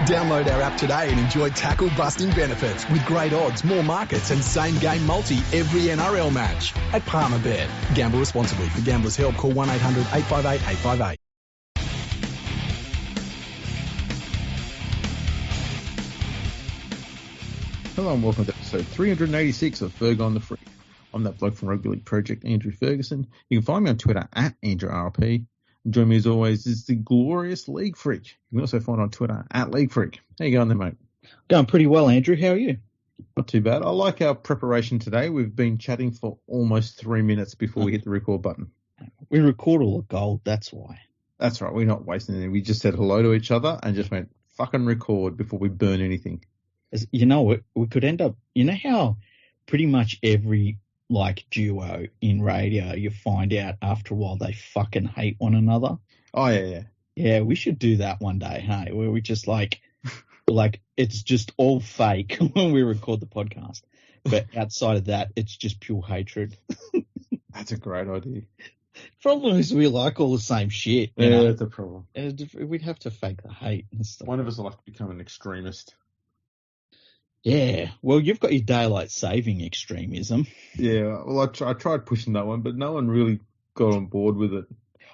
Download our app today and enjoy tackle-busting benefits with great odds, more markets and same-game multi every NRL match at Palmerbet. Gamble responsibly. For Gamblers' Help, call 1-800-858-858. Hello and welcome to episode 386 of Fergo on the Freak. I'm that bloke from Rugby League Project, Andrew Ferguson. You can find me on Twitter at AndrewRP. And join me as always is the glorious League Freak. You can also find on Twitter at League Freak. How you going there, mate? Going pretty well, Andrew. How are you? Not too bad. I like our preparation today. We've been chatting for almost 3 minutes before we hit the record button. We record all the gold, that's why. That's right. We're not wasting anything. We just said hello to each other and just went fucking record before we burn anything. You know what? We could end up, you know how pretty much every duo in radio, you find out after a while they fucking hate one another. Oh, yeah. Yeah, we should do that one day, hey, where we just it's just all fake when we record the podcast. But outside of that, it's just pure hatred. That's a great idea. Problem is we like all the same shit. Yeah, know? that's a problem. We'd have to fake the hate and stuff. One of us will have to become an extremist. Yeah, well, you've got your daylight saving extremism. Yeah, well, I tried pushing that one, but no one really got on board with it.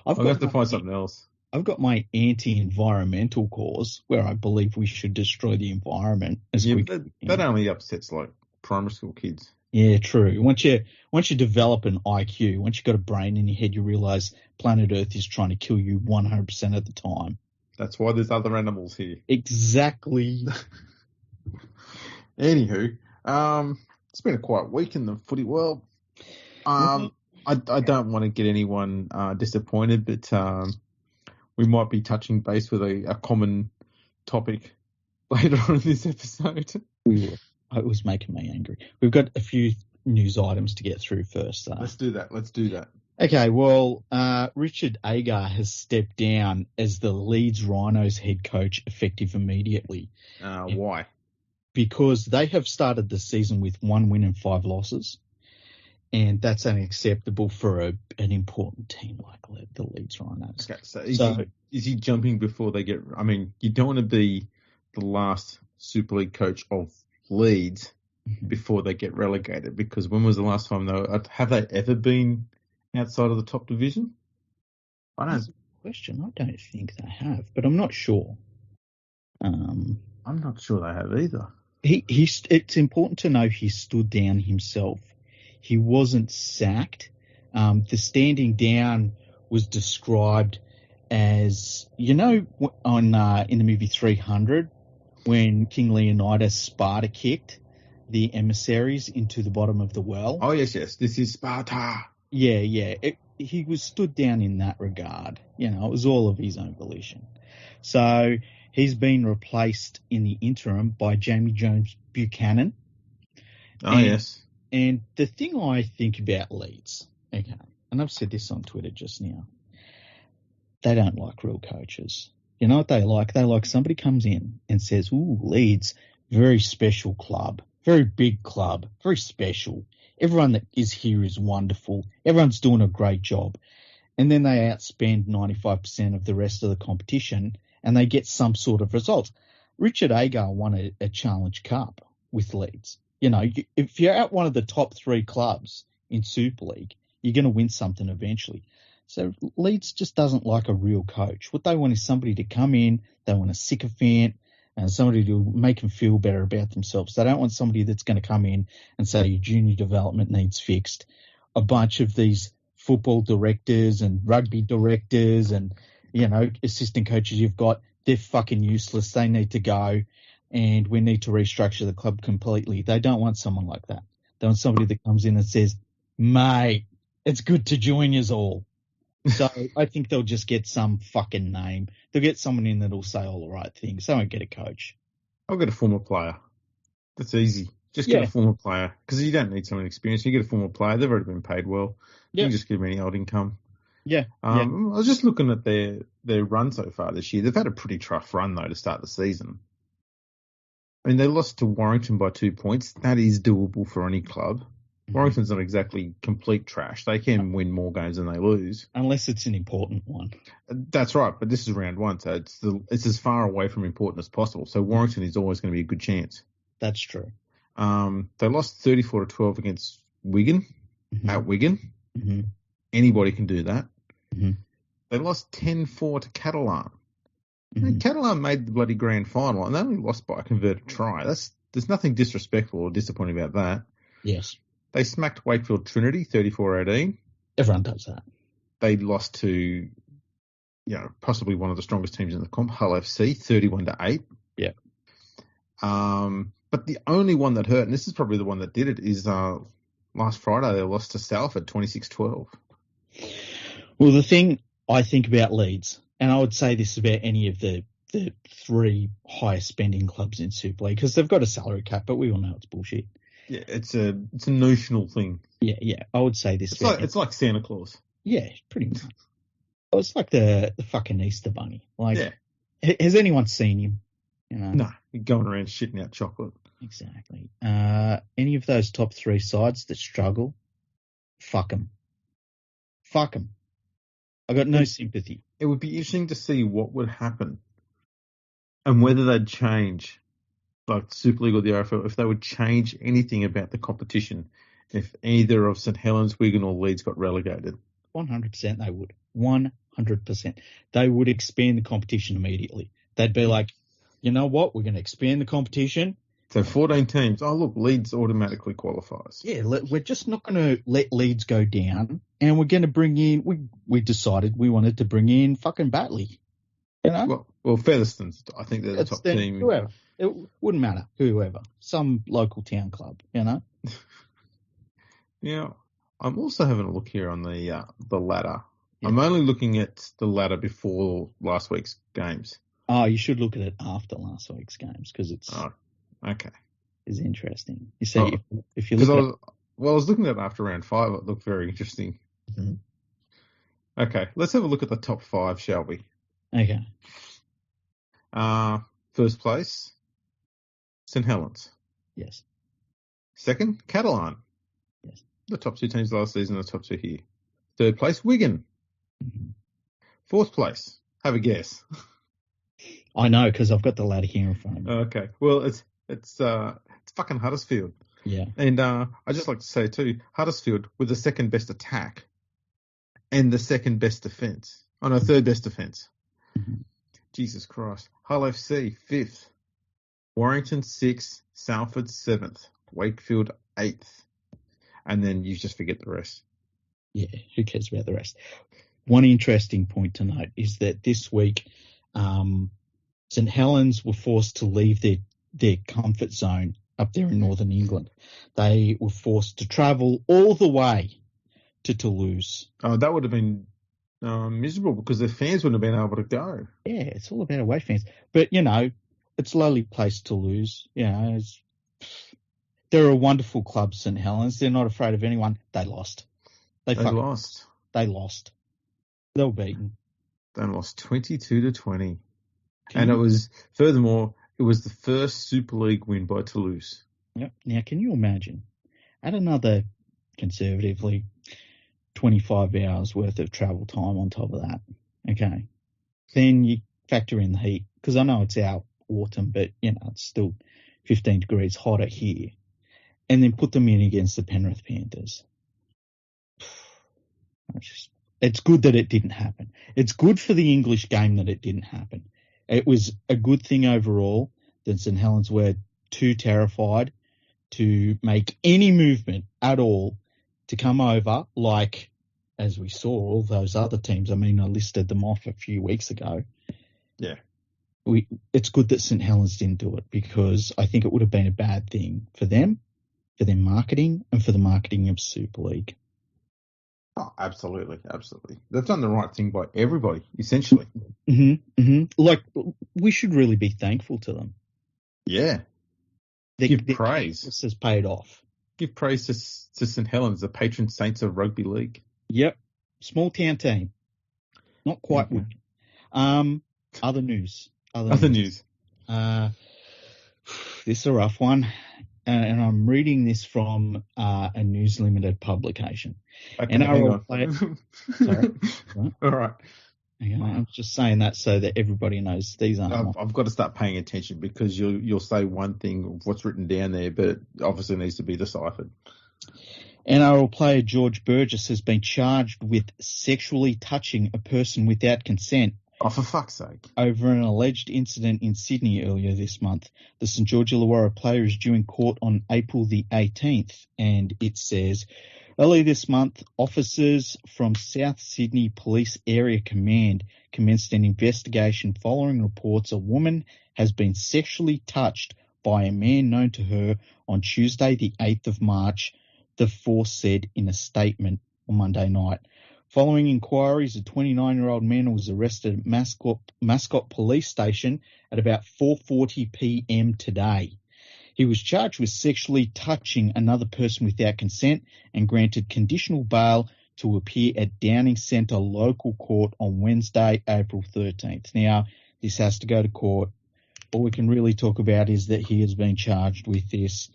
I'll have to find something else. I've got my anti-environmental cause where I believe we should destroy the environment as quickly. That only upsets primary school kids. Yeah, true. Once you develop an IQ, once you've got a brain in your head, you realise planet Earth is trying to kill you 100% of the time. That's why there's other animals here. Exactly. Anywho, it's been a quiet week in the footy world. I don't want to get anyone disappointed, but we might be touching base with a common topic later on in this episode. It was making me angry. We've got a few news items to get through first. Let's do that. Okay, well, Richard Agar has stepped down as the Leeds Rhinos head coach effective immediately. Why? Because they have started the season with 1 win and 5 losses, and that's unacceptable for an important team like the Leeds Rhinos. Okay, so is he jumping before they get... I mean, you don't want to be the last Super League coach of Leeds before they get relegated, because when was the last time have they ever been outside of the top division? That's a question. I don't think they have, but I'm not sure. I'm not sure they have either. It's important to know he stood down himself. He wasn't sacked. The standing down was described as, in the movie 300, when King Leonidas Sparta kicked the emissaries into the bottom of the well. Oh, yes. This is Sparta. Yeah. He was stood down in that regard. It was all of his own volition. So he's been replaced in the interim by Jamie Jones Buchanan. Yes. And the thing I think about Leeds, okay, and I've said this on Twitter just now, they don't like real coaches. You know what they like? They like somebody comes in and says, ooh, Leeds, very special club, very big club, very special. Everyone that is here is wonderful. Everyone's doing a great job. And then they outspend 95% of the rest of the competition and they get some sort of result. Richard Agar won a Challenge Cup with Leeds. If you're at one of the top 3 clubs in Super League, you're going to win something eventually. So Leeds just doesn't like a real coach. What they want is somebody to come in, they want a sycophant, and somebody to make them feel better about themselves. They don't want somebody that's going to come in and say your junior development needs fixed. A bunch of these football directors and rugby directors and, assistant coaches you've got, they're fucking useless. They need to go, and we need to restructure the club completely. They don't want someone like that. They want somebody that comes in and says, mate, it's good to join yous all. So I think they'll just get some fucking name. They'll get someone in that'll say all the right things. They won't get a coach. I'll get a former player. That's easy. Just get a former player, because you don't need someone experienced. You get a former player. They've already been paid well. You can just give them any old income. Yeah. I was just looking at their run so far this year. They've had a pretty tough run, though, to start the season. I mean, they lost to Warrington by 2 points. That is doable for any club. Warrington's not exactly complete trash. They can win more games than they lose. Unless it's an important one. That's right, but this is round one, so it's as far away from important as possible. So Warrington is always going to be a good chance. That's true. They lost 34-12 against Wigan, at Wigan. Mm-hmm. Anybody can do that. Mm-hmm. They lost 10-4 to Catalan. Mm-hmm. Catalan made the bloody grand final, and they only lost by a converted try. There's nothing disrespectful or disappointing about that. Yes. They smacked Wakefield Trinity 34-18. Everyone does that. They lost to, possibly one of the strongest teams in the comp, Hull FC, 31-8. Yeah. But the only one that hurt, and this is probably the one that did it, is last Friday they lost to Salford 26-12. Well, the thing I think about Leeds, and I would say this about any of the three highest spending clubs in Super League, because they've got a salary cap, but we all know it's bullshit. Yeah, it's a notional thing. Yeah. I would say this. It's like Santa Claus. Yeah, pretty much. Oh, it's like the fucking Easter Bunny. Like, yeah. Has anyone seen him? No, you're going around shitting out chocolate. Exactly. Any of those top three sides that struggle, fuck them. Fuck them. I got no sympathy. It would be interesting to see what would happen and whether they'd change, like Super League or the RFL, if they would change anything about the competition if either of St Helens, Wigan or Leeds got relegated. 100% they would. 100%. They would expand the competition immediately. They'd be like, you know what? We're going to expand the competition. So 14 teams. Oh, look, Leeds automatically qualifies. Yeah, we're just not going to let Leeds go down, and we're going to bring in. We decided we wanted to bring in fucking Batley. Well, Featherstone's. I think they're the top team. Whoever. It wouldn't matter. Whoever. Some local town club. Yeah. I'm also having a look here on the ladder. Yeah. I'm only looking at the ladder before last week's games. Oh, you should look at it after last week's games because it's okay. It's interesting. You see, if you look I was looking at it after round 5. It looked very interesting. Mm-hmm. Okay, let's have a look at the top 5, shall we? Okay. First place, St Helens. Yes. Second, Catalan. Yes. The top 2 teams last season, the top 2 here. Third place, Wigan. Mm-hmm. Fourth place, have a guess. I know because I've got the ladder here in front of me. Okay, well it's fucking Huddersfield. Yeah. And I just like to say too, Huddersfield with the second best attack and the second best defence. Oh no, third best defence. Mm-hmm. Jesus Christ. Hull FC 5th, Warrington 6th, Salford 7th, Wakefield 8th, and then you just forget the rest. Yeah, who cares about the rest? One interesting point to note is that this week, St Helens were forced to leave their comfort zone up there in northern England. They were forced to travel all the way to Toulouse. Oh, that would have been miserable because their fans wouldn't have been able to go. Yeah, it's all about away fans. But, it's a lowly place to lose. They're a wonderful club, St Helens. They're not afraid of anyone. They lost. They lost. They lost. They were beaten. They lost 22-20. And it was the first Super League win by Toulouse. Yep. Now, can you imagine? Add another, conservatively, 25 hours worth of travel time on top of that. Okay. Then you factor in the heat, because I know it's our autumn, but, it's still 15 degrees hotter here. And then put them in against the Penrith Panthers. It's good that it didn't happen. It's good for the English game that it didn't happen. It was a good thing overall that St Helens were too terrified to make any movement at all to come over, like, as we saw, all those other teams. I mean, I listed them off a few weeks ago. Yeah. It's good that St Helens didn't do it because I think it would have been a bad thing for them, for their marketing, and for the marketing of Super League. Oh, absolutely. They've done the right thing by everybody, essentially. Mm-hmm, mm-hmm. Like, we should really be thankful to them. Yeah. Give praise. This has paid off. Give praise to St Helens, the patron saints of rugby league. Yep. Small town team. Not quite winning. Other news. Other news. This is a rough one. and I'm reading this from a News Limited publication. Okay, hang on. Sorry. What? All right. Okay, I'm just saying that so that everybody knows these aren't. I've got to start paying attention because you'll say one thing of what's written down there, but it obviously needs to be deciphered. NRL player George Burgess has been charged with sexually touching a person without consent. Oh, for fuck's sake. Over an alleged incident in Sydney earlier this month. The St George Illawarra player is due in court on April the 18th, and it says, early this month, officers from South Sydney Police Area Command commenced an investigation following reports a woman has been sexually touched by a man known to her on Tuesday the 8th of March, the force said in a statement on Monday night. Following inquiries, a 29-year-old man was arrested at Mascot Police Station at about 4:40 p.m. today. He was charged with sexually touching another person without consent and granted conditional bail to appear at Downing Centre Local Court on Wednesday, April 13th. Now, this has to go to court. All we can really talk about is that he has been charged with this.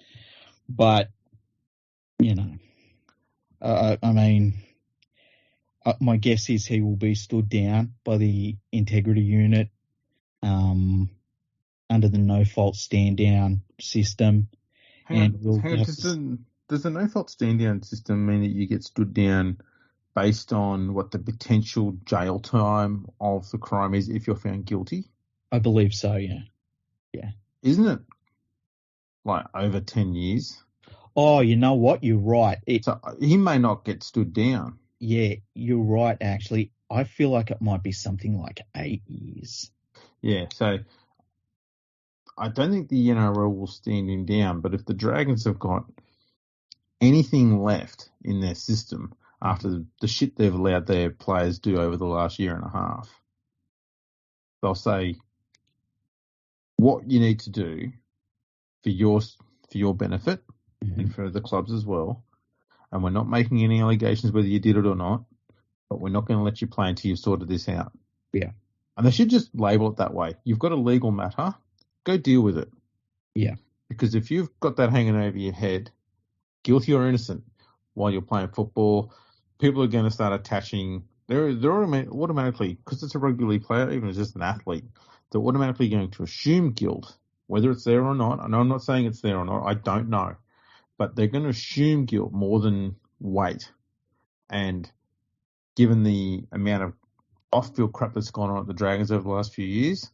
But, you know, my guess is he will be stood down by the integrity unit under the no-fault stand-down system. Does the no-fault stand-down system mean that you get stood down based on what the potential jail time of the crime is if you're found guilty? I believe so, yeah. Yeah. Isn't it like over 10 years? Oh, you know what? You're right. So he may not get stood down. Yeah, you're right, actually. I feel like it might be something like 8 years. Yeah, so I don't think the NRL will stand him down, but if the Dragons have got anything left in their system after the shit they've allowed their players do over the last year and a half, they'll say what you need to do for your benefit and for the clubs as well. And we're not making any allegations whether you did it or not, but we're not going to let you play until you've sorted this out. Yeah. And they should just label it that way. You've got a legal matter, go deal with it. Yeah. Because if you've got that hanging over your head, guilty or innocent, while you're playing football, people are going to start attaching, they're automatically, because it's a rugby league player, even if it's just an athlete, they're automatically going to assume guilt, whether it's there or not. And I'm not saying it's there or not, I don't know. But they're going to assume guilt more than weight. And given the amount of off-field crap that's gone on at the Dragons over the last few years,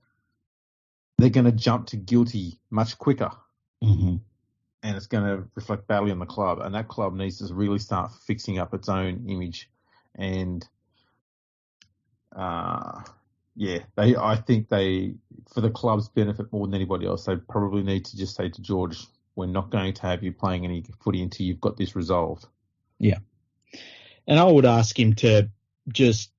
they're going to jump to guilty much quicker. Mm-hmm. And it's going to reflect badly on the club. And that club needs to really start fixing up its own image. And, I think for the club's benefit more than anybody else, they probably need to just say to George, we're not going to have you playing any footy until you've got this resolved. Yeah. And I would ask him to just,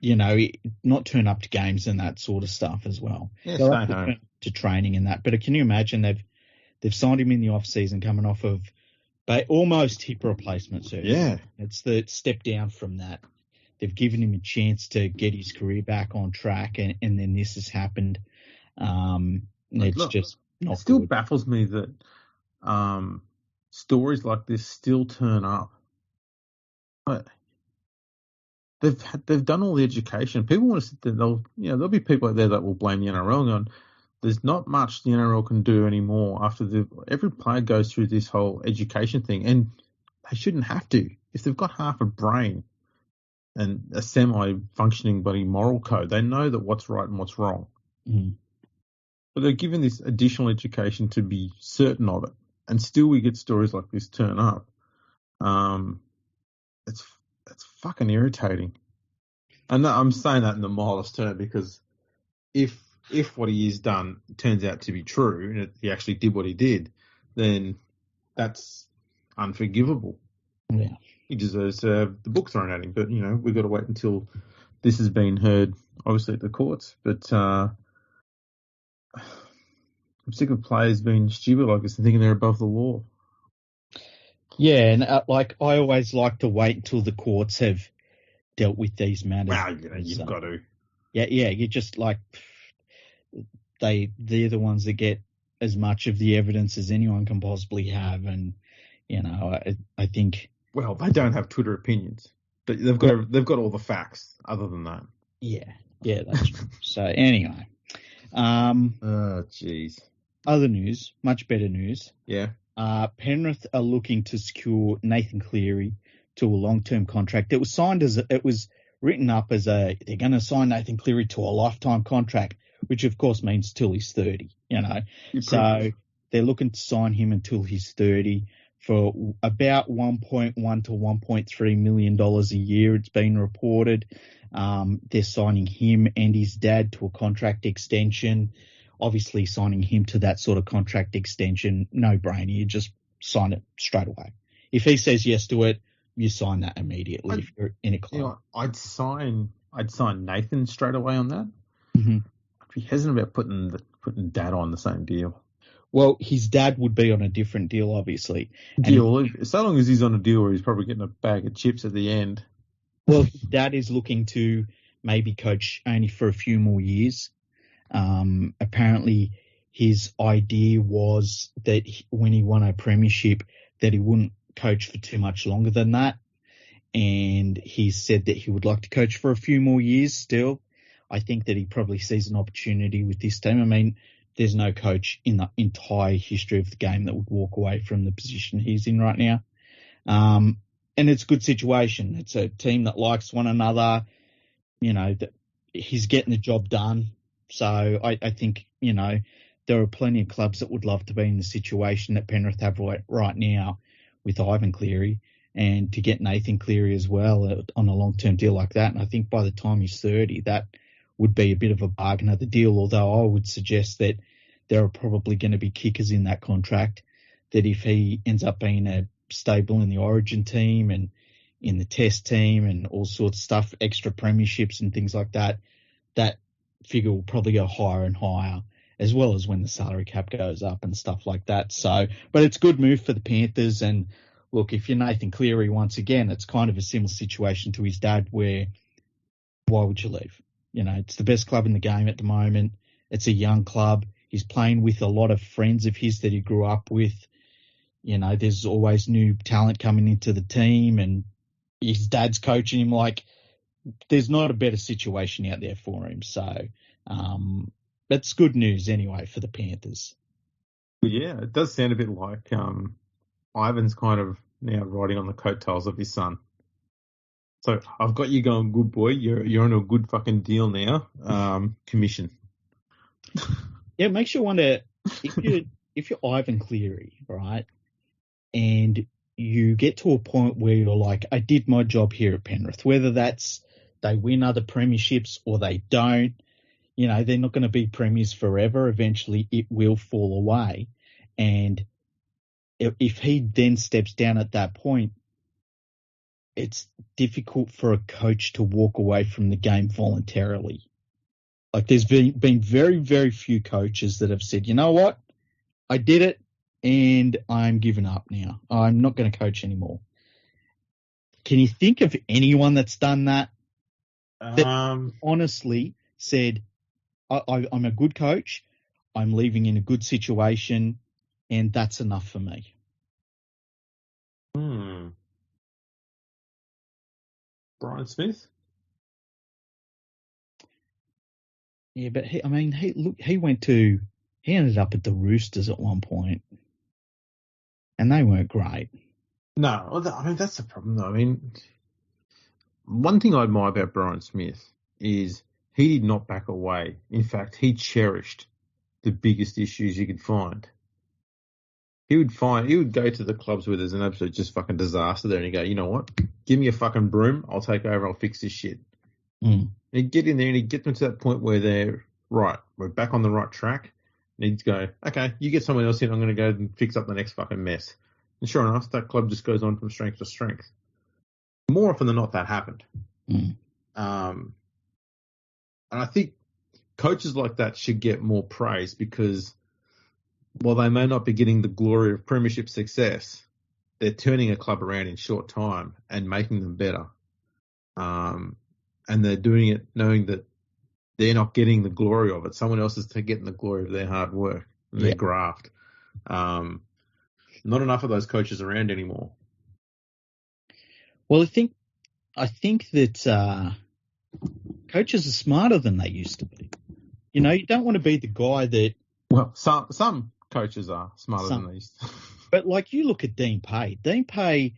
not turn up to games and that sort of stuff as well. Yeah, stay home. To training and that. But can you imagine they've signed him in the off-season coming off of almost hip replacement surgery. Yeah. It's the step down from that. They've given him a chance to get his career back on track, and then this has happened. Just not. It still good. baffles me that stories like this still turn up. But they've done all the education. People want to sit there. There'll be people out there that will blame the NRL going, there's not much the NRL can do anymore after every player goes through this whole education thing, and they shouldn't have to. If they've got half a brain and a semi-functioning bloody moral code, they know that what's right and what's wrong. Mm. But they're given this additional education to be certain of it, and still we get stories like this turn up. It's fucking irritating. And I'm saying that in the mildest term, because if what he has done turns out to be true, and he actually did what he did, then that's unforgivable. Yeah. He deserves to have the book thrown at him. But, we've got to wait until this has been heard, obviously, at the courts. But I'm sick of players being stupid like this and thinking they're above the law. Yeah, and I always like to wait until the courts have dealt with these matters. Well, you've got to. Yeah, you just they're the ones that get as much of the evidence as anyone can possibly have, and I think. Well, they don't have Twitter opinions. They've got all the facts. Other than that, yeah, that's true. So anyway, oh jeez. Other news, much better news. Yeah. Penrith are looking to secure Nathan Cleary to a long-term contract. It was written up as they're going to sign Nathan Cleary to a lifetime contract, which of course means till he's 30. So they're looking to sign him until he's 30 for about $1.1 to $1.3 million a year. It's been reported. They're signing him and his dad to a contract extension. Obviously, signing him to that sort of contract extension, no-brainer. You just sign it straight away. If he says yes to it, you sign that immediately if you're in a club. I'd sign Nathan straight away on that. Mm-hmm. I'd be hesitant about putting Dad on the same deal. Well, his dad would be on a different deal, obviously. So long as he's on a deal where he's probably getting a bag of chips at the end. Well, his dad is looking to maybe coach only for a few more years. Apparently, his idea was that when he won a premiership, that he wouldn't coach for too much longer than that. And he said that he would like to coach for a few more years still. I think that he probably sees an opportunity with this team. I mean, there's no coach in the entire history of the game that would walk away from the position he's in right now. And it's a good situation. It's a team that likes one another, that he's getting the job done. So I think, there are plenty of clubs that would love to be in the situation that Penrith have right now with Ivan Cleary, and to get Nathan Cleary as well on a long-term deal like that. And I think by the time he's 30, that would be a bit of a bargain of the deal, although I would suggest that there are probably going to be kickers in that contract, that if he ends up being a stable in the Origin team and in the Test team and all sorts of stuff, extra premierships and things like that, that figure will probably go higher and higher, as well as when the salary cap goes up and stuff like that. So, but it's a good move for the Panthers. And look, if you're Nathan Cleary, once again, it's kind of a similar situation to his dad, where why would you leave? It's the best club in the game at the moment. It's a young club. He's playing with a lot of friends of his that he grew up with. There's always new talent coming into the team, and his dad's coaching him. Like, there's not a better situation out there for him. So, that's good news anyway for the Panthers. Yeah, it does sound a bit like Ivan's kind of now riding on the coattails of his son. So I've got you going, good boy. You're on a good fucking deal now. Commission. Yeah, it makes you wonder if you're Ivan Cleary, right, and you get to a point where you're like, I did my job here at Penrith, whether that's they win other premierships or they don't. They're not going to be premiers forever. Eventually, it will fall away. And if he then steps down at that point, it's difficult for a coach to walk away from the game voluntarily. Like, there's been very, very few coaches that have said, you know what, I did it and I'm giving up now. I'm not going to coach anymore. Can you think of anyone that's done that? That honestly said, I'm a good coach, I'm leaving in a good situation, and that's enough for me. Brian Smith? Yeah, but he ended up at the Roosters at one point, and they weren't great. No, I mean, that's the problem, though. I mean, one thing I admire about Brian Smith is he did not back away. In fact, he cherished the biggest issues you could find. He would go to the clubs where there's an absolute just fucking disaster there, and he'd go, you know what? Give me a fucking broom, I'll take over, I'll fix this shit. And he'd get in there and he'd get them to that point where they're, right, we're back on the right track. And he'd go, okay, you get someone else in, I'm going to go and fix up the next fucking mess. And sure enough, that club just goes on from strength to strength. More often than not, that happened. And I think coaches like that should get more praise, because while they may not be getting the glory of premiership success, they're turning a club around in short time and making them better. And they're doing it knowing that they're not getting the glory of it. Someone else is getting the glory of their hard work. and their graft. Not enough of those coaches around anymore. Well, I think that coaches are smarter than they used to be. You know, you don't want to be the guy that. Well, some coaches are smarter than these. But like you look at Dean Pay. Dean Pay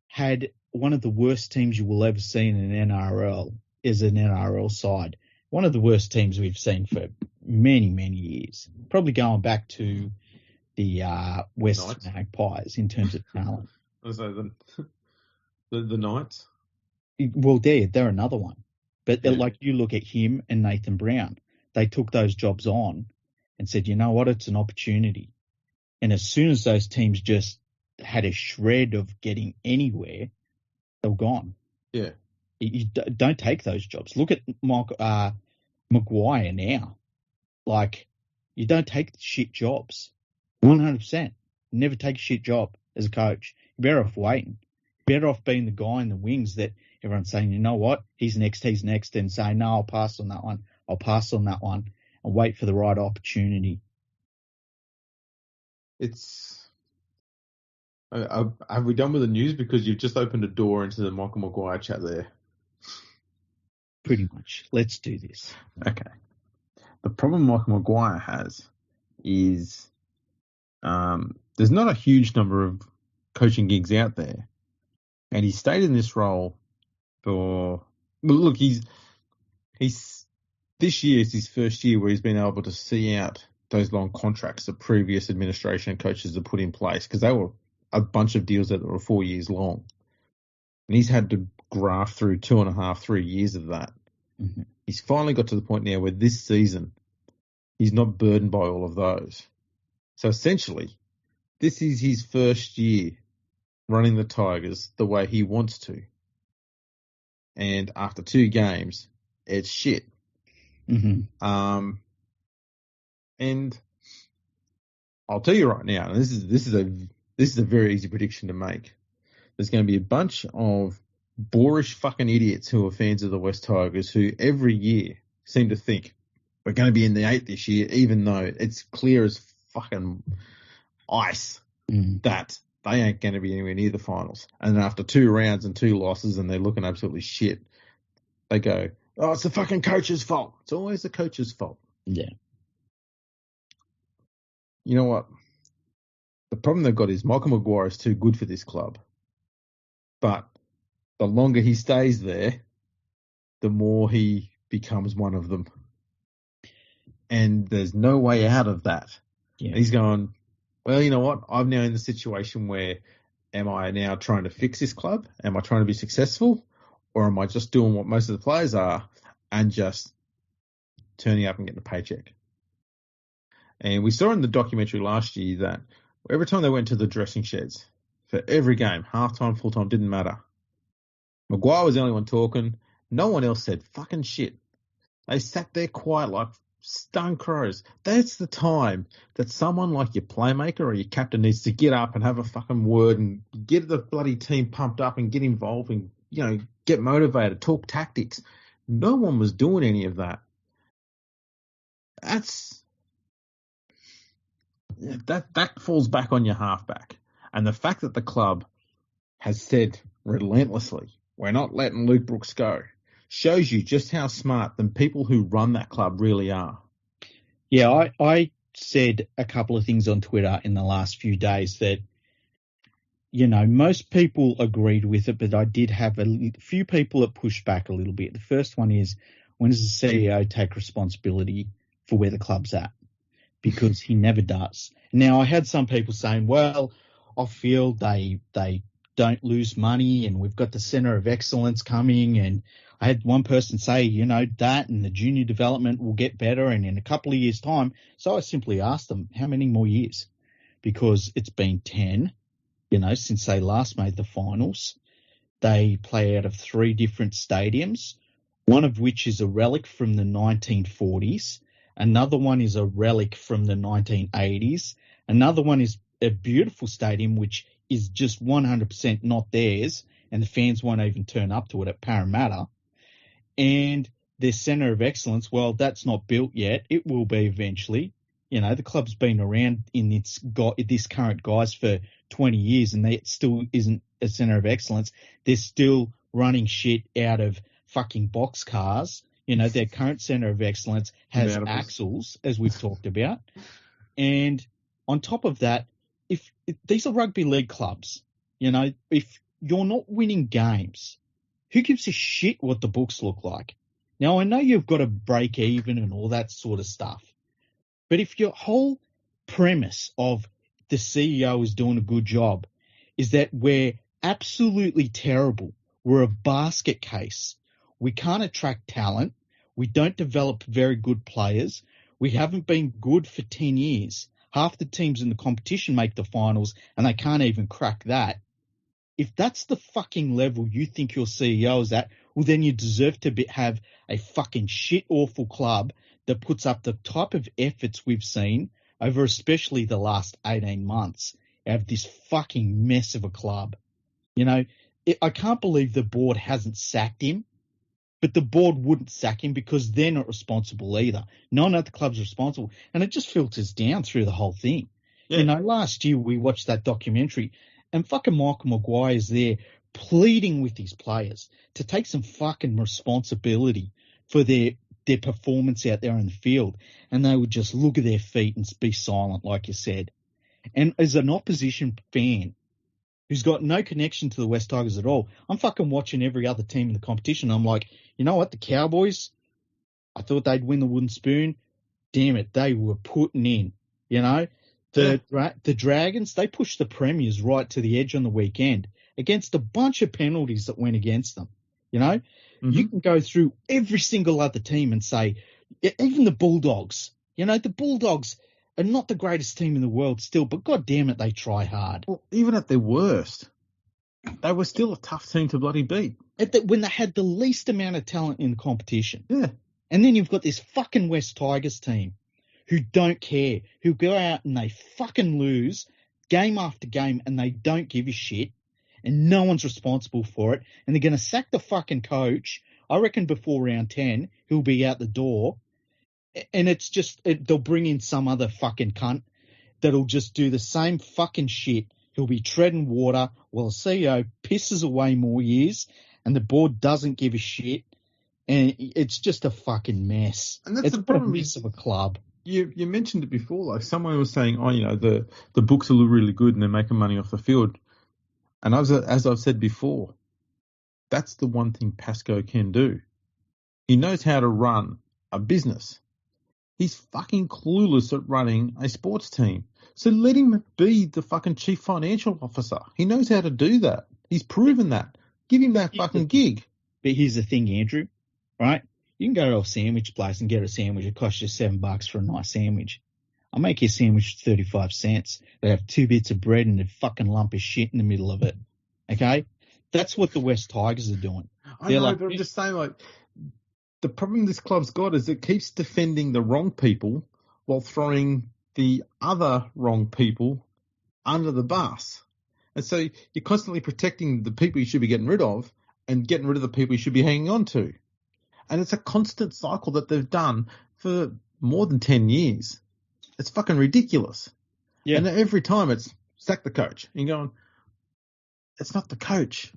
had one of the worst teams you will ever see in an NRL is an NRL side. One of the worst teams we've seen for many, many years. Probably going back to the West Magpies in terms of talent. So the Knights? Well, they're another one. But like you look at him and Nathan Brown, they took those jobs on and said, you know what, it's an opportunity. And as soon as those teams just had a shred of getting anywhere, they were gone. Yeah. You don't take those jobs. Look at Maguire now. Like, you don't take shit jobs. 100%. Never take a shit job as a coach. You're better off waiting. Better off being the guy in the wings that everyone's saying, you know what, he's next, and saying, no, I'll pass on that one, and wait for the right opportunity. Have we done with the news? Because you've just opened a door into the Michael Maguire chat there. Pretty much. Let's do this. Okay. The problem Michael Maguire has is there's not a huge number of coaching gigs out there. And he stayed in this role for... Well, look, this year is his first year where he's been able to see out those long contracts the previous administration and coaches have put in place, because they were a bunch of deals that were 4 years long. And he's had to graft through 2.5, 3 years of that. Mm-hmm. He's finally got to the point now where this season he's not burdened by all of those. So essentially, this is his first year running the Tigers the way he wants to. And after 2 games, it's shit. Mm-hmm. And I'll tell you right now, and this is a very easy prediction to make. There's going to be a bunch of boorish fucking idiots who are fans of the West Tigers who every year seem to think we're going to be in the 8 this year, even though it's clear as fucking ice that they ain't going to be anywhere near the finals. And then after 2 rounds and 2 losses and they're looking absolutely shit, they go, oh, it's the fucking coach's fault. It's always the coach's fault. Yeah. You know what? The problem they've got is Michael Maguire is too good for this club. But the longer he stays there, the more he becomes one of them. And there's no way out of that. Yeah. He's going, well, you know what? I'm now in the situation where am I now trying to fix this club? Am I trying to be successful? Or am I just doing what most of the players are and just turning up and getting a paycheck? And we saw in the documentary last year that every time they went to the dressing sheds, for every game, half-time, full-time, didn't matter. Maguire was the only one talking. No one else said fucking shit. They sat there quiet like stone crows. That's the time that someone like your playmaker or your captain needs to get up and have a fucking word and get the bloody team pumped up and get involved and, you know, get motivated, talk tactics. No one was doing any of that. That falls back on your halfback. And the fact that the club has said relentlessly, we're not letting Luke Brooks go, shows you just how smart the people who run that club really are. Yeah, I said a couple of things on Twitter in the last few days that, you know, most people agreed with it, but I did have a few people that pushed back a little bit. The first one is, when does the CEO take responsibility for where the club's at? Because he never does. Now, I had some people saying, well, I feel they don't lose money and we've got the Centre of Excellence coming. And I had one person say, you know, that and the junior development will get better and in a couple of years' time. So I simply asked them, how many more years? Because it's been 10, you know, since they last made the finals. They play out of 3 different stadiums, one of which is a relic from the 1940s. Another one is a relic from the 1980s. Another one is a beautiful stadium, which is just 100% not theirs, and the fans won't even turn up to it at Parramatta. And their Centre of Excellence, well, that's not built yet. It will be eventually. You know, the club's been around in this current guise for 20 years, and it still isn't a centre of excellence. They're still running shit out of fucking box cars. You know, their current centre of excellence has axles, as we've talked about. And on top of that, if these are rugby league clubs, you know, if you're not winning games, who gives a shit what the books look like? Now, I know you've got to break even and all that sort of stuff, but if your whole premise of the CEO is doing a good job is that we're absolutely terrible, we're a basket case, we can't attract talent, we don't develop very good players, we haven't been good for 10 years, half the teams in the competition make the finals and they can't even crack that. If that's the fucking level you think your CEO is at, well, then you deserve to have a fucking shit awful club that puts up the type of efforts we've seen over especially the last 18 months out of this fucking mess of a club. You know, I can't believe the board hasn't sacked him, but the board wouldn't sack him because they're not responsible either. None of the club's responsible. And it just filters down through the whole thing. Yeah. You know, last year we watched that documentary and fucking Michael Maguire is there pleading with his players to take some fucking responsibility for their performance out there in the field. And they would just look at their feet and be silent, like you said. And as an opposition fan who's got no connection to the West Tigers at all, I'm fucking watching every other team in the competition. I'm like, you know what? The Cowboys, I thought they'd win the wooden spoon. Damn it, they were putting in, you know. The Dragons, they pushed the Premiers right to the edge on the weekend against a bunch of penalties that went against them, you know. Mm-hmm. You can go through every single other team and say, even the Bulldogs, you know, the Bulldogs are not the greatest team in the world still, but God damn it, they try hard. Well, even at their worst, they were still a tough team to bloody beat. When they had the least amount of talent in the competition. Yeah. And then you've got this fucking West Tigers team who don't care, who go out and they fucking lose game after game and they don't give a shit and no one's responsible for it. And they're going to sack the fucking coach. I reckon before round 10, he'll be out the door. And it's just, they'll bring in some other fucking cunt that'll just do the same fucking shit. He'll be treading water while the CEO pisses away more years and the board doesn't give a shit. And it's just a fucking mess. And that's the problem of a club. You mentioned it before, like someone was saying, oh, you know, the books are really good and they're making money off the field. And as I've said before, that's the one thing Pascoe can do. He knows how to run a business. He's fucking clueless at running a sports team. So let him be the fucking chief financial officer. He knows how to do that. He's proven that. Give him that fucking gig. But here's the thing, Andrew, right? You can go to a sandwich place and get a sandwich. It costs you $7 for a nice sandwich. I'll make you a sandwich for 35 cents. They have 2 bits of bread and a fucking lump of shit in the middle of it. Okay? That's what the West Tigers are doing. I know, but I'm just saying, like, the problem this club's got is it keeps defending the wrong people while throwing the other wrong people under the bus. And so you're constantly protecting the people you should be getting rid of and getting rid of the people you should be hanging on to. And it's a constant cycle that they've done for more than 10 years. It's fucking ridiculous. Yeah. And every time it's sack the coach. And you're going, it's not the coach.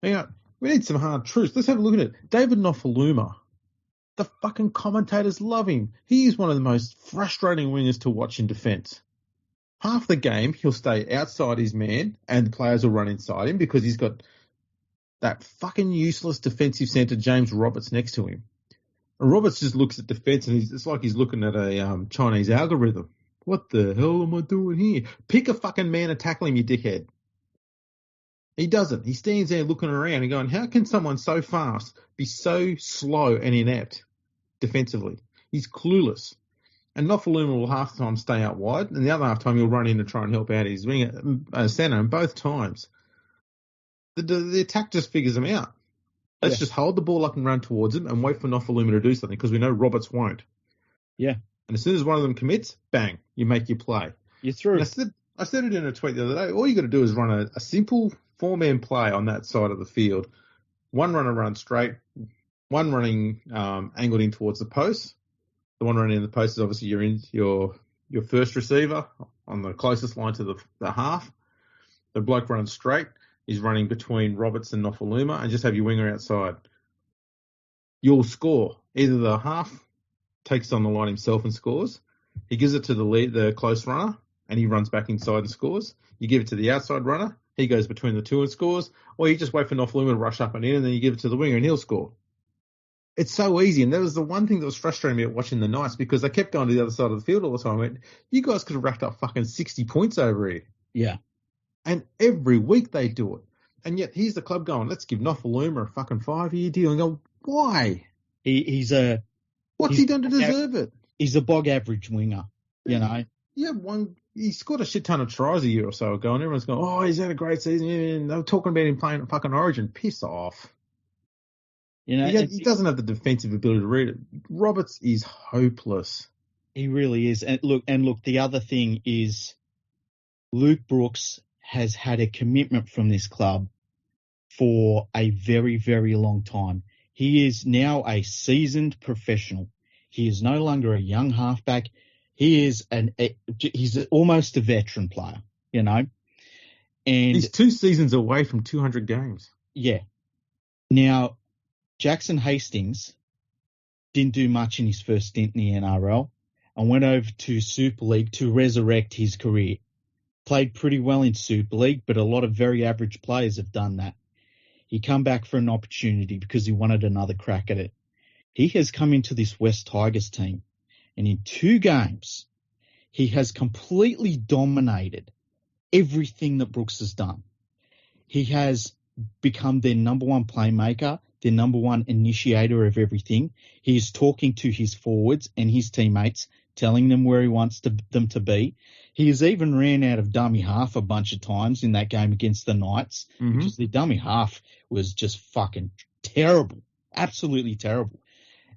You know, we need some hard truths. Let's have a look at it. David Nofaluma. The fucking commentators love him. He is one of the most frustrating wingers to watch in defence. Half the game, he'll stay outside his man and the players will run inside him because he's got that fucking useless defensive centre, James Roberts, next to him. And Roberts just looks at defence and it's like he's looking at a Chinese algorithm. What the hell am I doing here? Pick a fucking man and tackle him, you dickhead. He doesn't. He stands there looking around and going, how can someone so fast be so slow and inept defensively? He's clueless. And Nofaluma will half the time stay out wide, and the other half time he'll run in to try and help out his wing centre, and both times the attack just figures him out. Let's just hold the ball up and run towards him and wait for Nofaluma to do something because we know Roberts won't. Yeah. And as soon as one of them commits, bang, you make your play. You're through. I said it in a tweet the other day. All you got to do is run a simple 4-man play on that side of the field. One runner runs straight, one running angled in towards the post, the one running in the post is obviously your first receiver on the closest line to the half. The bloke running straight is running between Roberts and Nofaluma, and just have your winger outside. You'll score. Either the half takes on the line himself and scores. He gives it to the close runner, and he runs back inside and scores. You give it to the outside runner, he goes between the two and scores, or you just wait for Nofaluma to rush up and in, and then you give it to the winger and he'll score. It's so easy, and that was the one thing that was frustrating me at watching the Knights, because they kept going to the other side of the field all the time. I went, you guys could have racked up fucking 60 points over here. Yeah. And every week they do it. And yet here's the club going, let's give Nofaluma a fucking 5-year deal. And go, why? What's he done to deserve it? He's a bog average winger, you know. Yeah, he scored a shit ton of tries a year or so ago, and everyone's going, oh, he's had a great season. And they were talking about him playing at fucking Origin. Piss off. You know, he doesn't have the defensive ability to read it. Roberts is hopeless. He really is. And look, the other thing is Luke Brooks has had a commitment from this club for a very, very long time. He is now a seasoned professional. He is no longer a young halfback. He's almost a veteran player, you know. And he's 2 seasons away from 200 games. Yeah. Now, Jackson Hastings didn't do much in his first stint in the NRL and went over to Super League to resurrect his career. Played pretty well in Super League, but a lot of very average players have done that. He come back for an opportunity because he wanted another crack at it. He has come into this West Tigers team, and in 2 games, he has completely dominated everything that Brooks has done. He has become their number 1 playmaker, their number 1 initiator of everything. He is talking to his forwards and his teammates, telling them where he wants them to be. He has even ran out of dummy half a bunch of times in that game against the Knights, because the dummy half was just fucking terrible, absolutely terrible.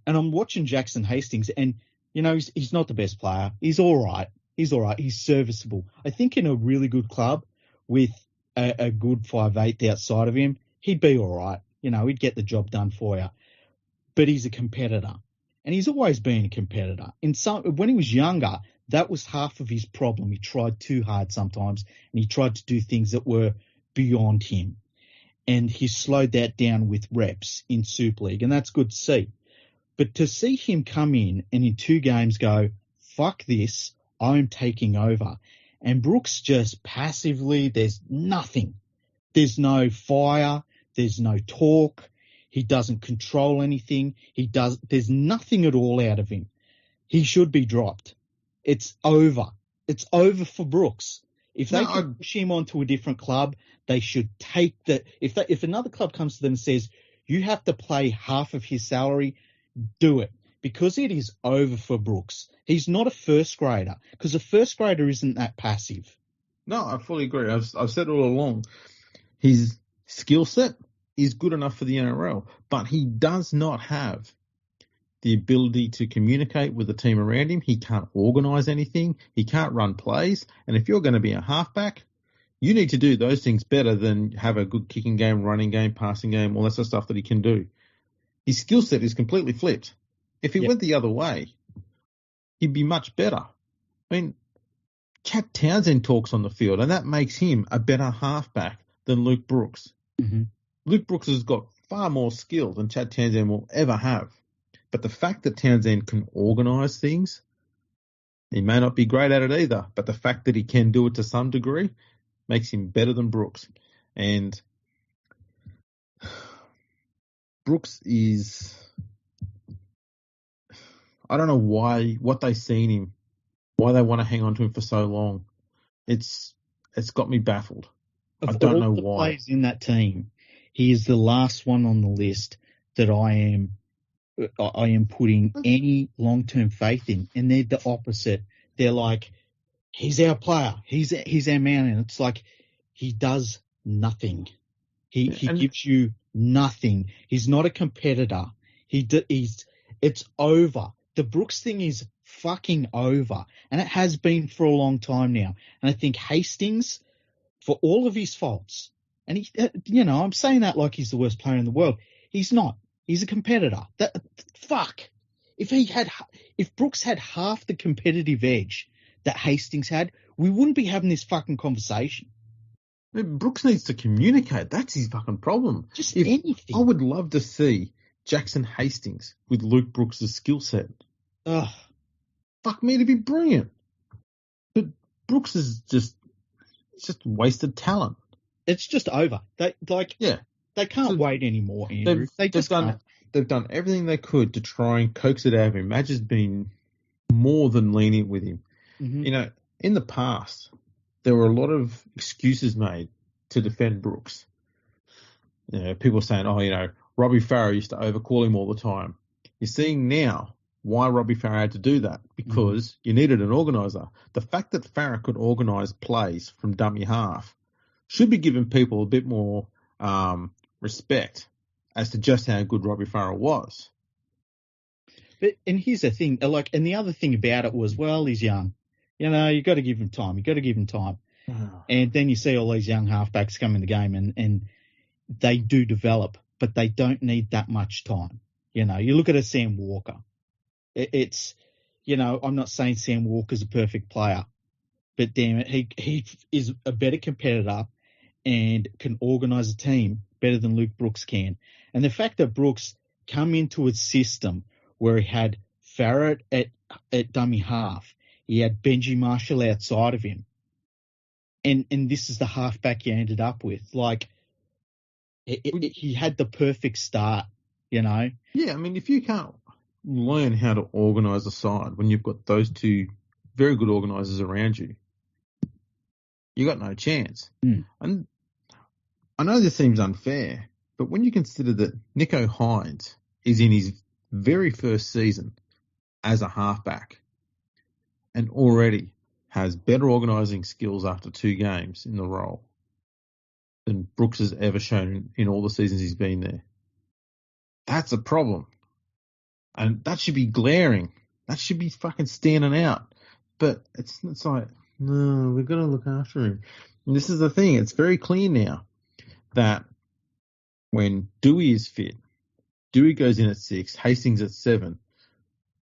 And I'm watching Jackson Hastings, and, you know, he's not the best player. He's all right. He's serviceable. I think in a really good club with a good 5'8" outside of him, he'd be all right. You know, he'd get the job done for you. But he's a competitor, and he's always been a competitor. When he was younger, that was half of his problem. He tried too hard sometimes, and he tried to do things that were beyond him. And he slowed that down with reps in Super League, and that's good to see. But to see him come in and in 2 games go, fuck this, I'm taking over. And Brooks just passively, there's nothing. There's no fire. There's no talk. He doesn't control anything. There's nothing at all out of him. He should be dropped. It's over. It's over for Brooks. If they can push him onto a different club, they should take if another club comes to them and says, you have to play half of his salary, do it. Because it is over for Brooks. He's not a first grader, because a first grader isn't that passive. No, I fully agree. I've said all along, his skill set is good enough for the NRL, but he does not have the ability to communicate with the team around him. He can't organise anything. He can't run plays. And if you're going to be a halfback, you need to do those things better than have a good kicking game, running game, passing game, all that sort of stuff that he can do. His skill set is completely flipped. If he went the other way, he'd be much better. I mean, Chad Townsend talks on the field, and that makes him a better halfback than Luke Brooks. Mm-hmm. Luke Brooks has got far more skill than Chad Townsend will ever have. But the fact that Townsend can organise things, he may not be great at it either, but the fact that he can do it to some degree makes him better than Brooks. And Brooks is, I don't know what they see in him, why they want to hang on to him for so long. It's got me baffled. I don't know why. Of all the players in that team, he is the last one on the list that I am putting any long-term faith in, and they're the opposite. They're like, he's our player, he's our man, and it's like he does nothing. He gives you nothing. He's not a competitor. It's over. The Brooks thing is fucking over, and it has been for a long time now. And I think Hastings, for all of his faults, and he, I'm saying that like he's the worst player in the world. He's not. He's a competitor. if Brooks had half the competitive edge that Hastings had, we wouldn't be having this fucking conversation. Brooks needs to communicate. That's his fucking problem. Just anything. I would love to see Jackson Hastings with Luke Brooks' skill set. Ugh. Fuck me, to be brilliant. But Brooks is just wasted talent. It's just over. They can't wait anymore, Andrew. They've done everything they could to try and coax it out of him. Madge has been more than lenient with him. Mm-hmm. You know, in the past, there were a lot of excuses made to defend Brooks. You know, people saying, Robbie Farah used to overcall him all the time. You're seeing now why Robbie Farah had to do that, because you needed an organiser. The fact that Farah could organise plays from dummy half should be giving people a bit more respect as to just how good Robbie Farah was. And here's the thing, and the other thing about it was, well, he's young. You know, you got to give him time. And then you see all these young halfbacks come in the game and they do develop, but they don't need that much time. You know, you look at a Sam Walker. It's, I'm not saying Sam Walker's a perfect player, but damn it, he is a better competitor and can organise a team better than Luke Brooks can. And the fact that Brooks come into a system where he had Farah at dummy half, he had Benji Marshall outside of him, and this is the halfback you ended up with. He had the perfect start, Yeah, I mean, if you can't learn how to organise a side when you've got those two very good organisers around you, you got no chance. And I know this seems unfair, but when you consider that Nicho Hynes is in his very first season as a halfback and already has better organising skills after 2 games in the role than Brooks has ever shown in all the seasons he's been there, that's a problem. And that should be glaring. That should be fucking standing out. But it's like, no, we've got to look after him. And this is the thing. It's very clear now that when Dewey is fit, Dewey goes in at 6, Hastings at 7.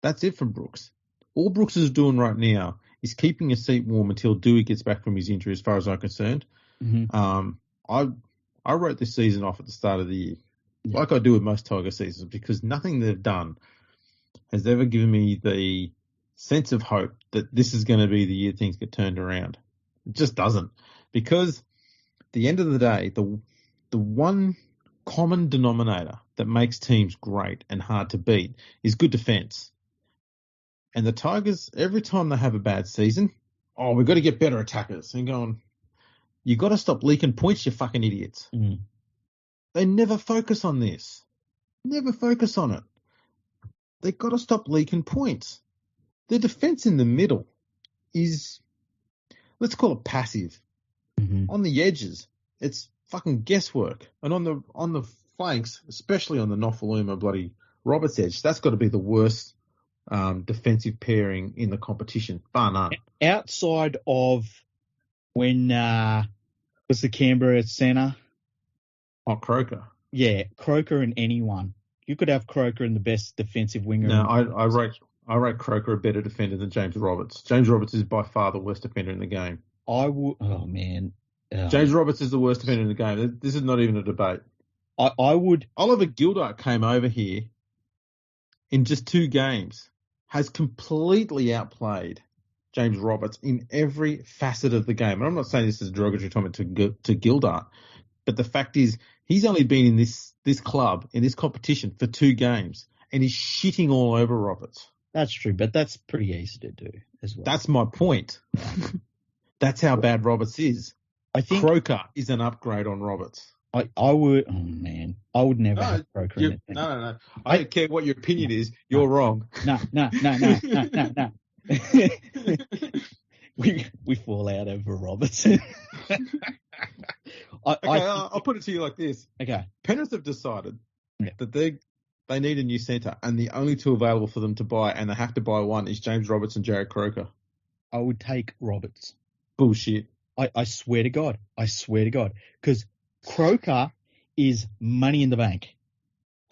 That's it for Brooks. All Brooks is doing right now is keeping his seat warm until Dewey gets back from his injury, as far as I'm concerned. Mm-hmm. I wrote this season off at the start of the year, like I do with most Tiger seasons, because nothing they've done has ever given me the sense of hope that this is going to be the year things get turned around. It just doesn't. Because at the end of the day, the one common denominator that makes teams great and hard to beat is good defence. And the Tigers, every time they have a bad season, we've got to get better attackers. And going, you got to stop leaking points, you fucking idiots. Mm. They never focus on this. Never focus on it. They got to stop leaking points. Their defence in the middle is, let's call it passive. Mm-hmm. On the edges, it's fucking guesswork. And on the flanks, especially on the Nofaluma bloody Roberts edge, that's got to be the worst defensive pairing in the competition, bar none. Outside of when was the Canberra centre? Oh, Croker. Yeah, Croker and anyone. You could have Croker and the best defensive winger. No, I rate Croker a better defender than James Roberts. James Roberts is by far the worst defender in the game. I would. Oh man, James Roberts is the worst defender in the game. This is not even a debate. I would. Oliver Gildart came over here in just 2 games, has completely outplayed James Roberts in every facet of the game. And I'm not saying this is a derogatory comment to Gildart, but the fact is he's only been in this club, in this competition for 2 games, and he's shitting all over Roberts. That's true, but that's pretty easy to do as well. That's my point. That's how bad Roberts is. I think Croker is an upgrade on Roberts. I would. Oh man, I would never have Croker in it. No. I don't care what your opinion is. You're wrong. No. We fall out over Roberts. I'll put it to you like this. Okay. Penrith have decided that they need a new centre, and the only 2 available for them to buy, and they have to buy one, is James Roberts and Jared Croker. I would take Roberts. Bullshit. I swear to God. Because Croker is money in the bank.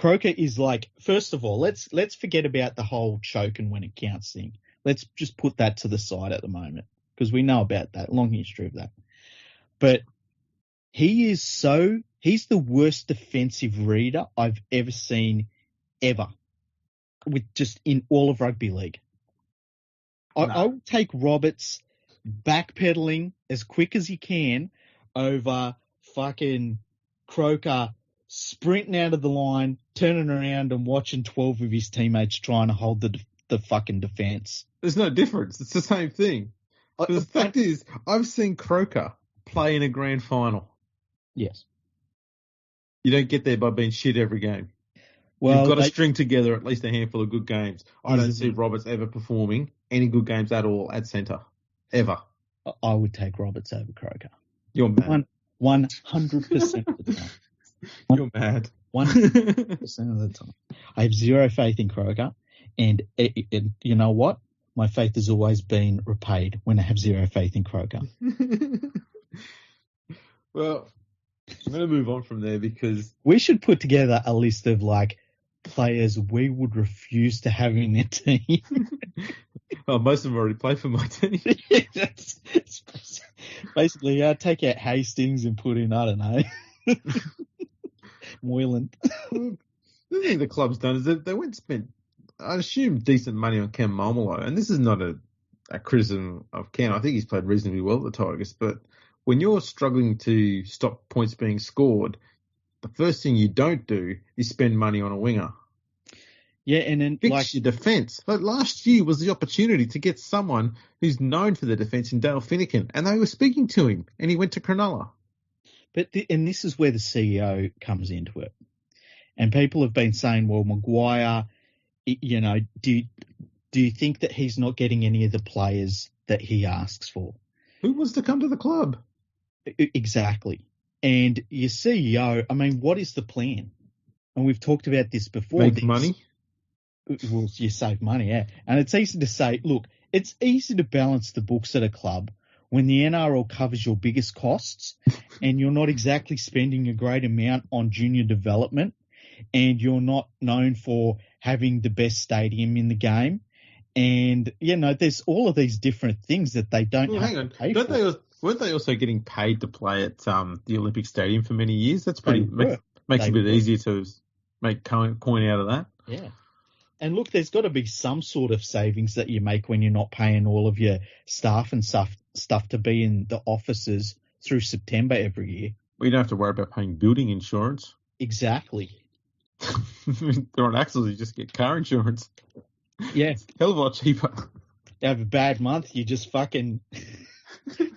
Croker is like, first of all, let's forget about the whole choke and when it counts thing. Let's just put that to the side at the moment because we know about that, long history of that. But he's the worst defensive reader I've ever seen ever, with just in all of rugby league. I would take Roberts backpedaling as quick as he can over fucking Croker sprinting out of the line, turning around and watching 12 of his teammates trying to hold the fucking defence. There's no difference. It's the same thing. The fact is, I've seen Croker play in a grand final. Yes. You don't get there by being shit every game. Well, you've got to string together at least a handful of good games. I don't see Roberts ever performing any good games at all at centre. Ever. I would take Roberts over Croker. You're mad. 100% of the time. You're mad. 100% of the time. I have zero faith in Croker, and you know what? My faith has always been repaid when I have zero faith in Croker. Well, I'm going to move on from there because we should put together a list of like players we would refuse to have in their team. Well, most of them already play for my team. It's basically, take out Hastings and put in, I don't know, Moylan. The thing the club's done is that they went and spent, I assume, decent money on Cam Marmelo. And this is not a criticism of Cam. I think he's played reasonably well at the Tigers. But when you're struggling to stop points being scored, the first thing you don't do is spend money on a winger. Yeah, and then fix your defence. Like last year was the opportunity to get someone who's known for the defence in Dale Finucane, and they were speaking to him, and he went to Cronulla. But and this is where the CEO comes into it, and people have been saying, "Well, Maguire, you know, do you think that he's not getting any of the players that he asks for?" Who wants to come to the club? Exactly. And your CEO, I mean, what is the plan? And we've talked about this before. Make money. Well, you save money, yeah. And it's easy to say, look, it's easy to balance the books at a club when the NRL covers your biggest costs and you're not exactly spending a great amount on junior development and you're not known for having the best stadium in the game. And, you know, there's all of these different things that they don't have to pay for. Weren't they also getting paid to play at the Olympic Stadium for many years? That's pretty makes it a bit easier to make coin out of that. Yeah. And look, there's got to be some sort of savings that you make when you're not paying all of your staff and stuff to be in the offices through September every year. Well, you don't have to worry about paying building insurance. Exactly. They're on axles, you just get car insurance. Yeah. Hell of a lot cheaper. You have a bad month, you just fucking...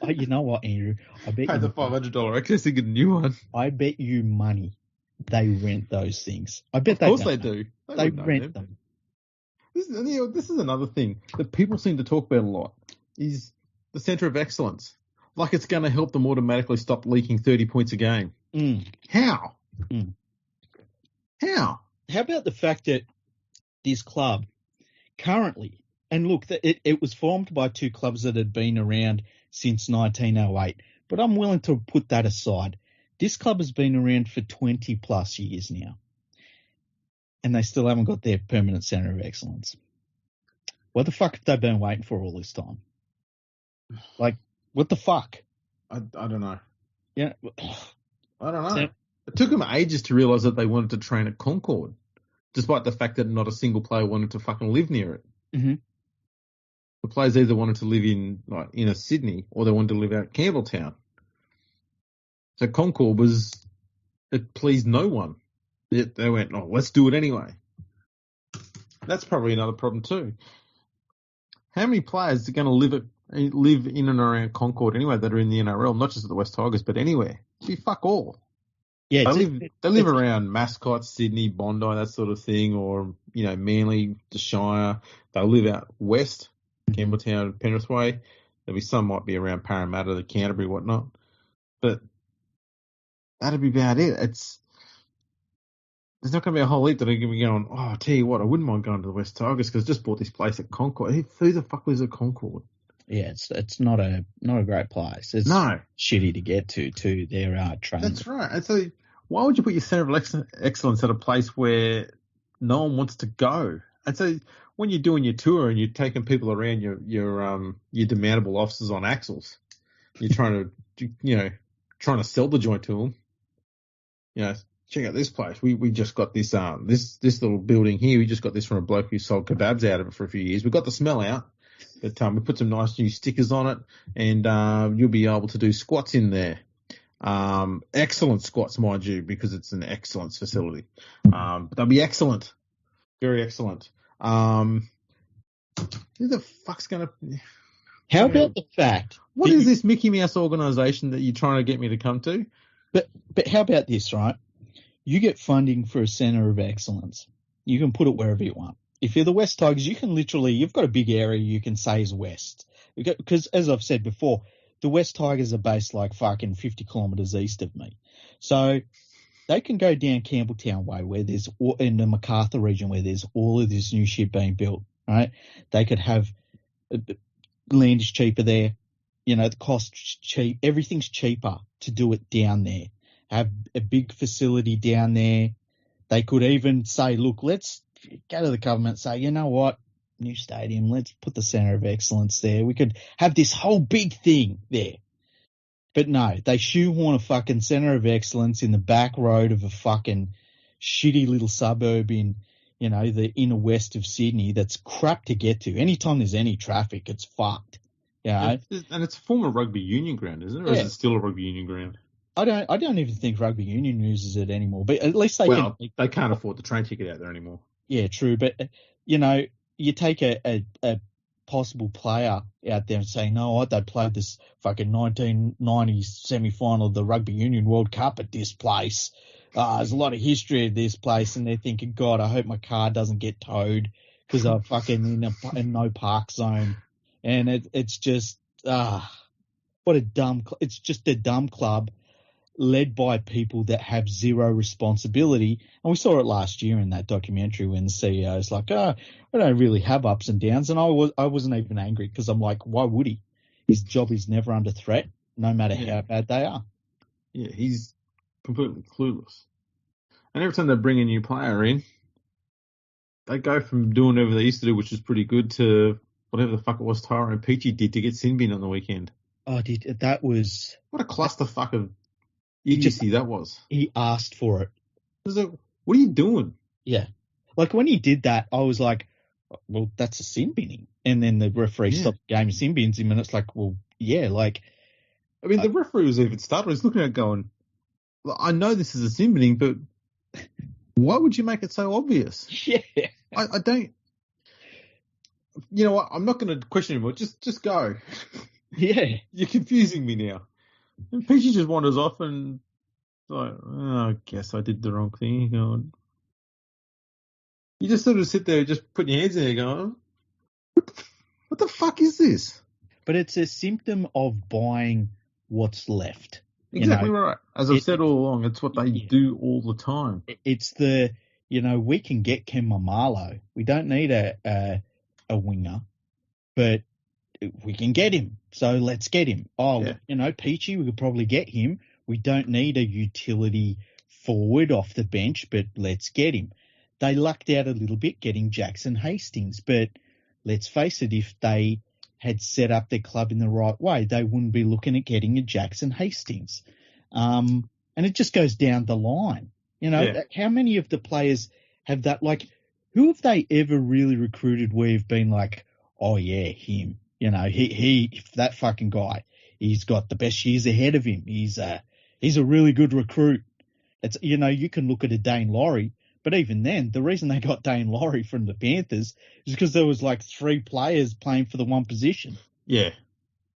Oh, you know what, Andrew? I bet pay the $500 excess to get a new one. I bet you money they rent those things. I bet of course they do. They rent them. This is another thing that people seem to talk about a lot, is the centre of excellence. Like it's going to help them automatically stop leaking 30 points a game. How? How? How about the fact that this club currently, and look, it was formed by two clubs that had been around since 1908, but I'm willing to put that aside. This club has been around for 20 plus years now, and they still haven't got their permanent centre of excellence. What the fuck have they been waiting for all this time? Like, what the fuck? I don't know. Yeah, I don't know. It took them ages to realise that they wanted to train at Concord, despite the fact that not a single player wanted to fucking live near it. Mm-hmm. The players either wanted to live in inner Sydney or they wanted to live out Campbelltown. So Concord it pleased no one. They went, oh, let's do it anyway. That's probably another problem too. How many players are going to live in and around Concord anyway that are in the NRL, not just at the West Tigers, but anywhere? Be fuck all. Yeah, they live around Mascot, Sydney, Bondi, that sort of thing, or Manly, the Shire. They'll live out west, Campbelltown, Penrith Way. There'll be some might be around Parramatta, the Canterbury, whatnot. But that'd be about it. There's not going to be a whole heap that are going to be going, oh, I'll tell you what, I wouldn't mind going to the West Tigers because I just bought this place at Concord. Who the fuck lives at Concord? Yeah, it's not a great place. It's shitty to get to their train. That's right. And so why would you put your centre of excellence at a place where no one wants to go? And so when you're doing your tour and you're taking people around your demountable officers on axles, you're trying to sell the joint to them. Check out this place. We just got this this little building here. We just got this from a bloke who sold kebabs out of it for a few years. We got the smell out, but we put some nice new stickers on it, and you'll be able to do squats in there. Excellent squats, mind you, because it's an excellent facility. But they'll be excellent, very excellent. Who the fuck's gonna? How about the fact? What is this Mickey Mouse organisation that you're trying to get me to come to? But how about this, right? You get funding for a centre of excellence. You can put it wherever you want. If you're the West Tigers, you can you've got a big area you can say is West. Because as I've said before, the West Tigers are based like fucking 50 kilometres east of me. So they can go down Campbelltown way where there's, in the Macarthur region where there's all of this new shit being built, right? They could have, land is cheaper there. The cost's cheap. Everything's cheaper to do it down there. Have a big facility down there. They could even say, look, let's go to the government and say, you know what, new stadium, let's put the centre of excellence there. We could have this whole big thing there. But no, they shoehorn a fucking centre of excellence in the back road of a fucking shitty little suburb in, the inner west of Sydney that's crap to get to. Anytime there's any traffic, it's fucked. And it's a former rugby union ground, isn't it? Or is it still a rugby union ground? I don't even think rugby union uses it anymore. But at least they can't afford the train ticket out there anymore. Yeah, true. But you take a possible player out there and say, no, they played this fucking 1990 semi-final of the Rugby Union World Cup at this place. There's a lot of history of this place, and they're thinking, God, I hope my car doesn't get towed because I'm fucking in no park zone. And it's just, what a dumb, it's just a dumb club led by people that have zero responsibility. And we saw it last year in that documentary when the CEO is like, I don't really have ups and downs. And I wasn't even angry because I'm like, why would he? His job is never under threat, no matter how bad they are. Yeah, he's completely clueless. And every time they bring a new player in, they go from doing whatever they used to do, which is pretty good, to whatever the fuck it was Tyrone Peachy did to get sin bin on the weekend. Oh, that was... What a clusterfuck of idiocy that was. He asked for it. It was like, what are you doing? Yeah. Like, when he did that, I was like, well, that's a sin binning. And then the referee stopped the game and sin bins him, and it's like, well, yeah, like... I mean, the referee was even started. He's looking at it going, well, I know this is a sin binning, but why would you make it so obvious? Yeah. I don't... You know what? I'm not going to question anymore. Just go. Yeah. You're confusing me now. And Peachy just wanders off and like, I guess I did the wrong thing. You just sort of sit there just putting your hands in there going, what the fuck is this? But it's a symptom of buying what's left. Exactly right. As I've said all along, it's what they do all the time. It's we can get Ken Mamalo. We don't need a winger, but we can get him. So let's get him. Peachy, we could probably get him. We don't need a utility forward off the bench, but let's get him. They lucked out a little bit getting Jackson Hastings, but let's face it, if they had set up their club in the right way, they wouldn't be looking at getting a Jackson Hastings. And it just goes down the line. How many of the players have that? Like, who have they ever really recruited where you've been like, oh yeah, him. He that fucking guy, he's got the best years ahead of him. He's a really good recruit. It's, you can look at a Dane Laurie, but even then, the reason they got Dane Laurie from the Panthers is because there was like 3 players playing for the one position. Yeah.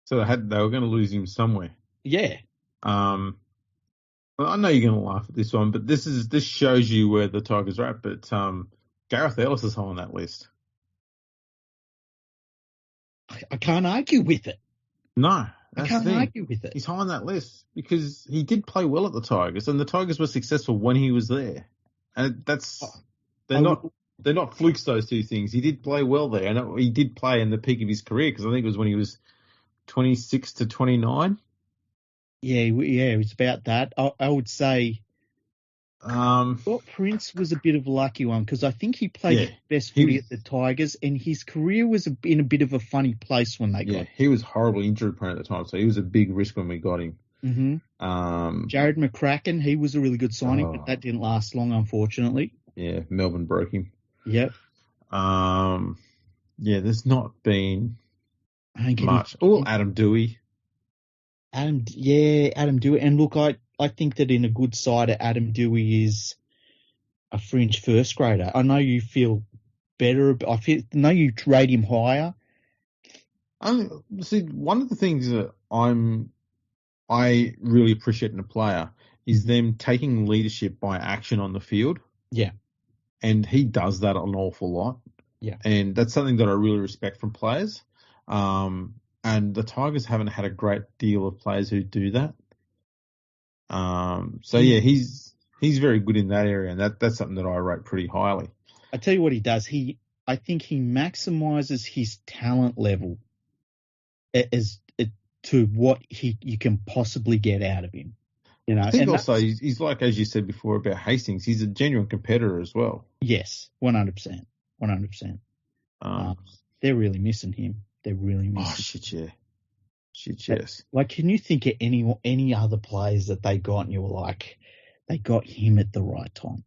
So they were going to lose him somewhere. Yeah. Well, I know you're going to laugh at this one, but this shows you where the Tigers are at. But Gareth Ellis is high on that list. I can't argue with it. No, I can't argue with it. He's high on that list because he did play well at the Tigers, and the Tigers were successful when he was there. And they're not flukes, those two things. He did play well there, and he did play in the peak of his career because I think it was when he was 26 to 29. Yeah, it was about that. I would say Scott Prince was a bit of a lucky one because I think he played his best footy at the Tigers, and his career was in a bit of a funny place when they got him. He was horribly injury prone at the time, so he was a big risk when we got him. Mm-hmm. Jared McCracken, he was a really good signing, but that didn't last long, unfortunately. Yeah, Melbourne broke him. Yep. There's not been much. Adam Dewey. Adam Dewey. And look, I think that in a good side, Adam Dewey is a fringe first grader. I know you feel better. I know you rate him higher. See, one of the things that I really appreciate in a player is them taking leadership by action on the field. Yeah. And he does that an awful lot. Yeah. And that's something that I really respect from players. And the Tigers haven't had a great deal of players who do that. He's very good in that area, and that's something that I rate pretty highly. I tell you what he does. I think he maximises his talent level to what you can possibly get out of him. You know, I think also he's like, as you said before about Hastings, he's a genuine competitor as well. Yes, 100%. They're really missing him. They're really missing him. Oh, shit, yeah. Shit, yes. Like, can you think of any other players that they got and you were like, they got him at the right time?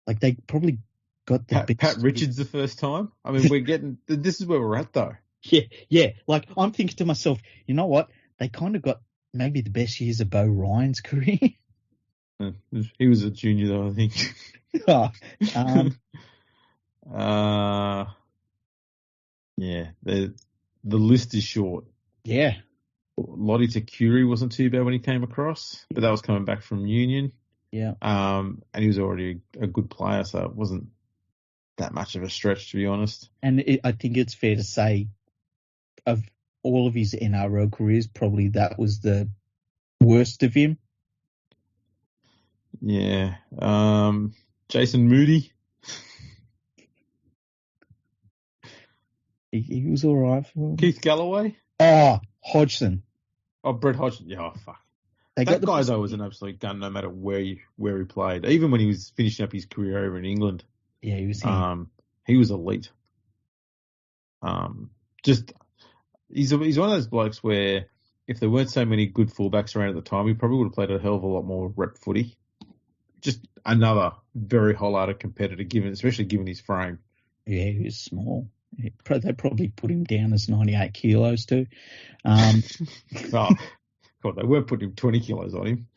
Like, they probably got the Pat Richards the first time. I mean, this is where we're at, though. Yeah. Like, I'm thinking to myself, you know what? They kind of got maybe the best years of Bo Ryan's career. He was a junior, though, I think. The list is short. Yeah. Lottie to Cleary wasn't too bad when he came across, but that was coming back from Union. Yeah. And he was already a good player, so it wasn't that much of a stretch, to be honest. And I think it's fair to say, of all of his NRL careers, probably that was the worst of him. Yeah. Jason Moody. He was all right for him. Keith Galloway. Oh, Hodgson. Oh, Brett Hodgson. Yeah, fuck. That guy, though, was an absolute gun no matter where he played. Even when he was finishing up his career over in England. Yeah, he was he was elite. He's one of those blokes where if there weren't so many good fullbacks around at the time, he probably would have played a hell of a lot more rep footy. Just another very wholehearted competitor, espespecially given his frame. Yeah, he was small. They probably put him down as 98 kilos too. God, they weren't putting 20 kilos on him.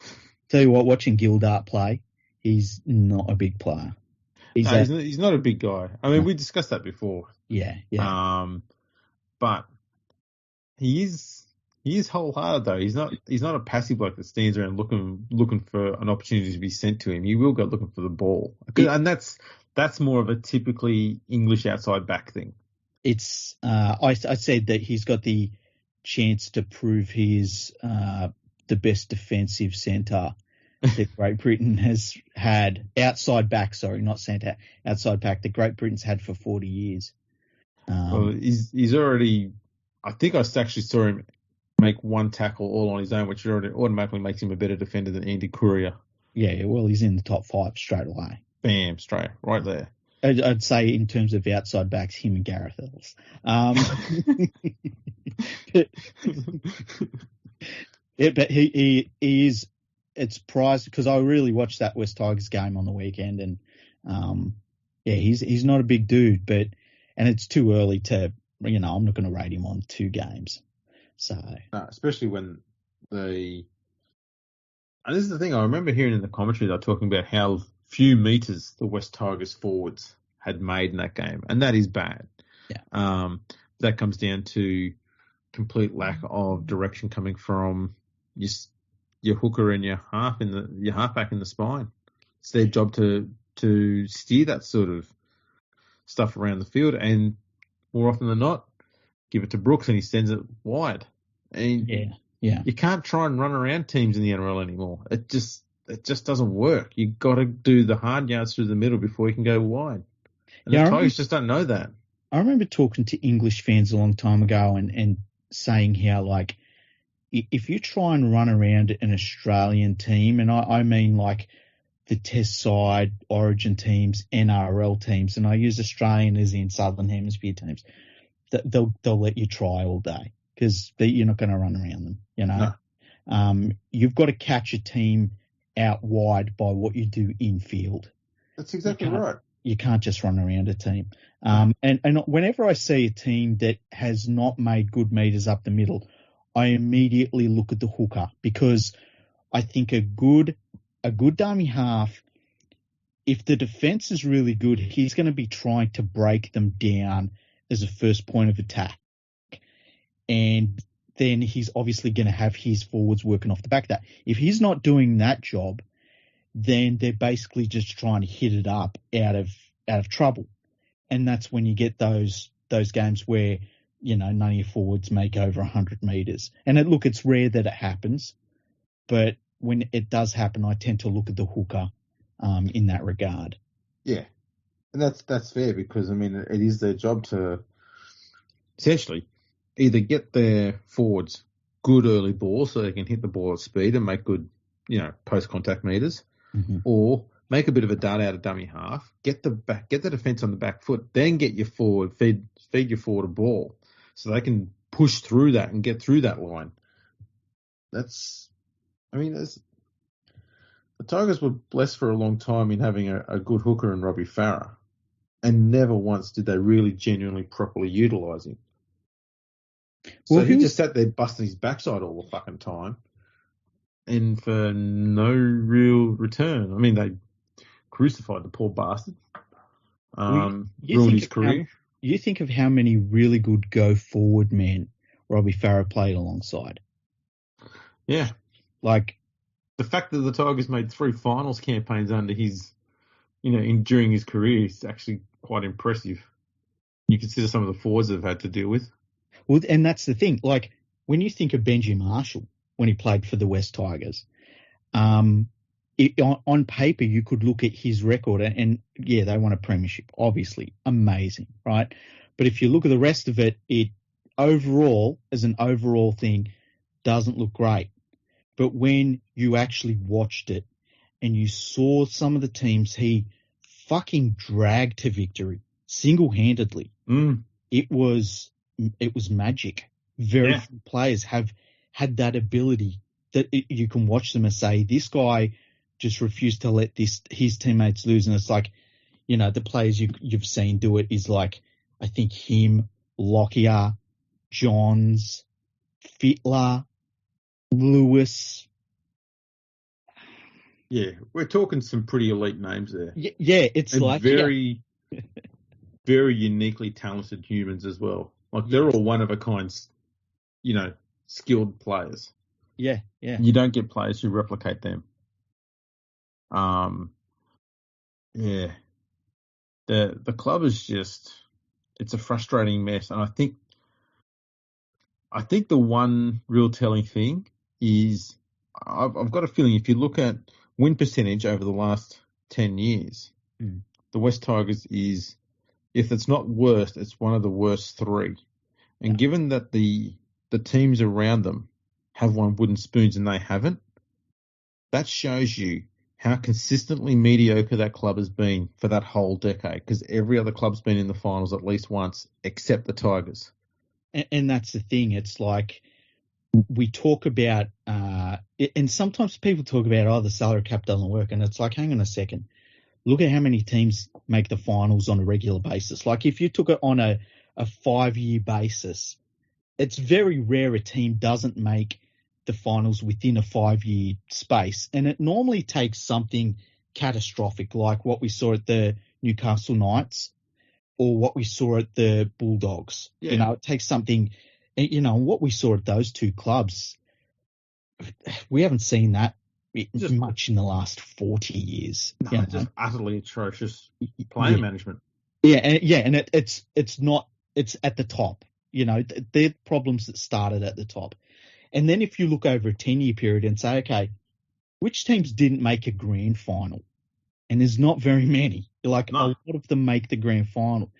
Tell you what, watching Gildart play, he's not a big player. He's not a big guy. I mean, we discussed that before. Yeah. But he is wholehearted though. He's not a passive bloke that stands around looking for an opportunity to be sent to him. He will go looking for the ball, and that's more of a typically English outside back thing. It's I said that he's got the chance to prove he is the best defensive centre that Great Britain has had. Outside back, sorry, not centre, outside back that Great Britain's had for 40 years. He's already. I think I actually saw him make one tackle all on his own, which already automatically makes him a better defender than Andy Courier. Yeah, well, he's in the top 5 straight away. Bam, straight, right there. I'd say in terms of outside backs, him and Gareth Ellis. But he is. It's prized because I really watched that West Tigers game on the weekend, and he's not a big dude, and it's too early to, I'm not going to rate him on 2 games. So especially when and this is the thing I remember hearing in the commentary, they're talking about how few meters the West Tigers forwards had made in that game, and that is bad. Yeah. That comes down to complete lack of direction coming from your hooker and your halfback in the spine. It's their job to steer that sort of stuff around the field, and more often than not, give it to Brooks and he sends it wide. And you can't try and run around teams in the NRL anymore. It just doesn't work. You've got to do the hard yards through the middle before you can go wide. And the Tigers just don't know that. I remember talking to English fans a long time ago and saying how, like, if you try and run around an Australian team, and I mean like the Test side, Origin teams, NRL teams, and I use Australian as in Southern Hemisphere teams, they'll let you try all day because you're not going to run around them, you know. No. You've got to catch a team out wide by what you do in field. That's exactly right. You can't just run around a team. And whenever I see a team that has not made good meters up the middle, I immediately look at the hooker because I think a good dummy half, if the defense is really good, he's going to be trying to break them down as a first point of attack. And then he's obviously going to have his forwards working off the back of that. If he's not doing that job, then they're basically just trying to hit it up out of trouble. And that's when you get those games where, you know, none of your forwards make over 100 meters. And it's rare that it happens, but when it does happen, I tend to look at the hooker in that regard. Yeah. And that's fair because, I mean, it is their job to essentially either get their forwards good early ball so they can hit the ball at speed and make good, you know, post-contact meters, or make a bit of a dart out of dummy half, get the defence on the back foot, then get your forward, feed your forward a ball so they can push through that and get through that line. The Tigers were blessed for a long time in having a good hooker in Robbie Farah, and never once did they really genuinely properly utilise him. So he just sat there busting his backside all the fucking time, and for no real return. I mean, they crucified the poor bastard. Ruined his career. You think of how many really good go-forward men Robbie Farah played alongside. Yeah. Like, the fact that the Tigers made 3 finals campaigns under his, you know, during his career is actually quite impressive. You consider some of the forwards they've had to deal with. Well, and that's the thing. Like, when you think of Benji Marshall when he played for the West Tigers, on paper you could look at his record and yeah, they won a premiership, obviously, amazing, right? But if you look at the rest of it, it overall, as an overall thing, doesn't look great. But when you actually watched it and you saw some of the teams he fucking dragged to victory single-handedly, it was magic. Very few players have had that ability that you can watch them and say, this guy just refused to let his teammates lose. And it's like, you know, the players you've seen do it is like, I think him, Lockyer, Johns, Fittler, Lewis. Yeah, we're talking some pretty elite names there. Yeah, it's and like very, very uniquely talented humans as well. Like they're all one of a kind, you know, skilled players. Yeah. You don't get players who replicate them. The club is just, it's a frustrating mess, and I think the one real telling thing is I've got a feeling if you look at win percentage over the last 10 years, the West Tigers is, if it's not worst, it's one of the worst 3. And given that the teams around them have won wooden spoons and they haven't, that shows you how consistently mediocre that club has been for that whole decade, because every other club's been in the finals at least once except the Tigers. And that's the thing. It's like we talk about, and sometimes people talk about, the salary cap doesn't work. And it's like, hang on a second. Look at how many teams make the finals on a regular basis. Like if you took it on a 5-year basis, it's very rare a team doesn't make the finals within a 5-year space. And it normally takes something catastrophic like what we saw at the Newcastle Knights or what we saw at the Bulldogs. Yeah. You know, it takes something, you know, what we saw at those 2 clubs, we haven't seen that just much in the last 40 years. No, you know? Just utterly atrocious player management. Yeah, and it's at the top. You know, they're problems that started at the top. And then if you look over a 10-year period and say, okay, which teams didn't make a grand final? And there's not very many. A lot of them make the grand final.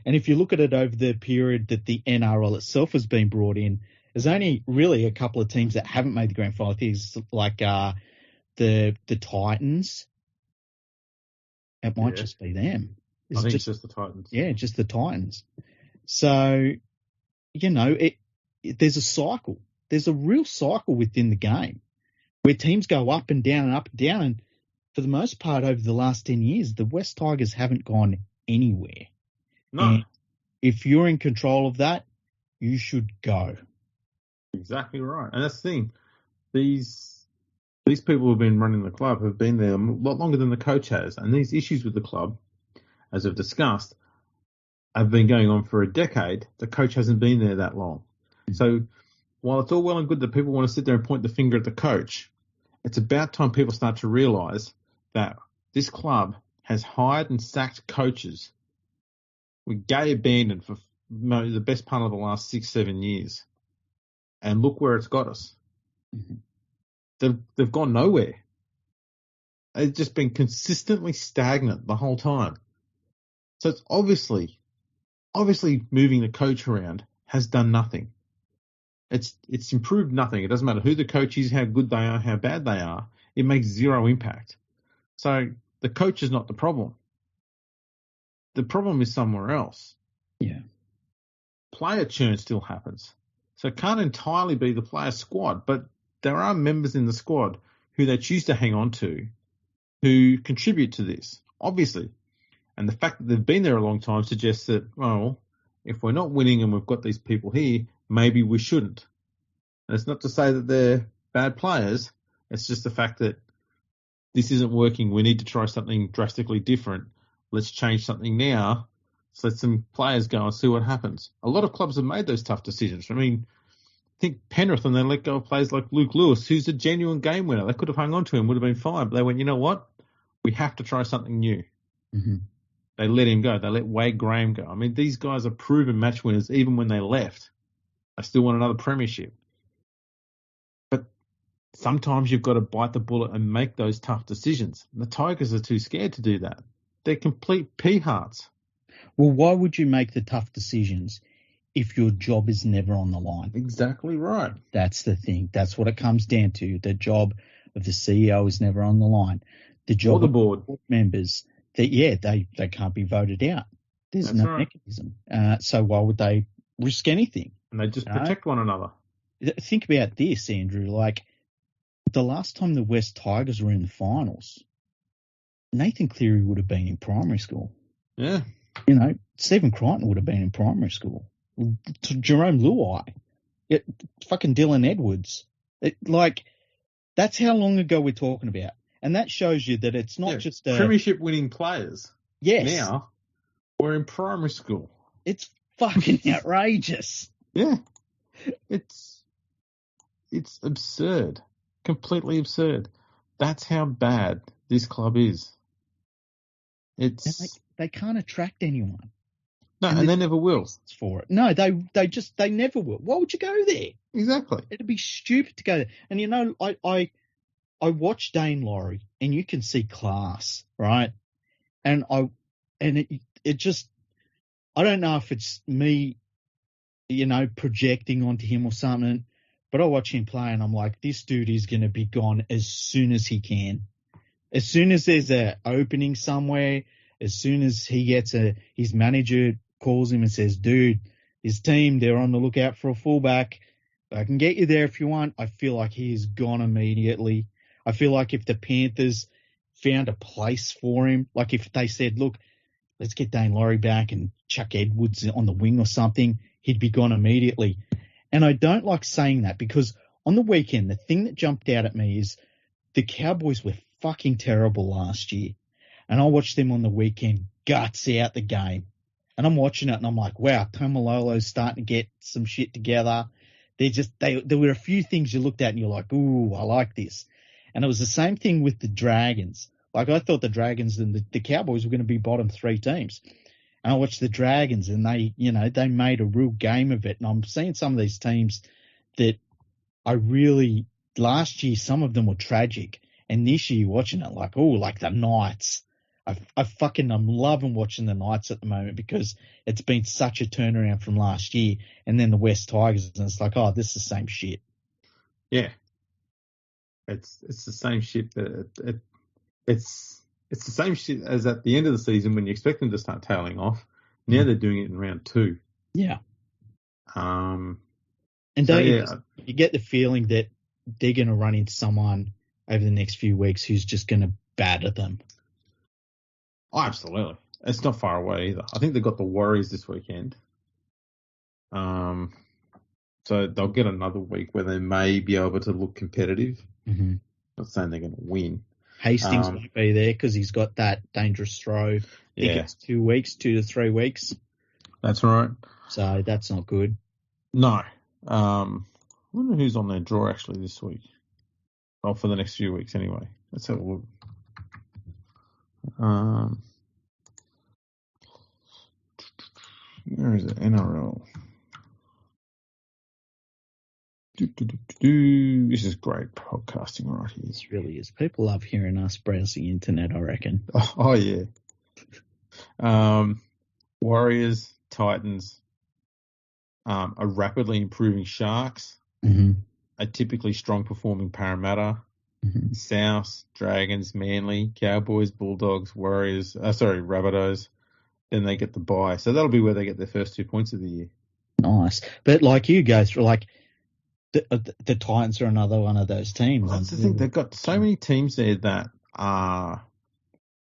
And if you look at it over the period that the NRL itself has been brought in, There's only really a couple of teams that haven't made the grand final. I think it's like the Titans. It might just be them. I think it's just the Titans. Yeah, just the Titans. So, there's a cycle. There's a real cycle within the game where teams go up and down and up and down. And for the most part, over the last 10 years, the West Tigers haven't gone anywhere. No. And if you're in control of that, you should go. Exactly right. And that's the thing. These people who have been running the club have been there a lot longer than the coach has. And these issues with the club, as I've discussed, have been going on for a decade. The coach hasn't been there that long. So while it's all well and good that people want to sit there and point the finger at the coach, it's about time people start to realise that this club has hired and sacked coaches with gay abandon for the best part of the last 6-7 years. And look where it's got us. Mm-hmm. They've gone nowhere. They've just been consistently stagnant the whole time. So it's obviously moving the coach around has done nothing. It's improved nothing. It doesn't matter who the coach is, how good they are, how bad they are. It makes zero impact. So the coach is not the problem. The problem is somewhere else. Yeah. Player churn still happens. So it can't entirely be the player squad, but there are members in the squad who they choose to hang on to who contribute to this, obviously. And the fact that they've been there a long time suggests that, well, if we're not winning and we've got these people here, maybe we shouldn't. And it's not to say that they're bad players. It's just the fact that this isn't working. We need to try something drastically different. Let's change something now. So let some players go and see what happens. A lot of clubs have made those tough decisions. I mean, think Penrith, and they let go of players like Luke Lewis, who's a genuine game winner. They could have hung on to him, would have been fine. But they went, you know what? We have to try something new. Mm-hmm. They let him go. They let Wade Graham go. I mean, these guys are proven match winners even when they left. They still want another premiership. But sometimes you've got to bite the bullet and make those tough decisions. And the Tigers are too scared to do that. They're complete pea-hearts. Well, why would you make the tough decisions if your job is never on the line? Exactly right. That's the thing. That's what it comes down to. The job of the CEO is never on the line. The job or the of board members, they can't be voted out. There's That's no right. mechanism. So why would they risk anything? And they just protect one another. Think about this, Andrew. Like, the last time the West Tigers were in the finals, Nathan Cleary would have been in primary school. Yeah. Stephen Crichton would have been in primary school. Jerome Luai. Fucking Dylan Edwards. That's how long ago we're talking about. And that shows you that it's not just premiership winning players. Yes. Now we're in primary school. It's fucking outrageous. Yeah. It's absurd. Completely absurd. That's how bad this club is. They can't attract anyone. No, and they never will. For it. No, they never will. Why would you go there? Exactly. It'd be stupid to go there. And I watch Dane Laurie, and you can see class, right? And it just, I don't know if it's me, projecting onto him or something, but I watch him play and I'm like, this dude is going to be gone as soon as he can. As soon as there's an opening somewhere, as soon as he gets his manager calls him and says, dude, his team, they're on the lookout for a fullback. I can get you there if you want. I feel like he is gone immediately. I feel like if the Panthers found a place for him, like if they said, look, let's get Dane Laurie back and chuck Edwards on the wing or something, he'd be gone immediately. And I don't like saying that because on the weekend, the thing that jumped out at me is the Cowboys were fucking terrible last year. And I watched them on the weekend guts out the game. And I'm watching it and I'm like, wow, Tomalolo's starting to get some shit together. There were a few things you looked at and you're like, ooh, I like this. And it was the same thing with the Dragons. Like, I thought the Dragons and the Cowboys were going to be bottom three teams. And I watched the Dragons and they made a real game of it. And I'm seeing some of these teams that last year, some of them were tragic. And this year, watching it like the Knights. I'm loving watching the Knights at the moment because it's been such a turnaround from last year, and then the West Tigers, and it's like, oh, this is the same shit. Yeah, it's the same shit. It's the same shit as at the end of the season when you expect them to start tailing off. Now they're doing it in round 2. Yeah. And you get the feeling that they're going to run into someone over the next few weeks who's just going to batter them. Oh, absolutely. It's not far away either. I think they've got the Warriors this weekend. So they'll get another week where they may be able to look competitive. Mm-hmm. Not saying they're going to win. Hastings won't be there because he's got that dangerous throw. I think it's 2 weeks, 2 to 3 weeks. That's right. So that's not good. No. I wonder who's on their draw actually this week. Oh, for the next few weeks anyway. Let's have a look. Where is it? NRL. This is great podcasting right here. This really is. People love hearing us browse the internet, I reckon. Oh yeah. Warriors, Titans, a rapidly improving Sharks, a typically strong performing Parramatta, South, Dragons, Manly, Cowboys, Bulldogs, Warriors, Rabbitohs. Then they get the bye. So that'll be where they get their first 2 points of the year. Nice. But like you go through, like the Titans are another one of those teams. Well, that's the thing. They've got so many teams there that are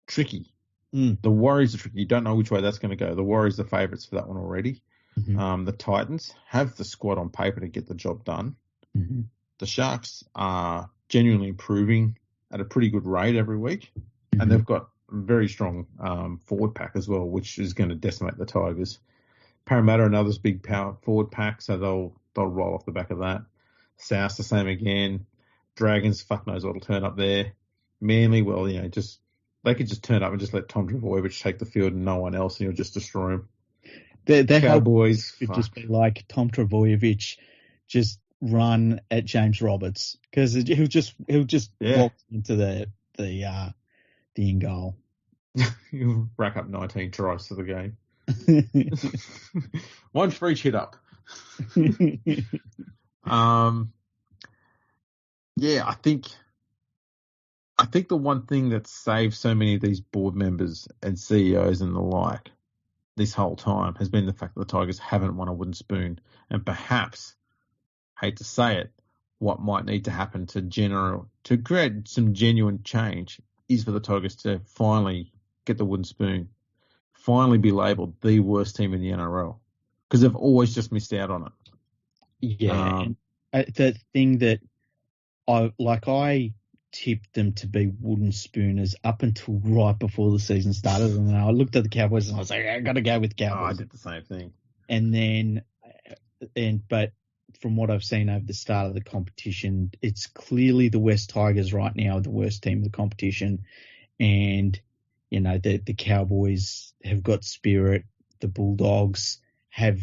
tricky. The Warriors are tricky. You don't know which way that's going to go. The Warriors are favourites for that one already. The Titans have the squad on paper to get the job done. The Sharks are genuinely improving at a pretty good rate every week. And they've got a very strong forward pack as well, which is going to decimate the Tigers. Parramatta, another big power forward pack, so they'll roll off the back of that. South, the same again. Dragons, fuck knows what'll turn up there. Manly, well, they could just turn up and just let Tom Trbojevic take the field and no one else, and he'll just destroy him. Their Cowboys could just be like Tom Trbojevic just run at James Roberts because he'll just walk into the end goal. He'll rack up 19 tries for the game. One for each hit up. I think the one thing that saved so many of these board members and CEOs and the like this whole time has been the fact that the Tigers haven't won a wooden spoon, and perhaps, hate to say it, what might need to happen to create some genuine change is for the Tigers to finally get the wooden spoon, finally be labelled the worst team in the NRL, because they've always just missed out on it. Yeah, the thing that I tipped them to be wooden spooners up until right before the season started, and then I looked at the Cowboys and I was like, I got to go with Cowboys. Oh, I did the same thing. But from what I've seen over the start of the competition, it's clearly the West Tigers right now, the worst team of the competition, and the Cowboys have got spirit. The Bulldogs have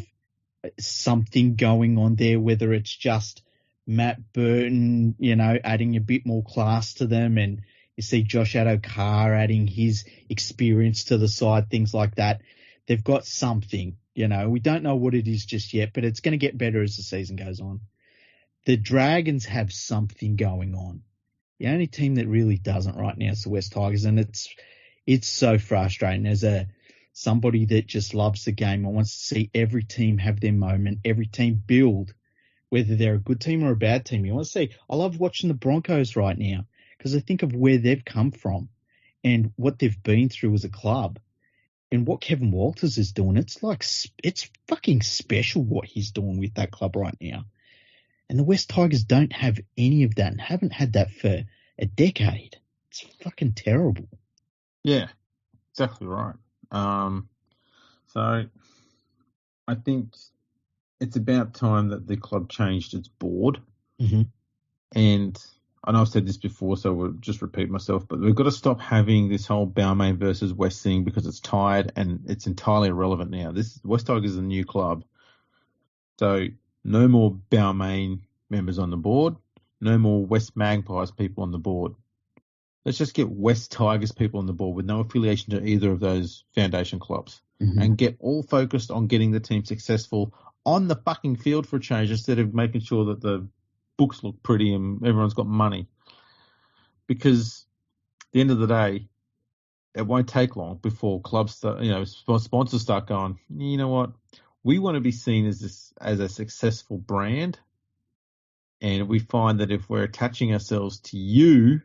something going on there, whether it's just Matt Burton, adding a bit more class to them, and you see Josh Agar adding his experience to the side, things like that. They've got something, we don't know what it is just yet, but it's going to get better as the season goes on. The Dragons have something going on. The only team that really doesn't right now is the West Tigers, and it's so frustrating as somebody that just loves the game and wants to see every team have their moment, every team build, whether they're a good team or a bad team. You want to see, I love watching the Broncos right now because I think of where they've come from and what they've been through as a club and what Kevin Walters is doing. It's fucking special what he's doing with that club right now. And the West Tigers don't have any of that and haven't had that for a decade. It's fucking terrible. Yeah, exactly right. So I think it's about time that the club changed its board. And I know I've said this before, so we'll just repeat myself, but we've got to stop having this whole Balmain versus West thing because it's tired and it's entirely irrelevant now. West Tigers is a new club. So no more Balmain members on the board, no more West Magpies people on the board. let's just get West Tigers people on the board with no affiliation to either of those foundation clubs and get all focused on getting the team successful on the fucking field for a change instead of making sure that the books look pretty and everyone's got money. Because at the end of the day, it won't take long before clubs start, sponsors start going, you know what, we want to be seen as a successful brand. And we find that if we're attaching ourselves to you,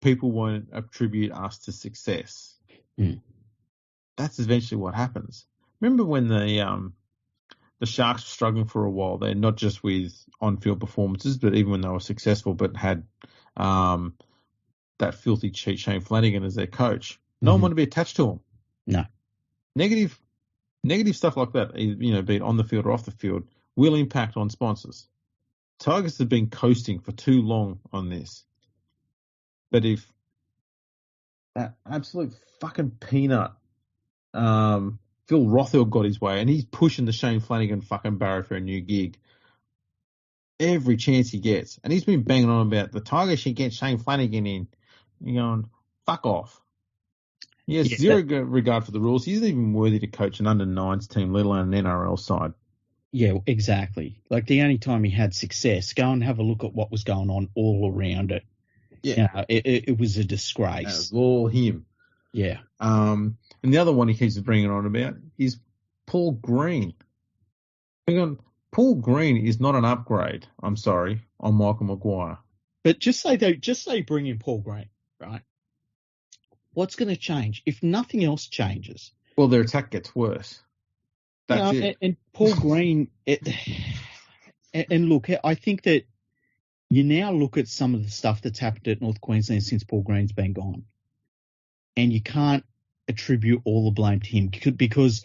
people won't attribute us to success. That's eventually what happens. Remember when the Sharks were struggling for a while there, not just with on-field performances, but even when they were successful, but had that filthy cheat Shane Flanagan as their coach. No one wanted to be attached to him. No. Negative stuff like that, be it on the field or off the field, will impact on sponsors. Tigers have been coasting for too long on this. But if that absolute fucking peanut Phil Rothwell got his way and he's pushing the Shane Flanagan fucking barrow for a new gig every chance he gets, and he's been banging on about the Tigers should get Shane Flanagan in, you're going, fuck off. He has zero regard for the rules. He isn't even worthy to coach an under-9s team, let alone an NRL side. Yeah, exactly. Like the only time he had success, go and have a look at what was going on all around it. Yeah. It was a disgrace. It was all him. Yeah. And the other one he keeps bringing on about is Paul Green. Hang on. Paul Green is not an upgrade, I'm sorry, on Michael Maguire. But just say bring in Paul Green, right? What's going to change? If nothing else changes. Well, their attack gets worse. That's it. And Paul Green, and look, I think that you now look at some of the stuff that's happened at North Queensland since Paul Green's been gone. And you can't attribute all the blame to him because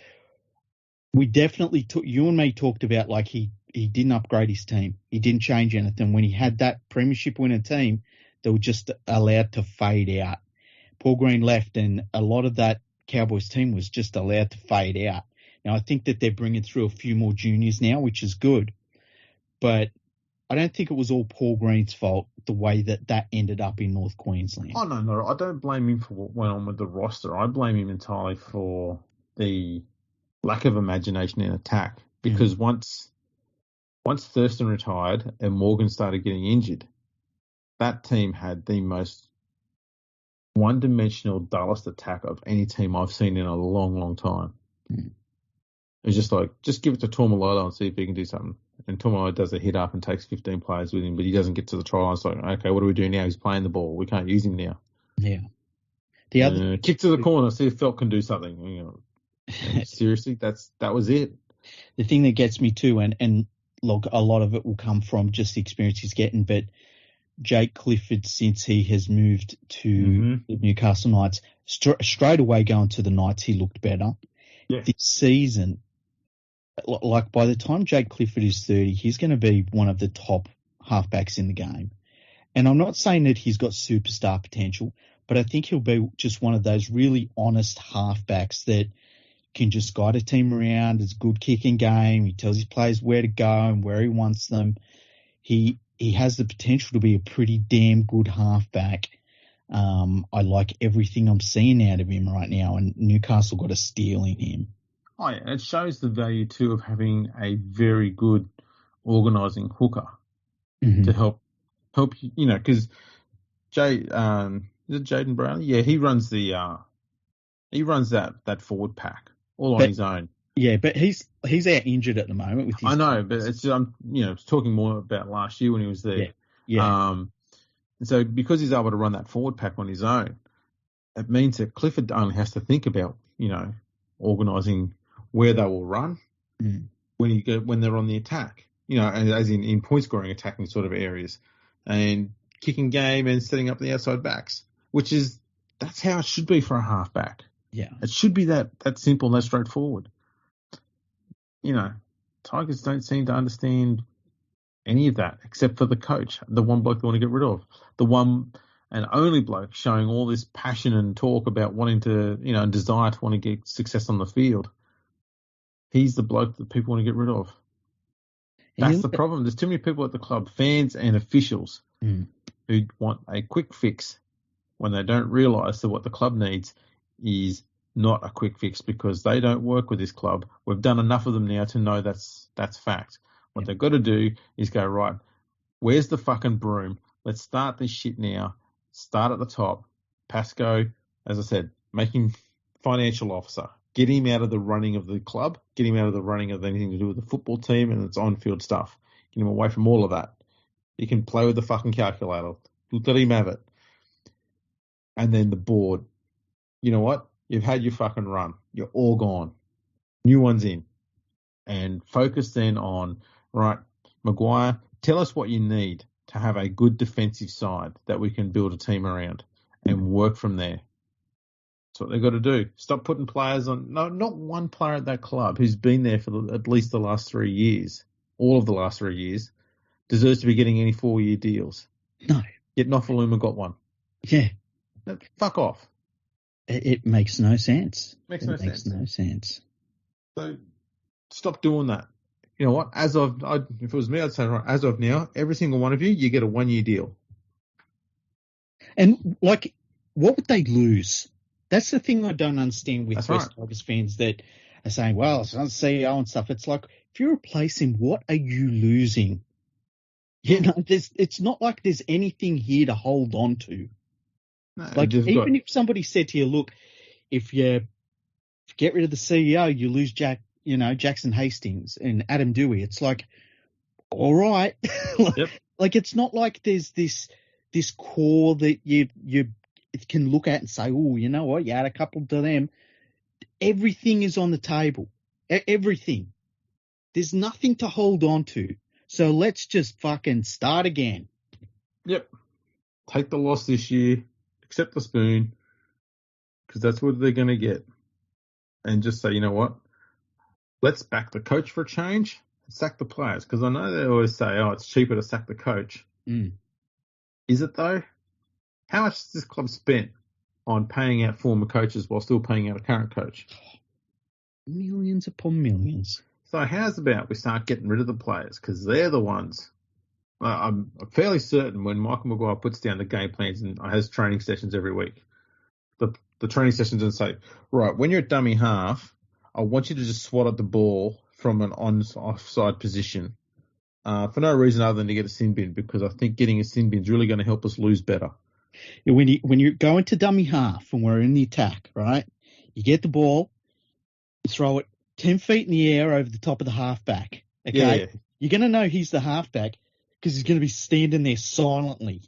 we definitely you and me talked about like he didn't upgrade his team. He didn't change anything. When he had that premiership winning team, they were just allowed to fade out. Paul Green left and a lot of that Cowboys team was just allowed to fade out. Now, I think that they're bringing through a few more juniors now, which is good. But I don't think it was all Paul Green's fault, the way that ended up in North Queensland. Oh, no. I don't blame him for what went on with the roster. I blame him entirely for the lack of imagination in attack. Because once Thurston retired and Morgan started getting injured, that team had the most one-dimensional, dullest attack of any team I've seen in a long, long time. It's just like, just give it to Tormalolo and see if he can do something. And Tormalolo does a hit up and takes 15 players with him, but he doesn't get to the try line. It's like, okay, what do we do now? He's playing the ball. We can't use him now. Yeah. The other kick to the corner, see if Felt can do something. Seriously, that was it. The thing that gets me too, and look, a lot of it will come from just the experience he's getting, but Jake Clifford, since he has moved to the Newcastle Knights, straight away going to the Knights, he looked better. Yeah. This season, like by the time Jake Clifford is 30, he's going to be one of the top halfbacks in the game. And I'm not saying that he's got superstar potential, but I think he'll be just one of those really honest halfbacks that can just guide a team around. It's a good kicking game. He tells his players where to go and where he wants them. He has the potential to be a pretty damn good halfback. I like everything I'm seeing out of him right now, and Newcastle got a steal in him. Oh, yeah. It shows the value, too, of having a very good organising hooker to help because is it Jaden Brownlee? Yeah, he runs that forward pack all on his own. Yeah, but he's out injured at the moment with his. I know, but it's talking more about last year when he was there. Yeah. And so because he's able to run that forward pack on his own, it means that Clifford only has to think about organising where they will run when they're on the attack. And as in point scoring, attacking sort of areas, and kicking game and setting up the outside backs, that's how it should be for a halfback. Yeah, it should be that simple and that straightforward. Tigers don't seem to understand any of that except for the coach, the one bloke they want to get rid of, the one and only bloke showing all this passion and talk about wanting to, and desire to want to get success on the field. He's the bloke that people want to get rid of. That's the problem. There's too many people at the club, fans and officials, who want a quick fix when they don't realise that what the club needs is not a quick fix because they don't work with this club. We've done enough of them now to know that's fact. What they've got to do is go, right, where's the fucking broom? Let's start this shit now. Start at the top. Pascoe, as I said, making financial officer. Get him out of the running of the club. Get him out of the running of anything to do with the football team and its on-field stuff. Get him away from all of that. He can play with the fucking calculator. Let him have it. And then the board. You know what? You've had your fucking run. You're all gone. New ones in. And focus then on, right, Maguire, tell us what you need to have a good defensive side that we can build a team around and work from there. That's what they've got to do. Stop putting players on. No, not one player at that club who's been there for at least the last 3 years, all of the last 3 years, deserves to be getting any 4-year deals. No. Yet Nofaluma got one. Yeah. Fuck off. It makes no sense. Makes no sense. So stop doing that. You know what? If it was me, I'd say, right, as of now, every single one of you, you get a 1-year deal. And, like, what would they lose? That's the thing I don't understand with That's West right. Tigers fans that are saying, well, it's not CEO and stuff. It's like, if you replace him, what are you losing? You know, it's not like there's anything here to hold on to. No, like, even if somebody said to you, look, if you get rid of the CEO, you lose Jackson Hastings and Adam Dewey. It's like, all right. Like, it's not like there's this core that you can look at and say, oh, you know what, you add a couple to them. Everything is on the table. Everything. There's nothing to hold on to. So let's just fucking start again. Yep. Take the loss this year. Accept the spoon. Because that's what they're going to get. And just say, you know what? Let's back the coach for a change. Sack the players. Because I know they always say, oh, it's cheaper to sack the coach. Mm. Is it though? How much has this club spent on paying out former coaches while still paying out a current coach? Millions upon millions. So how's about we start getting rid of the players? Because they're the ones. I'm fairly certain when Michael Maguire puts down the game plans and has training sessions every week, the training sessions and say, right, when you're at dummy half, I want you to just swat at the ball from an offside position for no reason other than to get a sin bin, because I think getting a sin bin is really going to help us lose better. When you go into dummy half and we're in the attack, right, you get the ball, you throw it 10 feet in the air over the top of the halfback, okay? Yeah. You're going to know he's the halfback because he's going to be standing there silently.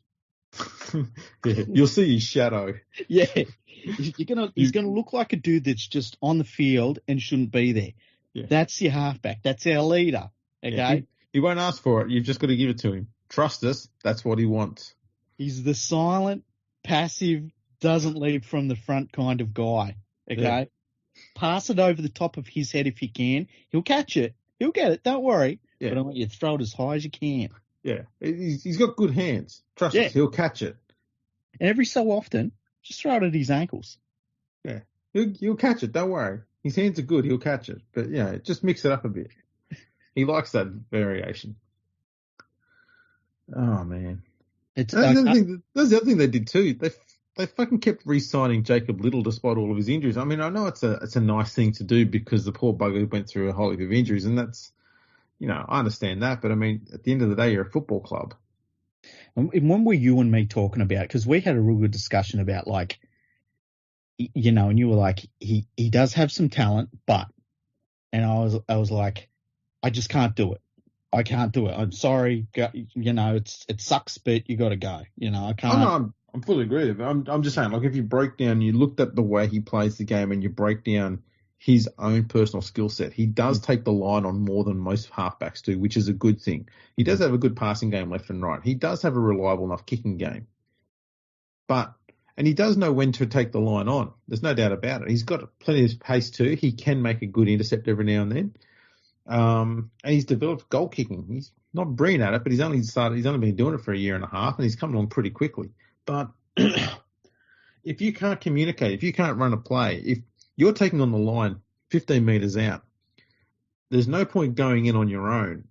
Yeah, you'll see his shadow. Yeah. He's going to look like a dude that's just on the field and shouldn't be there. Yeah. That's your halfback. That's our leader, okay? Yeah, he won't ask for it. You've just got to give it to him. Trust us. That's what he wants. He's the silent, passive, doesn't lead from the front kind of guy, okay? Yeah. Pass it over the top of his head if you can. He'll catch it. He'll get it. Don't worry. Yeah. But I want you to throw it as high as you can. Yeah. He's got good hands. Trust us. He'll catch it. And every so often, just throw it at his ankles. Yeah. He'll catch it. Don't worry. His hands are good. He'll catch it. But, yeah, just mix it up a bit. He likes that variation. Oh, man. That's the other thing they did too. They fucking kept re-signing Jacob Little despite all of his injuries. I mean, I know it's a nice thing to do because the poor bugger went through a whole heap of injuries, and that's, you know, I understand that. But I mean, at the end of the day, you're a football club. And when were you and me talking about? Because we had a real good discussion about, like, you know, and you were like, he does have some talent, but, and I was like, I just can't do it. I can't do it. I'm sorry. You know, it sucks, but you got to go. You know, I can't. Oh, no, I'm fully agree with it. I'm just saying, like, if you break down, you looked at the way he plays the game and you break down his own personal skill set, he does take the line on more than most halfbacks do, which is a good thing. He does have a good passing game left and right. He does have a reliable enough kicking game. And he does know when to take the line on. There's no doubt about it. He's got plenty of pace too. He can make a good intercept every now and then. And he's developed goal kicking. He's not brilliant at it, but he's only been doing it for a year and a half, and he's come along pretty quickly. But if you can't communicate, if you can't run a play, if you're taking on the line 15 metres out, there's no point going in on your own.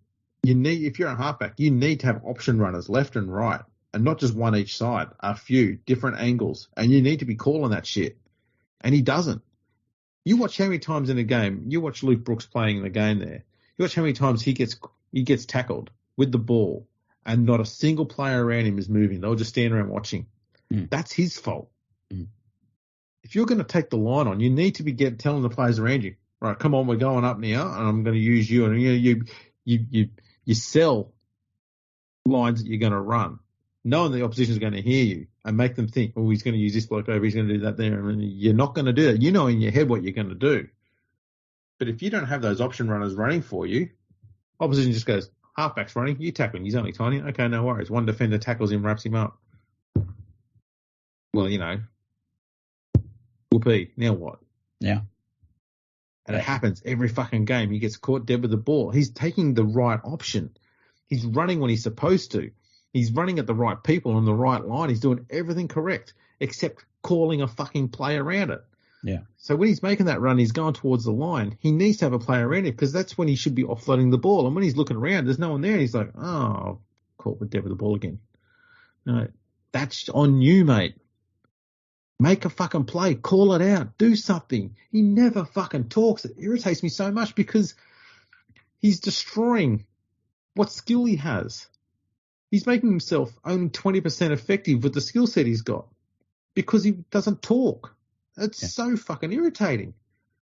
If you're a halfback, you need to have option runners left and right. and not just one each side, a few different angles, and you need to be calling that shit. And he doesn't. You watch how many times in a game, you watch Luke Brooks playing in the game there. You watch how many times he gets tackled with the ball and not a single player around him is moving. They'll just stand around watching. That's his fault. If you're going to take the line on, you need to be telling the players around you, right, come on, we're going up now, and I'm going to use you. And you sell lines that you're going to run, knowing the opposition is going to hear you and make them think, oh, he's going to use this bloke over, he's going to do that there. And you're not going to do that. You know in your head what you're going to do. But if you don't have those option runners running for you, opposition just goes, halfback's running, you tackle him, he's only tiny. Okay, no worries. One defender tackles him, wraps him up. Well, whoopee, now what? Yeah. And it happens every fucking game. He gets caught dead with the ball. He's taking the right option. He's running when he's supposed to. He's running at the right people on the right line. He's doing everything correct except calling a fucking play around it. Yeah. So when he's making that run, he's going towards the line. He needs to have a player around him because that's when he should be offloading the ball. And when he's looking around, there's no one there. And he's like, oh, caught with dead with the ball again. No, that's on you, mate. Make a fucking play. Call it out. Do something. He never fucking talks. It irritates me so much because he's destroying what skill he has. He's making himself only 20% effective with the skill set he's got because he doesn't talk. It's so fucking irritating.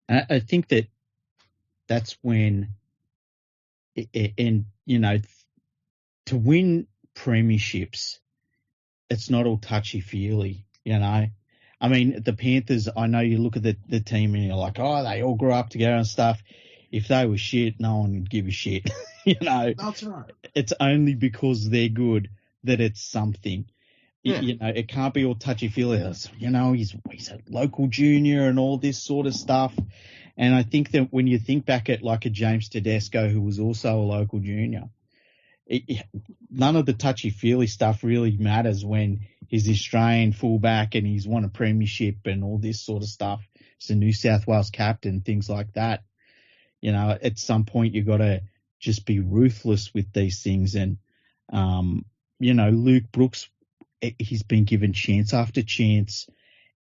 I think that's when, and to win premierships, it's not all touchy-feely, I mean, the Panthers, I know you look at the team and you're like, oh, they all grew up together and stuff. If they were shit, no one would give a shit. That's right. It's only because they're good that it's something. Yeah. It can't be all touchy-feely. He's a local junior and all this sort of stuff. And I think that when you think back at like a James Tedesco, who was also a local junior, none of the touchy-feely stuff really matters when he's the Australian fullback and he's won a premiership and all this sort of stuff. He's a New South Wales captain, things like that. At some point you've got to just be ruthless with these things. And, Luke Brooks, he's been given chance after chance,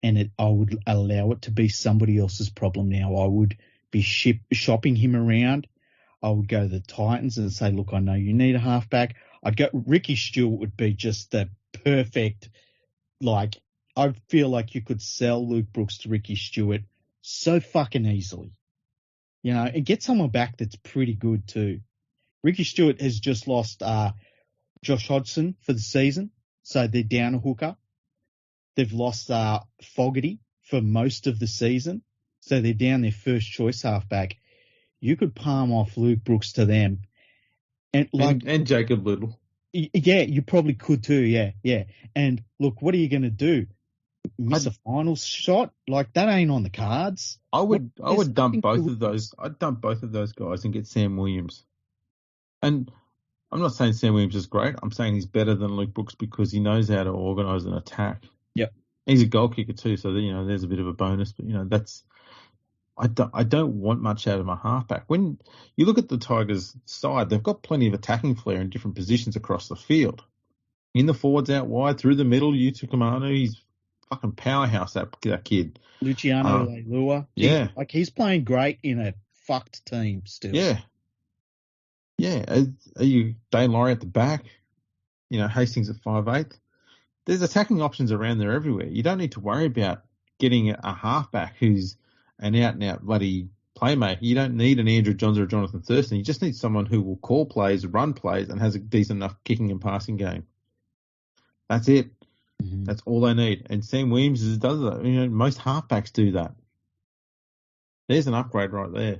and I would allow it to be somebody else's problem now. I would be shopping him around. I would go to the Titans and say, look, I know you need a halfback. I'd go, Ricky Stewart would be just the perfect, I feel like you could sell Luke Brooks to Ricky Stewart so fucking easily, and get someone back that's pretty good too. Ricky Stewart has just lost Josh Hodgson for the season, so they're down a hooker. They've lost Fogarty for most of the season, so they're down their first choice halfback. You could palm off Luke Brooks to them. And Jacob Little. Yeah, you probably could too, yeah. And look, what are you going to do? Miss a finals shot? That ain't on the cards. I would dump both of those. I'd dump both of those guys and get Sam Williams. And I'm not saying Sam Williams is great. I'm saying he's better than Luke Brooks because he knows how to organise an attack. Yep. He's a goal kicker too, so there's a bit of a bonus. But that's I don't want much out of my halfback. When you look at the Tigers' side, they've got plenty of attacking flair in different positions across the field. In the forwards, out wide, through the middle, Yutu Kamanu, he's fucking powerhouse, that kid. Luciano Leilua. Yeah. He's playing great in a fucked team still. Yeah. Yeah. Are you Dane Laurie at the back? Hastings at 5'8". There's attacking options around there everywhere. You don't need to worry about getting a halfback who's an out-and-out bloody playmaker. You don't need an Andrew Johns or a Jonathan Thurston. You just need someone who will call plays, run plays, and has a decent enough kicking and passing game. That's it. Mm-hmm. That's all they need. And Sam Williams does that. Most halfbacks do that. There's an upgrade right there.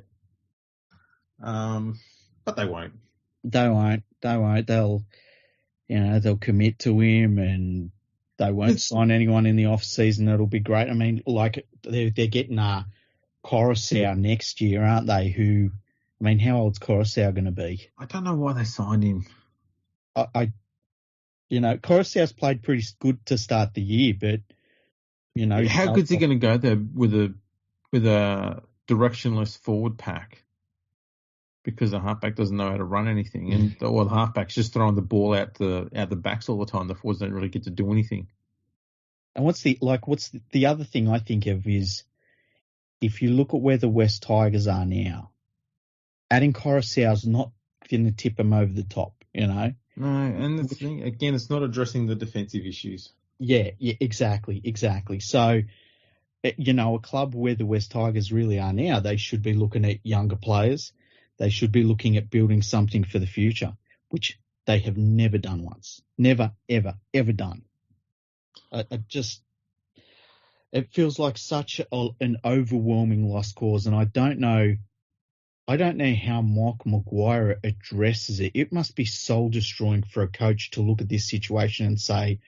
But they won't. They won't. They'll commit to him and they won't sign anyone in the off season. It'll be great. I mean, they're getting Coruscant next year, aren't they? How old's Coruscant going to be? I don't know why they signed him. Coruscant's played pretty good to start the year, but how good's he going to go there with a directionless forward pack? because the halfback doesn't know how to run anything, and the halfback's just throwing the ball out the backs all the time. The forwards don't really get to do anything. And what's the other thing I think of is, if you look at where the West Tigers are now, adding Coruscant's not going to tip them over the top, you know? No, and the thing, again, it's not addressing the defensive issues. Yeah, exactly. So, you know, a club where the West Tigers really are now, they should be looking at younger players. They should be looking at building something for the future, which they have never done once. Never, ever, ever done. It feels like such an overwhelming lost cause, and I don't know how Mark Maguire addresses it. It must be soul destroying for a coach to look at this situation and say,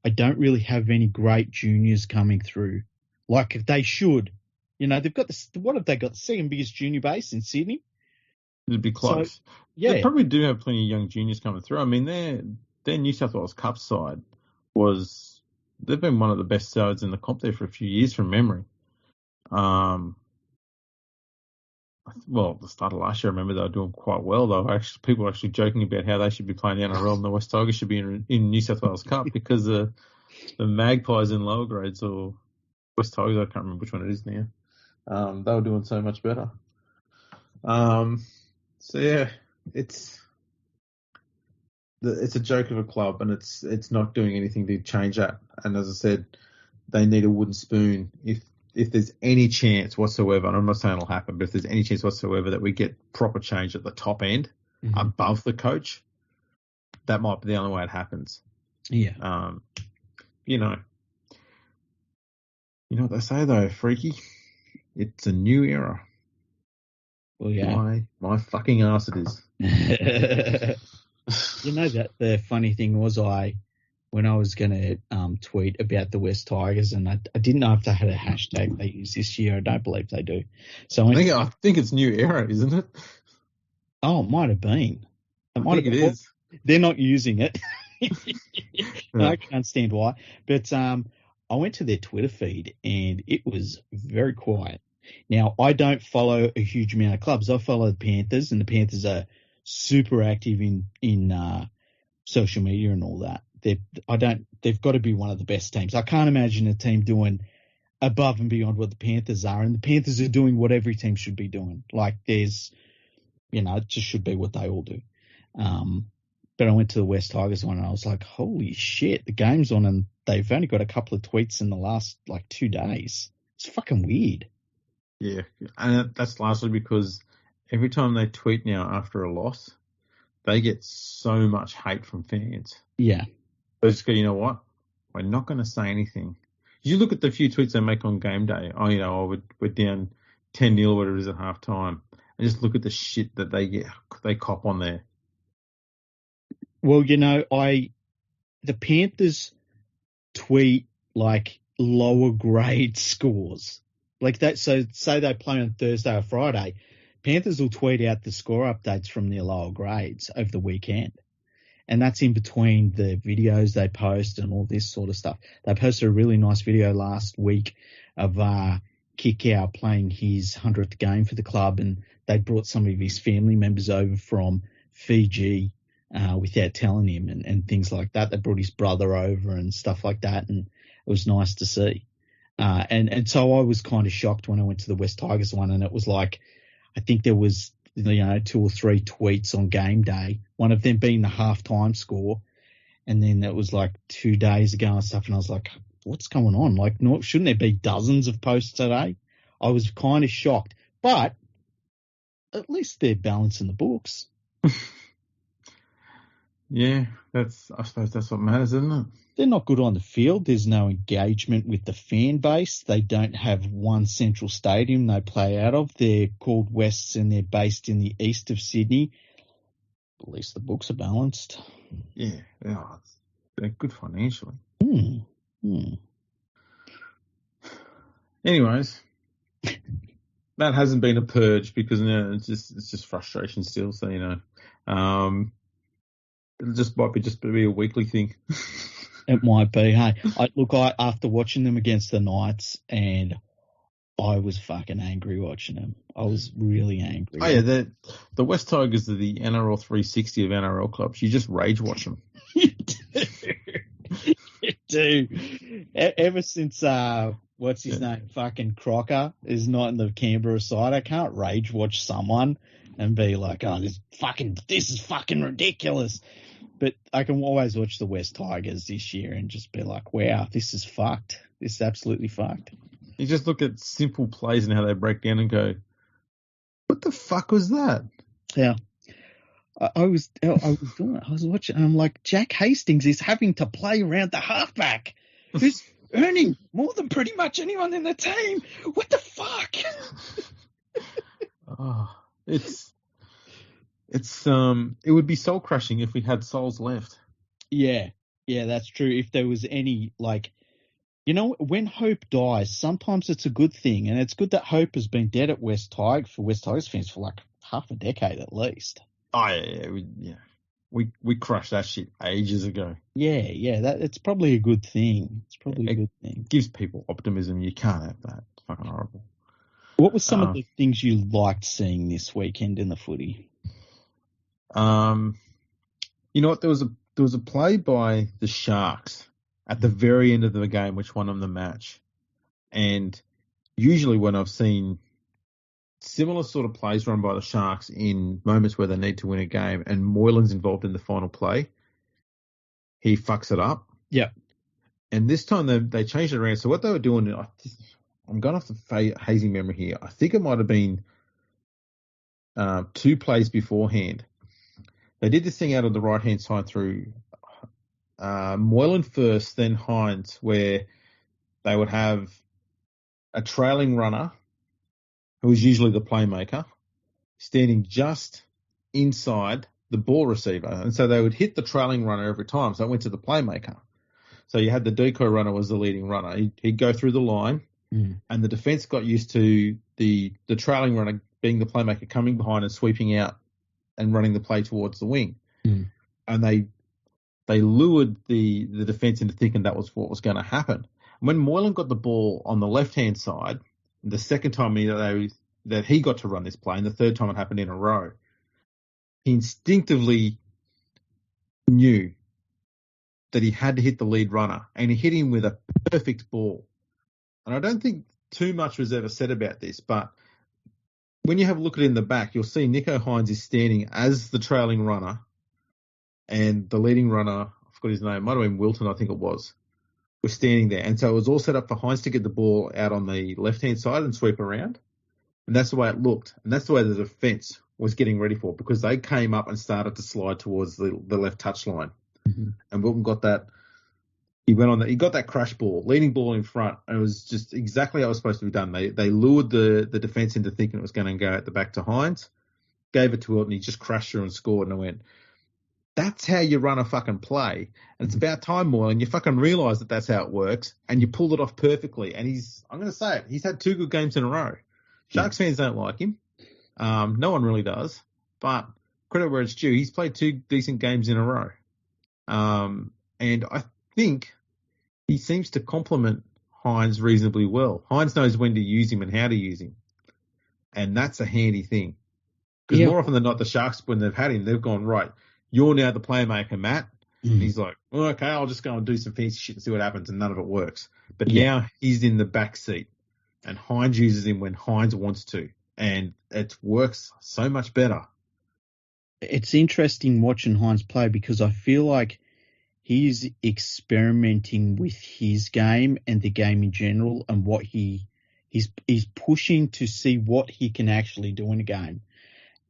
I don't really have any great juniors coming through like they should. You know, they've got what have they got? The second biggest junior base in Sydney. It'd be close. So, yeah. They probably do have plenty of young juniors coming through. I mean, their New South Wales Cup side they've been one of the best sides in the comp there for a few years from memory. Well, at the start of last year, I remember they were doing quite well, though. People were actually joking about how they should be playing the NRL and the West Tigers should be in New South Wales Cup because the Magpies in lower grades, or West Tigers, I can't remember which one it is now, they were doing so much better. So, yeah, it's a joke of a club, and it's not doing anything to change that. And as I said, they need a wooden spoon. If there's any chance whatsoever, and I'm not saying it'll happen, but if there's any chance whatsoever that we get proper change at the top end, above the coach, that might be the only way it happens. Yeah. You know what they say though, freaky? It's a new era. Well, yeah. My fucking ass it is. You know that the funny thing was, when I was going to tweet about the West Tigers, and I didn't know if they had a hashtag they use this year. I don't believe they do. So I think it's new era, isn't it? Oh, it might have been. It is. They're not using it. I can't understand why. But I went to their Twitter feed, and it was very quiet. Now, I don't follow a huge amount of clubs. I follow the Panthers, and the Panthers are super active in social media and all that. They've got to be one of the best teams. I can't imagine a team doing above and beyond what the Panthers are, and the Panthers are doing what every team should be doing. Like it just should be what they all do. But I went to the West Tigers one, and I was like, holy shit, the game's on, and they've only got a couple of tweets in the last 2 days. It's fucking weird. Yeah, and that's largely because every time they tweet now after a loss, they get so much hate from fans. Yeah. They just go, you know what? We're not going to say anything. You look at the few tweets they make on game day. We're down 10-0, whatever it is at half time. And just look at the shit that they cop on there. Well, the Panthers tweet lower grade scores. Like that, so say they play on Thursday or Friday, Panthers will tweet out the score updates from their lower grades over the weekend. And that's in between the videos they post and all this sort of stuff. They posted a really nice video last week of Kikau playing his 100th game for the club, and they brought some of his family members over from Fiji without telling him and things like that. They brought his brother over and stuff like that, and it was nice to see. And so I was kind of shocked when I went to the West Tigers one, and it was like, I think there was, 2 or 3 tweets on game day, one of them being the halftime score. And then it was 2 days ago and stuff. And I was like, what's going on? Shouldn't there be dozens of posts today? I was kind of shocked, but at least they're balancing the books. Yeah, I suppose that's what matters, isn't it? They're not good on the field. There's no engagement with the fan base. They don't have one central stadium they play out of. They're called Wests, and they're based in the east of Sydney. At least the books are balanced. Yeah, they're good financially. Anyways, that hasn't been a purge because it's just frustration still. So it just might be a weekly thing. It might be. Hey, after watching them against the Knights, and I was fucking angry watching him. I was really angry. Oh, yeah, the West Tigers are the NRL 360 of NRL clubs. You just rage watch them. You do. Ever since, what's his name? Fucking Crocker is not in the Canberra side. I can't rage watch someone and be like, oh, this is fucking ridiculous. But I can always watch the West Tigers this year and just be like, wow, this is fucked. This is absolutely fucked. You just look at simple plays and how they break down and go, what the fuck was that? Yeah. I was watching, and I'm like, Jack Hastings is having to play around the halfback, who's earning more than pretty much anyone in the team. What the fuck? It would be soul crushing if we had souls left. Yeah, that's true. If there was any, like, you know, when hope dies, sometimes it's a good thing, and it's good that hope has been dead at West Tigers fans for like half a decade at least. Oh yeah. We crushed that shit ages ago. Yeah, that it's probably a good thing. It's probably a good thing. It gives people optimism. You can't have that. It's fucking horrible. What were some of the things you liked seeing this weekend in the footy? You know what? There was a play by the Sharks at the very end of the game, which won them the match. And usually when I've seen similar sort of plays run by the Sharks in moments where they need to win a game and Moylan's involved in the final play, he fucks it up. Yeah. And this time they changed it around. So what they were doing, I'm going off the hazy memory here. I think it might have been 2 plays beforehand. They did this thing out on the right-hand side through Moylan first, then Hines, where they would have a trailing runner, who was usually the playmaker, standing just inside the ball receiver. And so they would hit the trailing runner every time, so it went to the playmaker. So you had the decoy runner was the leading runner. He'd go through the line, and the defence got used to the trailing runner being the playmaker coming behind and sweeping out and running the play towards the wing. And they lured the defence into thinking that was what was going to happen. When Moylan got the ball on the left-hand side, the second time that he got to run this play, and the third time it happened in a row, he instinctively knew that he had to hit the lead runner, and he hit him with a perfect ball. And I don't think too much was ever said about this, but when you have a look at it in the back, you'll see Nicho Hines is standing as the trailing runner, and the leading runner, I forgot his name, might have been Wilton, I think it was standing there. And so it was all set up for Hines to get the ball out on the left-hand side and sweep around. And that's the way it looked. And that's the way the defence was getting ready for it, because they came up and started to slide towards the left touch line. And Wilton got that. He got that crash ball, leading ball in front, and it was just exactly how it was supposed to be done. They lured the defence into thinking it was going to go at the back to Hines, gave it to Wilton, he just crashed through and scored, and I went, that's how you run a fucking play. And it's about time, Moylan, you fucking realise that that's how it works, and you pulled it off perfectly. And I'm going to say it, he's had 2 good games in a row. Sharks fans don't like him. No one really does. But credit where it's due, he's played 2 decent games in a row. And I think he seems to complement Hines reasonably well. Hines knows when to use him and how to use him. And that's a handy thing. Because more often than not, the Sharks, when they've had him, they've gone, right, you're now the playmaker, Matt. And he's like, well, okay, I'll just go and do some fancy shit and see what happens, and none of it works. But now he's in the back seat, and Hines uses him when Hines wants to, and it works so much better. It's interesting watching Hines play, because I feel like he's experimenting with his game and the game in general, and what he's pushing to see what he can actually do in a game.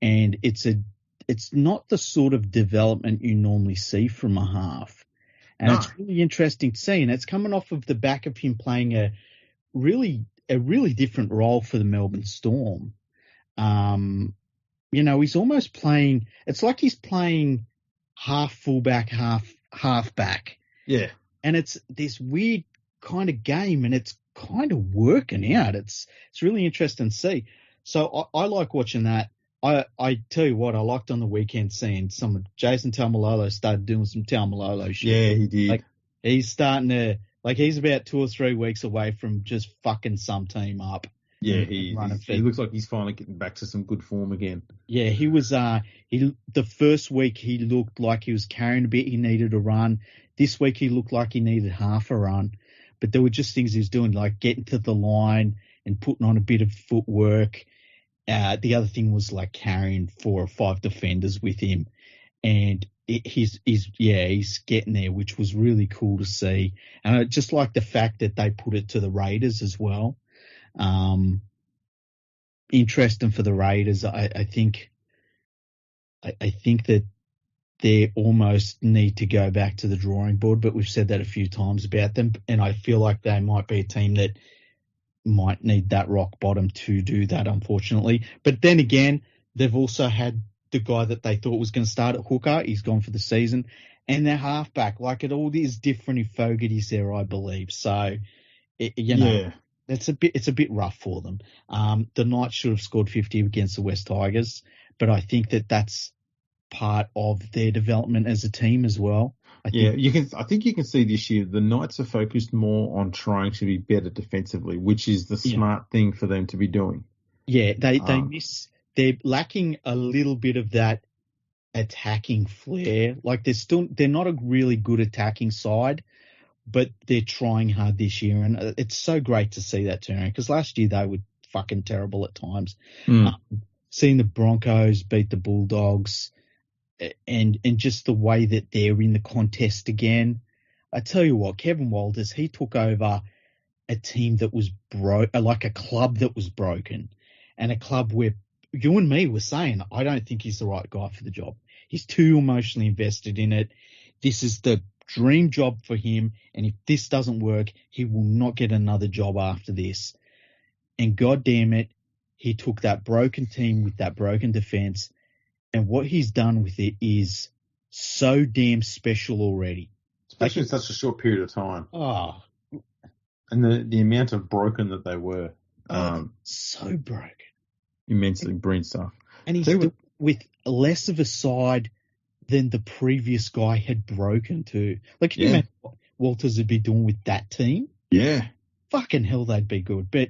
And it's not the sort of development you normally see from a half. And it's really interesting to see. And it's coming off of the back of him playing a really different role for the Melbourne Storm. You know, he's almost playing, it's like he's playing half fullback, half back. Yeah. And it's this weird kind of game, and it's kind of working out. It's really interesting to see. So I like watching that. I tell you what, I liked on the weekend seeing some of Jason Taumalolo started doing some Taumalolo shit. Yeah, he did. Like, he's starting to, like, he's about 2 or 3 weeks away from just fucking some team up. Yeah, he looks like he's finally getting back to some good form again. Yeah, he was. The first week he looked like he was carrying a bit. He needed a run. This week he looked like he needed half a run. But there were just things he was doing, like getting to the line and putting on a bit of footwork. The other thing was like carrying 4 or 5 defenders with him, and he's getting there, which was really cool to see. And I just like the fact that they put it to the Raiders as well. Interesting for the Raiders. I think that they almost need to go back to the drawing board, but we've said that a few times about them, and I feel like they might be a team that might need that rock bottom to do that, unfortunately. But then again, they've also had the guy that they thought was going to start at hooker. He's gone for the season, and their halfback. Like, it all is different if Fogarty's there, I believe. So, it's a bit rough for them. The Knights should have scored 50 against the West Tigers, but I think that that's part of their development as a team as well. I think you can see this year the Knights are focused more on trying to be better defensively, which is the smart thing for them to be doing. Yeah, they're lacking a little bit of that attacking flair. Like, they're not a really good attacking side, but they're trying hard this year, and it's so great to see that turn, because last year they were fucking terrible at times. Seeing the Broncos beat the Bulldogs, and just the way that they're in the contest again. I tell you what, Kevin Walters, he took over a team that was like a club that was broken, and a club where you and me were saying, I don't think he's the right guy for the job. He's too emotionally invested in it. This is the dream job for him, and if this doesn't work, he will not get another job after this. And God damn it, he took that broken team with that broken defense, and what he's done with it is so damn special already. Especially in such a short period of time. Oh. And the amount of broken that they were. So broken. Immensely brilliant stuff. And he's with less of a side than the previous guy had broken to. Like, can you imagine what Walters would be doing with that team? Yeah. Fucking hell, they'd be good. But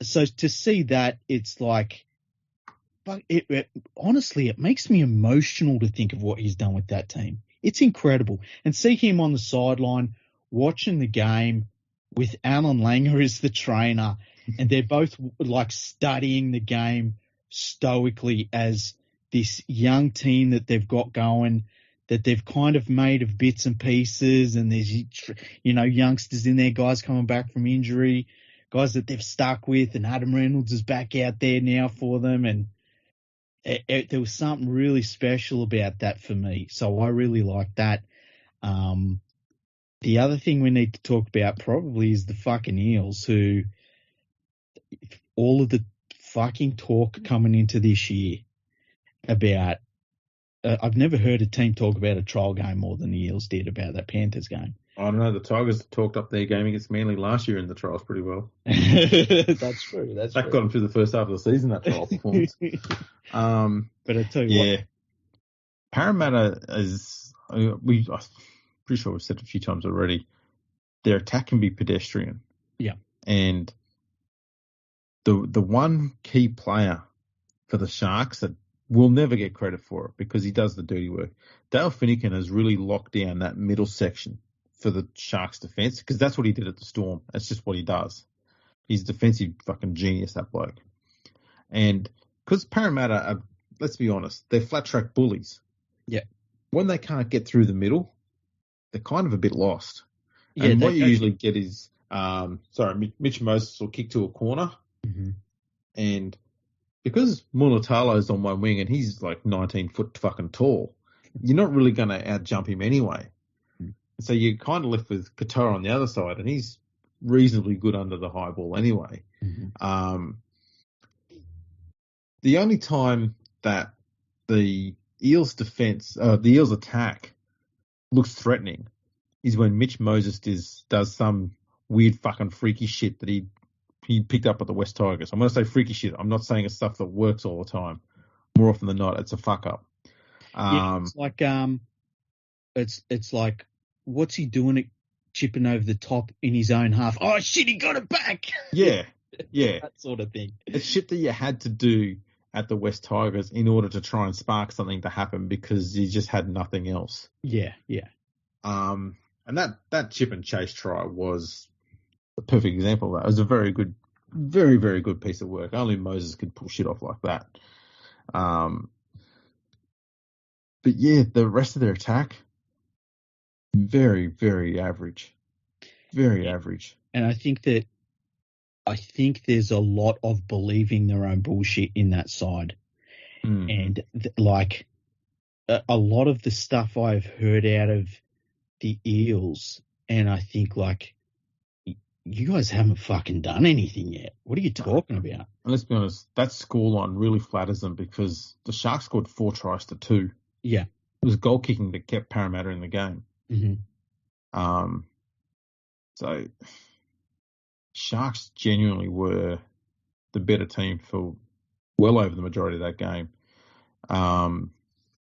so to see that, it's like, but honestly, it makes me emotional to think of what he's done with that team. It's incredible. And see him on the sideline watching the game with Alan Langer as the trainer, and they're both like studying the game stoically as this young team that they've got going, that they've kind of made of bits and pieces, and there's, youngsters in there, guys coming back from injury, guys that they've stuck with, and Adam Reynolds is back out there now for them, and there was something really special about that for me. So I really like that. The other thing we need to talk about probably is the fucking Eels, who all of the fucking talk coming into this year about, I've never heard a team talk about a trial game more than the Eels did about that Panthers game. I don't know. The Tigers talked up their game against Manly last year in the trials pretty well. That's true. That got them through the first half of the season, that trial performance. But I tell you what. Parramatta is, I'm pretty sure we've said it a few times already, their attack can be pedestrian. Yeah. And the one key player for the Sharks that will never get credit for it because he does the dirty work, Dale Finucane has really locked down that middle section for the Sharks defence, because that's what he did at the Storm. That's just what he does. He's a defensive fucking genius, that bloke. And because Parramatta are, let's be honest, they're flat track bullies. Yeah. When they can't get through the middle, they're kind of a bit lost. Yeah, and what you usually get is, Mitch Moses will kick to a corner, and because Mulatalo's on one wing and he's like 19 foot fucking tall, you're not really going to out-jump him anyway. So you're kind of left with Qatar on the other side, and he's reasonably good under the high ball anyway. The only time that the Eels defense, the Eels attack looks threatening is when Mitch Moses does some weird fucking freaky shit that he picked up at the West Tigers. I'm going to say freaky shit. I'm not saying it's stuff that works all the time. More often than not, it's a fuck up. It's like it's like, what's he doing? Chipping over the top in his own half. Oh shit, he got it back. Yeah, Yeah. That sort of thing. It's shit that you had to do at the West Tigers in order to try and spark something to happen because you just had nothing else. Yeah. And that chip and chase try was a perfect example of that. It was a very good, very, very good piece of work. Only Moses could pull shit off like that. But yeah, the rest of their attack, very, very average. Very average. And I think there's a lot of believing their own bullshit in that side. And a lot of the stuff I've heard out of the Eels, and I think you guys haven't fucking done anything yet. What are you talking about? And let's be honest, that scoreline really flatters them because the Sharks scored 4 tries to 2. Yeah. It was goal kicking that kept Parramatta in the game. Mm-hmm. So Sharks genuinely were the better team for well over the majority of that game.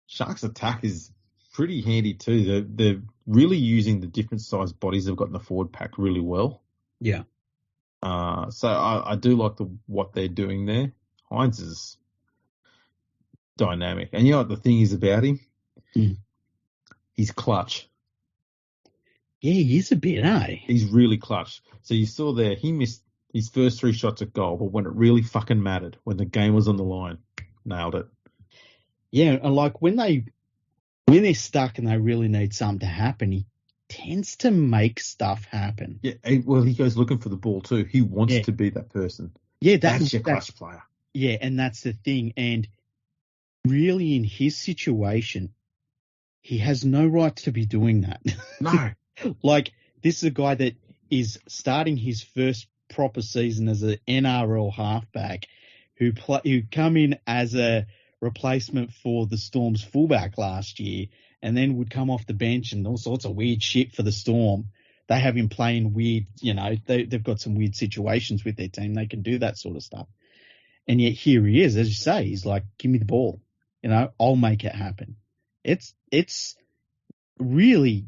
Sharks' attack is pretty handy too. They're really using the different sized bodies they've got in the forward pack really well. Yeah. So I do like what they're doing there. Hines is dynamic. And you know what the thing is about him? He's clutch. Yeah, he is a bit, eh? He's really clutch. So you saw there, he missed his first 3 shots at goal, but when it really fucking mattered, when the game was on the line, nailed it. Yeah, and when they're stuck and they really need something to happen, he tends to make stuff happen. Yeah, well, he goes looking for the ball too. He wants to be that person. Yeah, that's your clutch player. Yeah, and that's the thing. And really, in his situation, he has no right to be doing that. No. This is a guy that is starting his first proper season as an NRL halfback who come in as a replacement for the Storm's fullback last year and then would come off the bench and all sorts of weird shit for the Storm. They have him playing weird, they've got some weird situations with their team. They can do that sort of stuff. And yet here he is, as you say, he's like, give me the ball. I'll make it happen. It's really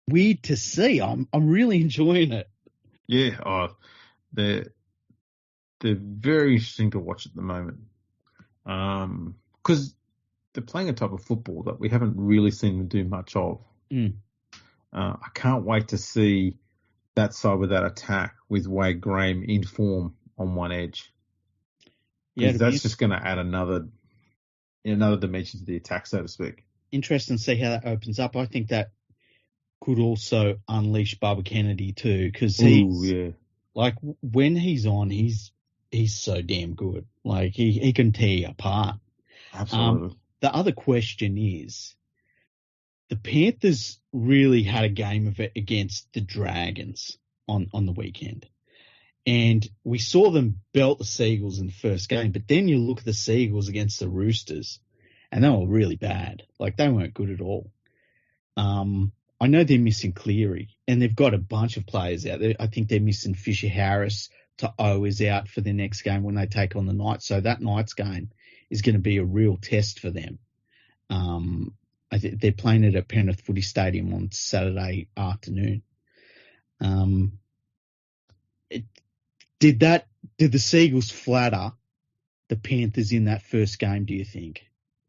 weird to see. I'm really enjoying it. Yeah, they're very interesting to watch at the moment. Because they're playing a type of football that we haven't really seen them do much of. I can't wait to see that side with that attack with Wade Graham in form on one edge. Yeah, that's just going to add another dimension to the attack, so to speak. Interesting to see how that opens up. I think that could also unleash Bubba Kennedy too, because when he's on, he's so damn good. He can tear you apart. Absolutely. The other question is, the Panthers really had a game of it against the Dragons on the weekend. And we saw them belt the Seagulls in the first game, but then you look at the Seagulls against the Roosters, and they were really bad. They weren't good at all. I know they're missing Cleary, and they've got a bunch of players out there. I think they're missing Fisher Harris. To'o is out for their next game when they take on the Knights. So that Knights game is going to be a real test for them. They're playing it at Penrith Footy Stadium on Saturday afternoon. Did the Seagulls flatter the Panthers in that first game, do you think?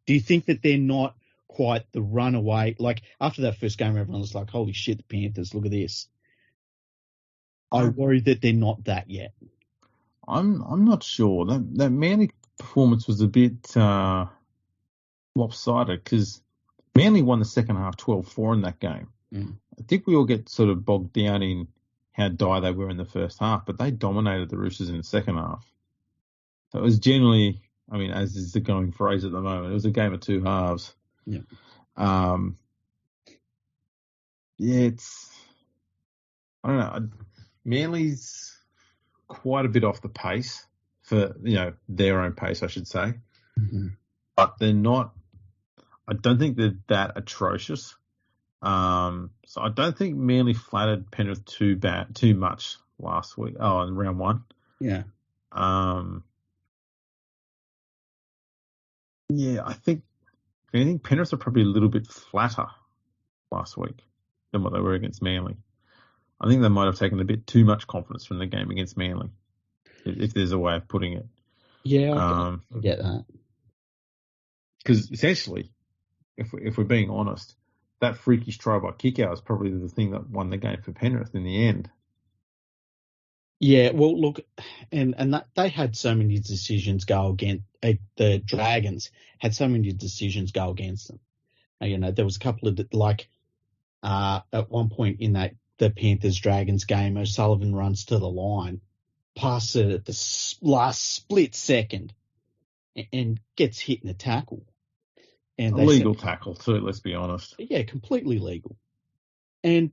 Do you think that they're not quite the runaway? After that first game, everyone was like, holy shit, the Panthers, look at this. I worry that they're not that yet. I'm not sure. That Manly performance was a bit lopsided because Manly won the second half 12-4 in that game. I think we all get sort of bogged down in how dire they were in the first half, but they dominated the Roosters in the second half. So it was generally, as is the going phrase at the moment, it was a game of two halves. Yeah. I don't know. Manly's quite a bit off the pace for, their own pace, I should say. Mm-hmm. But they're not, I don't think they're that atrocious. So I don't think Manly flattered Penrith too much last week. Oh, in round one. Yeah. I think Penrith are probably a little bit flatter last week than what they were against Manly. I think they might have taken a bit too much confidence from the game against Manly. if there's a way of putting it. Yeah, I get that. Because essentially, if we're being honest, that freakish try by Kickout is probably the thing that won the game for Penrith in the end. Yeah, well, look, and that they had so many decisions go against the Dragons had so many decisions go against them. You know, there was a couple of at one point in the Panthers Dragons game, O'Sullivan runs to the line, passes it at the last split second, and gets hit in a tackle. And a legal tackle too. Let's be honest. Yeah, completely legal. And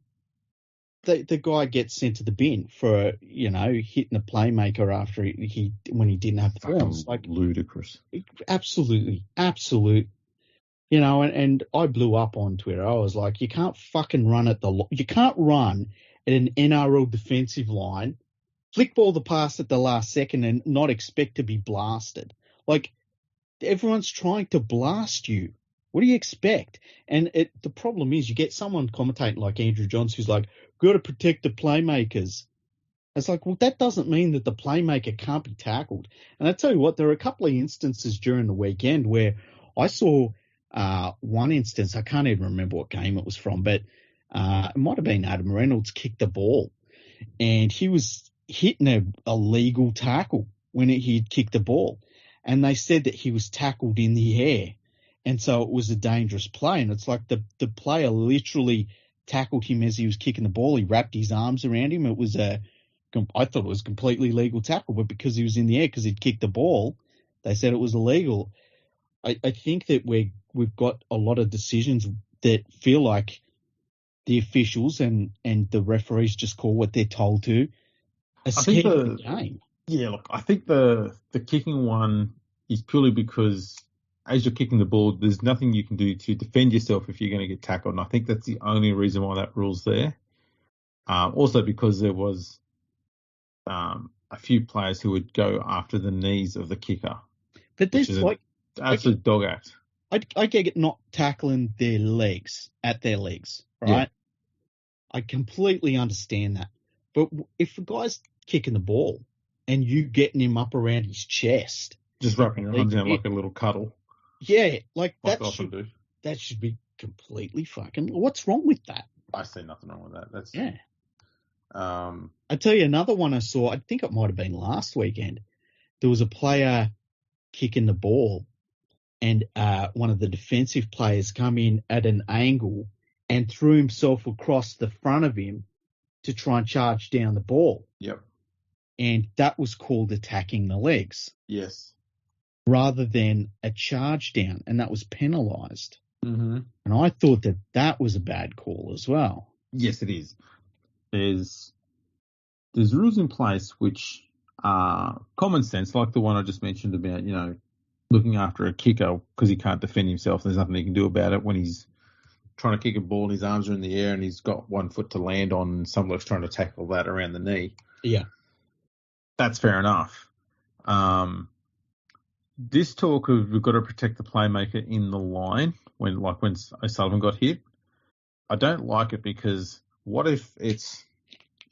the guy gets sent to the bin for, you know, hitting a playmaker after when he didn't have the forms. Like ludicrous. Absolutely. You know, and I blew up on Twitter. I was like, you can't fucking run at an NRL defensive line, flick ball the pass at the last second and not expect to be blasted. Like, everyone's trying to blast you. What do you expect? And the problem is you get someone commentating like Andrew Johns who's like, got to protect the playmakers. It's like, well, that doesn't mean that the playmaker can't be tackled. And I tell you what, there are a couple of instances during the weekend where I saw one instance, I can't even remember what game it was from, but it might have been Adam Reynolds kicked the ball. And he was hitting a legal tackle when he'd kicked the ball. And they said that he was tackled in the air. And so it was a dangerous play. And it's like the player literally tackled him as he was kicking the ball. He wrapped his arms around him. I thought it was a completely legal tackle, but because he was in the air, because he'd kicked the ball, they said it was illegal. I think that we've got a lot of decisions that feel like the officials and the referees just call what they're told to. I think the game. Yeah, look, I think the kicking one is purely because as you're kicking the ball, there's nothing you can do to defend yourself if you're going to get tackled. And I think that's the only reason why that rule's there. Also because there was a few players who would go after the knees of the kicker. But this is like absolute dog act. I get it not tackling their legs, right? Yeah. I completely understand that. But if a guy's kicking the ball and you getting him up around his chest. Just wrapping your arms around like a little cuddle. Yeah, like that should be completely fucking. What's wrong with that? I see nothing wrong with that. That's yeah. I tell you another one I saw. I think it might have been last weekend. There was a player kicking the ball, and one of the defensive players come in at an angle and threw himself across the front of him to try and charge down the ball. Yep. And that was called attacking the legs. Yes. Rather than a charge down, and that was penalised. Mm-hmm. And I thought that was a bad call as well. Yes, it is. There's rules in place which are common sense, like the one I just mentioned about, you know, looking after a kicker because he can't defend himself. There's nothing he can do about it when he's trying to kick a ball and his arms are in the air and he's got 1 foot to land on and some bloke's trying to tackle that around the knee. Yeah. That's fair enough. This talk of we've got to protect the playmaker in the line when O'Sullivan got hit, I don't like it because what if it's,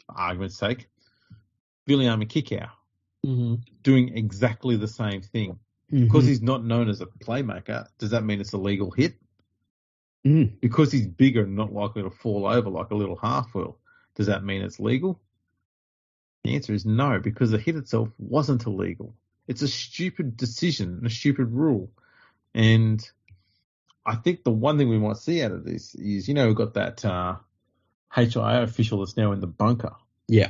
for argument's sake, Viliame Kickout doing exactly the same thing? Because he's not known as a playmaker, does that mean it's a legal hit? Because he's bigger and not likely to fall over like a little half wheel, does that mean it's legal? The answer is no, because the hit itself wasn't illegal. It's a stupid decision, a stupid rule. And I think the one thing we might see out of this is, you know, we've got that HIA official that's now in the bunker. Yeah.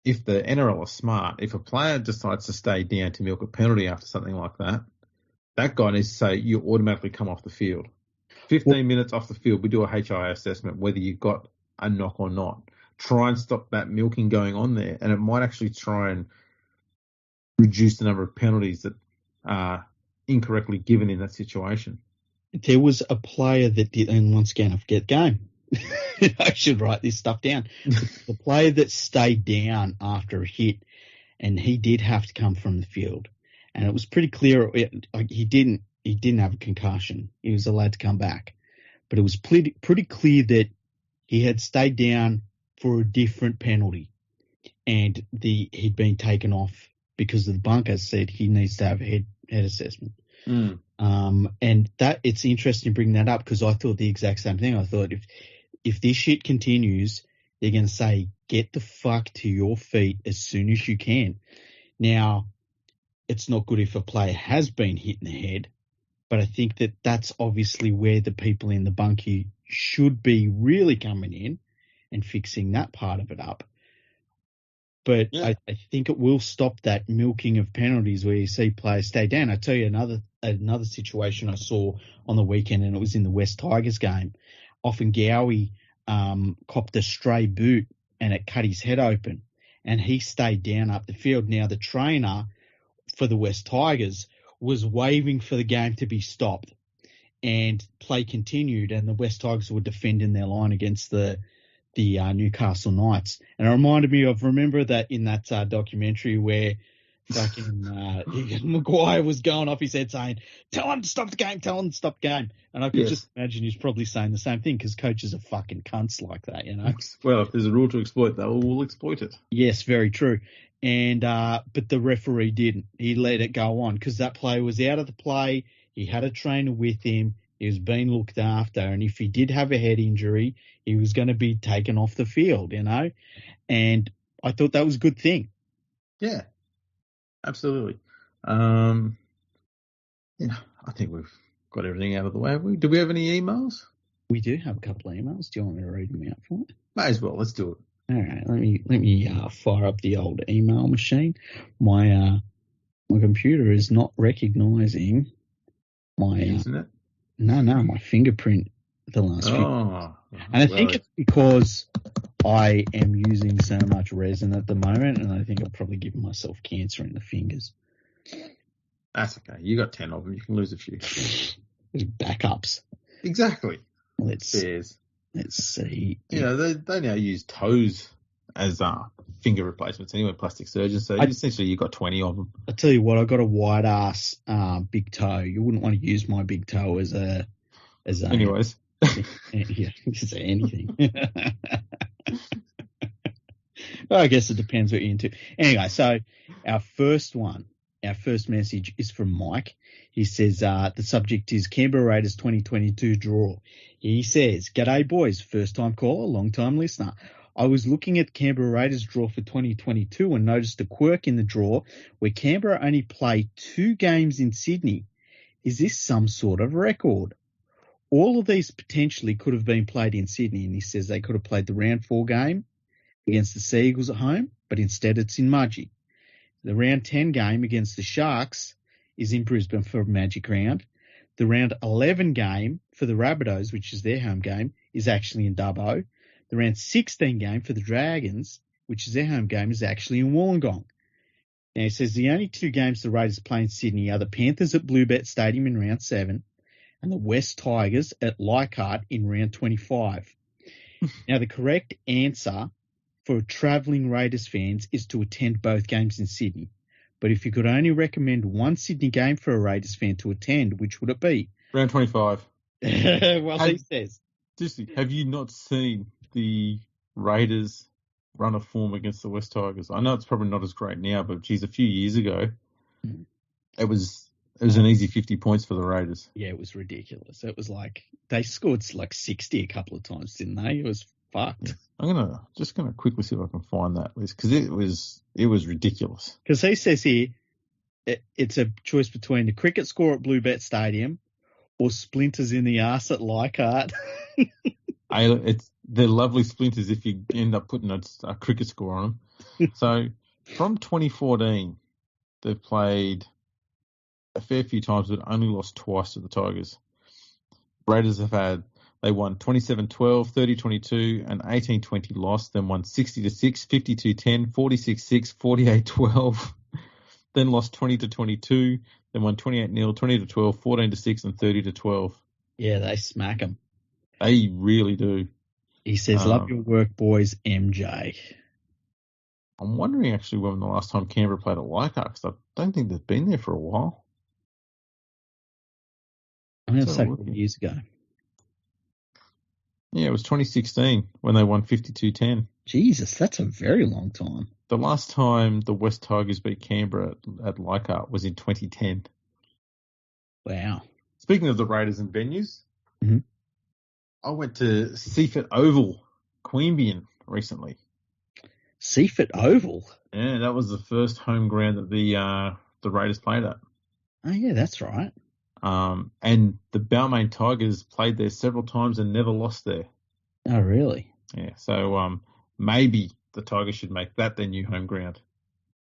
If the NRL are smart, if a player decides to stay down to milk a penalty after something like that, that guy needs to say, you automatically come off the field. 15 minutes off the field, we do a HIA assessment, whether you've got a knock or not. Try and stop that milking going on there. And it might actually try and reduce the number of penalties that are incorrectly given in that situation. There was a player that did, and once again, I forget the game. I should write this stuff down. The player that stayed down after a hit, and he did have to come from the field. And it was pretty clear he didn't have a concussion. He was allowed to come back. But it was pretty clear that he had stayed down for a different penalty. And he'd been taken off because the bunker said he needs to have a head assessment. And that it's interesting to bring that up because I thought the exact same thing. I thought if this shit continues, they're going to say, get the fuck to your feet as soon as you can. Now, it's not good if a player has been hit in the head, but I think that that's obviously where the people in the bunkie should be really coming in and fixing that part of it up. But I think it will stop that milking of penalties where you see players stay down. I tell you another situation I saw on the weekend, and it was in the West Tigers game. Offengowie copped a stray boot and it cut his head open, and he stayed down up the field. Now, the trainer for the West Tigers was waving for the game to be stopped, and play continued, and the West Tigers were defending their line against the Newcastle Knights. And it reminded me of, remember that in that documentary where fucking Maguire was going off his head saying, tell him to stop the game. And I could just imagine he's probably saying the same thing because coaches are fucking cunts like that, you know. Well, if there's a rule to exploit, they will exploit it. Yes, very true. And but the referee didn't. He let it go on because that player was out of the play. He had a trainer with him. He was being looked after. And if he did have a head injury, he was going to be taken off the field, you know. And I thought that was a good thing. Yeah, absolutely. I think we've got everything out of the way. Do we have any emails? We do have a couple of emails. Do you want me to read them out for you? May as well. Let's do it. All right. Let me fire up the old email machine. My computer is not recognising my. Isn't it? No, my fingerprint the last few. And I think it's because I am using so much resin at the moment, and I think I've probably given myself cancer in the fingers. That's okay. You got 10 of them. You can lose a few. There's backups. Exactly. Let's see. You know, they now use toes as finger replacements anyway, plastic surgeons. So essentially you've got 20 of them. I tell you what, I got a wide ass big toe. You wouldn't want to use my big toe as a. Anyways. Yeah, just anything. Well, I guess it depends what you're into. Anyway, so our first message is from Mike. He says the subject is Canberra Raiders 2022 draw. He says, "G'day boys, first time caller, long time listener. I was looking at Canberra Raiders draw for 2022 and noticed a quirk in the draw where Canberra only play 2 games in Sydney. Is this some sort of record? All of these potentially could have been played in Sydney," and he says they could have played the round 4 game against the Sea Eagles at home, but instead it's in Mudgee. The round 10 game against the Sharks is in Brisbane for Magic Round. The round 11 game for the Rabbitohs, which is their home game, is actually in Dubbo. The round 16 game for the Dragons, which is their home game, is actually in Wollongong. Now, he says the only 2 games the Raiders play in Sydney are the Panthers at Bluebet Stadium in round 7 and the West Tigers at Leichhardt in round 25. Now, the correct answer for travelling Raiders fans is to attend both games in Sydney. But if you could only recommend one Sydney game for a Raiders fan to attend, which would it be? Round 25. Well, he says. Seriously, have you not seen the Raiders run of form against the West Tigers? I know it's probably not as great now, but geez, a few years ago, it was an easy 50 points for the Raiders. Yeah, it was ridiculous. It was like they scored like 60 a couple of times, didn't they? It was fucked. Yeah. I'm just gonna quickly see if I can find that list because it was ridiculous. Because he says here it's a choice between the cricket score at Bluebet Stadium or splinters in the arse at Leichhardt. They're lovely splinters if you end up putting a cricket score on them. So from 2014, they've played a fair few times but only lost twice to the Tigers. Raiders they won 27-12, 30-22, and 18-20 lost, then won 60-6, 52-10, 46-6, 48-12, then lost 20-22, then won 28-0, 20-12, 14-6, and 30-12. Yeah, they smack them. They really do. He says, love your work, boys, MJ. I'm wondering actually when the last time Canberra played at Leichhardt, because I don't think they've been there for a while. I'm going to say 4 years ago. Yeah, it was 2016 when they won 52-10. Jesus, that's a very long time. The last time the West Tigers beat Canberra at Leichhardt was in 2010. Wow. Speaking of the Raiders and venues, Mm-hmm. I went to Seaford Oval, Queanbeyan, recently. Seaford Oval? Yeah, that was the first home ground that the Raiders played at. Oh, yeah, that's right. And the Balmain Tigers played there several times and never lost there. Oh, really? Yeah, so maybe the Tigers should make that their new home ground.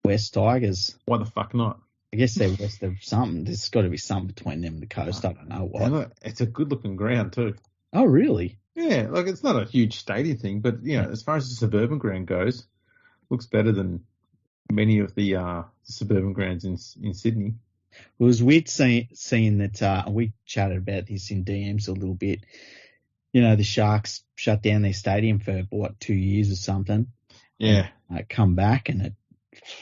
West Tigers. Why the fuck not? I guess they're west of something. There's got to be something between them and the coast. I don't know what. And it's a good-looking ground too. Oh, really? Yeah, like it's not a huge stadium thing, but as far as the suburban ground goes, looks better than many of the suburban grounds in Sydney. It was weird seeing that we chatted about this in DMs a little bit. The Sharks shut down their stadium for, 2 years or something. Yeah. Come back and it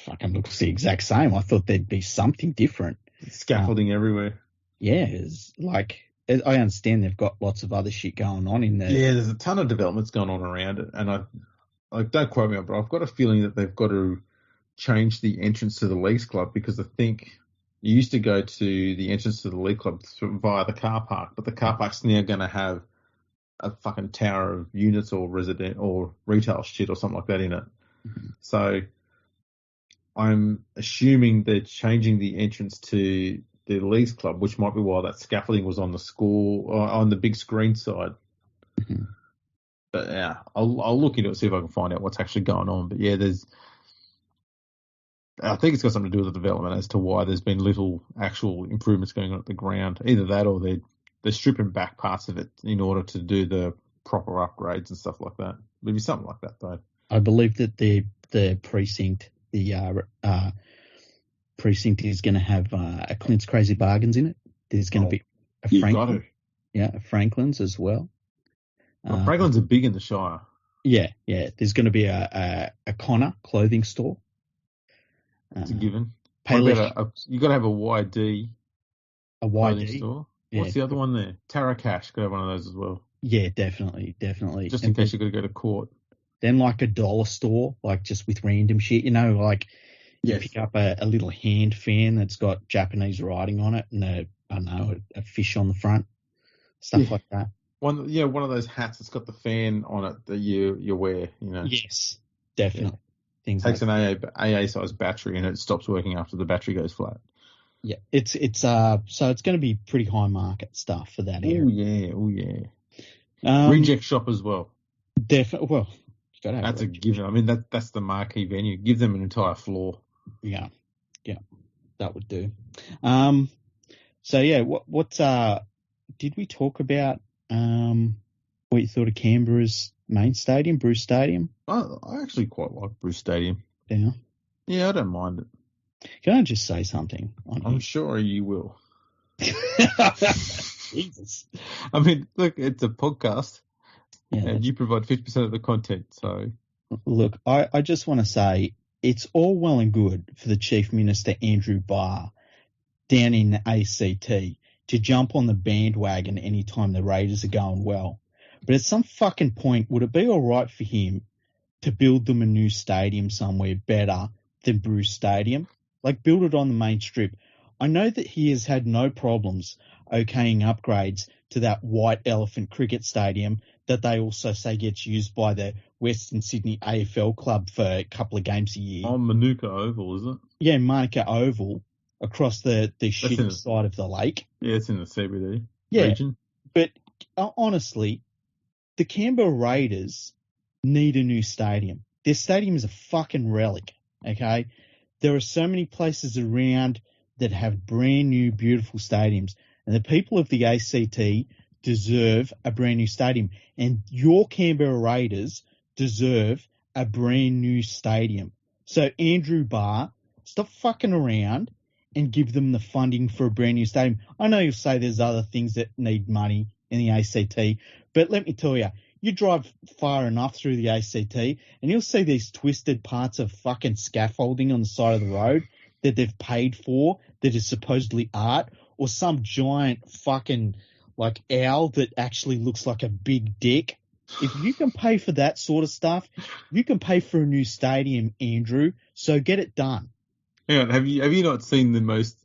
fucking looks the exact same. I thought there'd be something different. Scaffolding everywhere. Yeah, it's like, I understand they've got lots of other shit going on in there. Yeah, there's a ton of developments going on around it. And don't quote me on it, but I've got a feeling that they've got to change the entrance to the Leagues Club, because I think you used to go to the entrance to the League Club via the car park, but the car park's now going to have a fucking tower of units or resident or retail shit or something like that in it. Mm-hmm. So I'm assuming they're changing the entrance to the Leagues Club, which might be why that scaffolding was on the on the big screen side. Mm-hmm. But yeah, I'll look into it, see if I can find out what's actually going on. But yeah, I think it's got something to do with the development as to why there's been little actual improvements going on at the ground. Either that or they're stripping back parts of it in order to do the proper upgrades and stuff like that. Maybe something like that, though. I believe that the precinct, precinct is going to have a Clint's Crazy Bargains in it. There's going to be a Franklin. Yeah, a Franklin's as well. Franklin's are big in the Shire. Yeah. There's going to be a Connor clothing store. It's a given. You got to have a YD. A YD store. What's the other one there? Tarakash could have one of those as well. Yeah, definitely. Just in case you've got to go to court. Then like a dollar store, like just with random shit, like you pick up a little hand fan that's got Japanese writing on it and a fish on the front, stuff like that. One of those hats that's got the fan on it that you wear, Yes, definitely. Yeah. Things takes an AA size battery and it stops working after the battery goes flat. Yeah, it's so it's going to be pretty high market stuff for that area. Oh yeah. Reject shop as well. Definitely. Well, you got to have that's a given. I mean, that's the marquee venue. Give them an entire floor. Yeah, that would do. So yeah, what did we talk about? What you thought of Canberra's main stadium, Bruce Stadium? I actually quite like Bruce Stadium. Yeah. Yeah, I don't mind it. Can I just say something? I'm sure you will. Jesus. I mean, look, it's a podcast, and you provide 50% of the content. So, look, I just want to say it's all well and good for the Chief Minister Andrew Barr down in the ACT to jump on the bandwagon anytime the Raiders are going well. But at some fucking point, would it be all right for him to build them a new stadium somewhere better than Bruce Stadium? Like, build it on the main strip. I know that he has had no problems okaying upgrades to that White Elephant Cricket Stadium that they also say gets used by the Western Sydney AFL club for a couple of games a year. Oh, Manuka Oval, is it? Yeah, Manuka Oval across the shitty side of the lake. Yeah, it's in the CBD region. But honestly, the Canberra Raiders need a new stadium. Their stadium is a fucking relic, okay? There are so many places around that have brand new, beautiful stadiums. And the people of the ACT deserve a brand new stadium. And your Canberra Raiders deserve a brand new stadium. So, Andrew Barr, stop fucking around and give them the funding for a brand new stadium. I know you'll say there's other things that need money in the ACT, but let me tell you, you drive far enough through the ACT and you'll see these twisted parts of fucking scaffolding on the side of the road that they've paid for that is supposedly art, or some giant fucking like owl that actually looks like a big dick If you can pay for that sort of stuff, you can pay for a new stadium, Andrew. So get it done. Hang on, have you not seen the most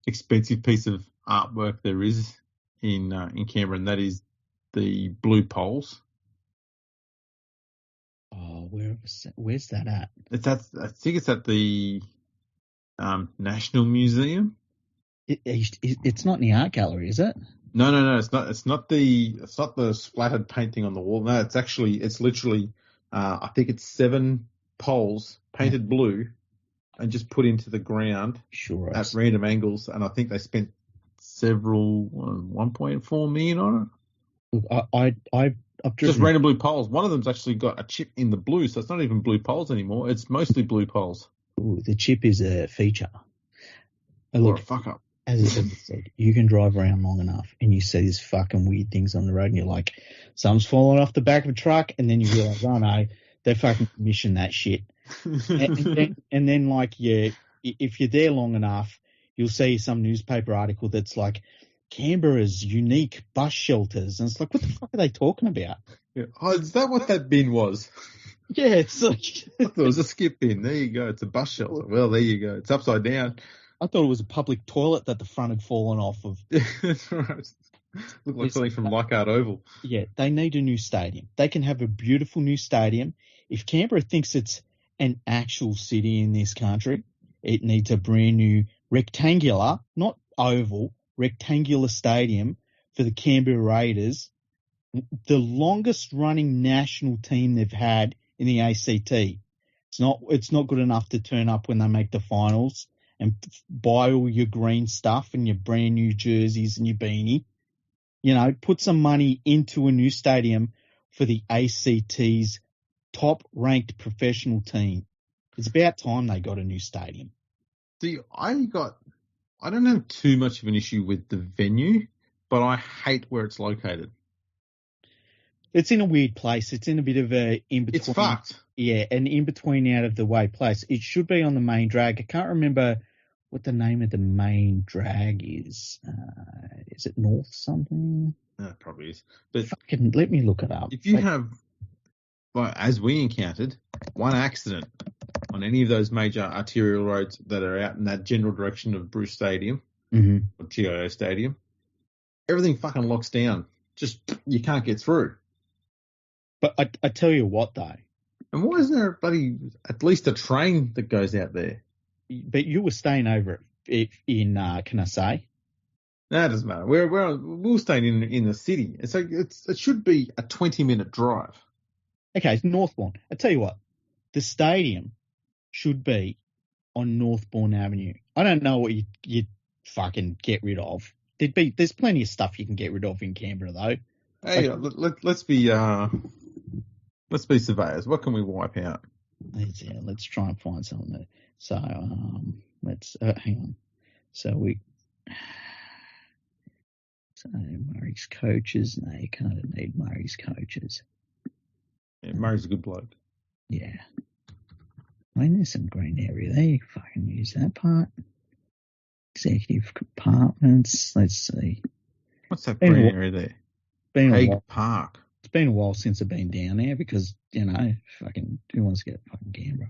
expensive piece of artwork there is in Canberra, and that is the blue poles? Oh, where's that at? I think it's at the National Museum. It's not in the art gallery, is it? No. It's not the splattered painting on the wall. No, it's literally. I think it's 7 poles painted blue and just put into the ground at random angles. And I think they spent several 1.4 million on it. Look, I've just random blue poles. One of them's actually got a chip in the blue, so it's not even blue poles anymore. It's mostly blue poles. Ooh, the chip is a feature. Or a fuck up. As I said, you can drive around long enough and you see these fucking weird things on the road and you're like, someone's falling off the back of a truck, and then you realise, oh no, they fucking commissioned that shit. and then like, yeah, if you're there long enough, you'll see some newspaper article that's like, Canberra's unique bus shelters. And it's like, what the fuck are they talking about? Yeah. Oh, is that what that bin was? Yeah, it's like... I thought it was a skip bin. There you go. It's a bus shelter. Well, there you go. It's upside down. I thought it was a public toilet that the front had fallen off of. That's right. Looked like something from Leichhardt Oval. Yeah, they need a new stadium. They can have a beautiful new stadium. If Canberra thinks it's an actual city in this country, it needs a brand new rectangular, not oval, rectangular stadium for the Canberra Raiders, the longest running national team they've had in the ACT. It's not good enough to turn up when they make the finals and buy all your green stuff and your brand new jerseys and your beanie. You know, put some money into a new stadium for the ACT's top-ranked professional team. It's about time they got a new stadium. See, I don't have too much of an issue with the venue, but I hate where it's located. It's in a weird place. It's in a bit of a in-between. It's fucked. Yeah, an in-between out-of-the-way place. It should be on the main drag. I can't remember what the name of the main drag is. Is it North something? No, it probably is. But let me look it up. If you have, like, as we encountered, one accident on any of those major arterial roads that are out in that general direction of Bruce Stadium or GIO Stadium, everything fucking locks down. Just, you can't get through. But I tell you what, though. And why isn't there at least a train that goes out there? But you were staying over in, can I say? No, it doesn't matter. We're staying in the city. So it should be a 20-minute drive. Okay, it's Northbourne. I tell you what, the stadium should be on Northbourne Avenue. I don't know what you'd fucking get rid of. There's plenty of stuff you can get rid of in Canberra, though. Hey, let's be surveyors. What can we wipe out? Let's try and find something there. So let's hang on. So Murray's coaches. No, you kind of need Murray's coaches. Yeah, Murray's a good bloke. Yeah. I mean, there's some green area there. You can fucking use that part. Executive compartments. Let's see. What's that green area there? Egg Park. It's been a while since I've been down there because, you know, fucking who wants to get fucking Canberra?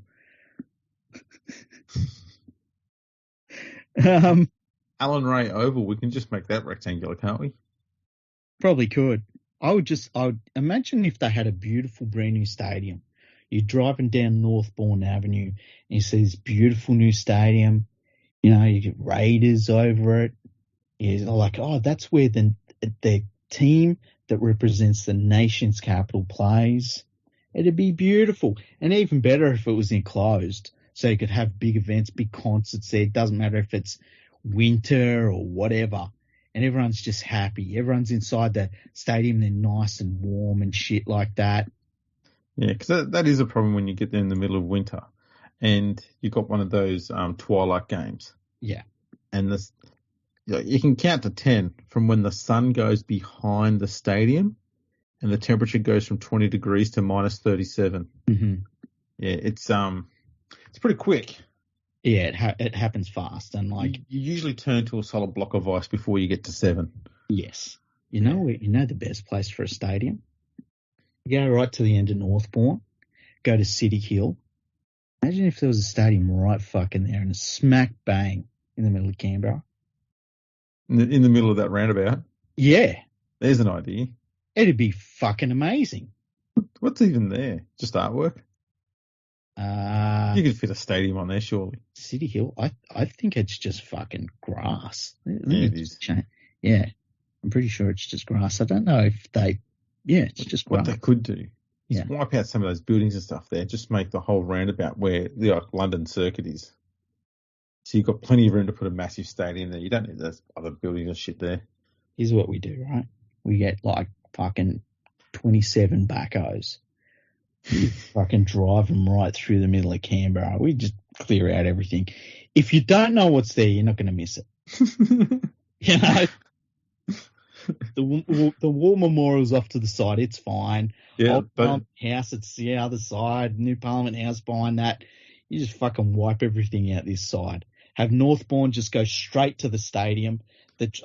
Alan Ray Oval. We can just make that rectangular, can't we? Probably could. I would imagine if they had a beautiful brand new stadium. You're driving down Northbourne Avenue and you see this beautiful new stadium. You know, you get Raiders over it. You're like, oh, that's where the team that represents the nation's capital plays. It'd be beautiful. And even better if it was enclosed so you could have big events, big concerts there. It doesn't matter if it's winter or whatever. And everyone's just happy. Everyone's inside the stadium. They're nice and warm and shit like that. Yeah, because that is a problem when you get there in the middle of winter and you've got one of those twilight games. Yeah. And you can count to 10 from when the sun goes behind the stadium and the temperature goes from 20 degrees to minus 37. Mm-hmm. Yeah, it's pretty quick. Yeah, it happens fast. And like you usually turn to a solid block of ice before you get to 7. Yes. You know the best place for a stadium? Go right to the end of Northbourne, go to City Hill. Imagine if there was a stadium right fucking there and a smack bang in the middle of Canberra. In the middle of that roundabout? Yeah. There's an idea. It'd be fucking amazing. What's even there? Just artwork? You could fit a stadium on there, surely. City Hill? I think it's just fucking grass. Yeah, it is. Yeah. I'm pretty sure it's just grass. I don't know if they... Yeah, it's just grass. What they could do is wipe out some of those buildings and stuff there. Just make the whole roundabout where the London Circuit is. So you've got plenty of room to put a massive stadium there. You don't need those other buildings and shit there. Here's what we do, right? We get like fucking 27 backhoes. We fucking drive them right through the middle of Canberra. We just clear out everything. If you don't know what's there, you're not going to miss it. You know? The War Memorial's off to the side. It's fine. Yeah, Old Parliament House, it's the other side. New Parliament House behind that. You just fucking wipe everything out this side. Have Northbourne just go straight to the stadium.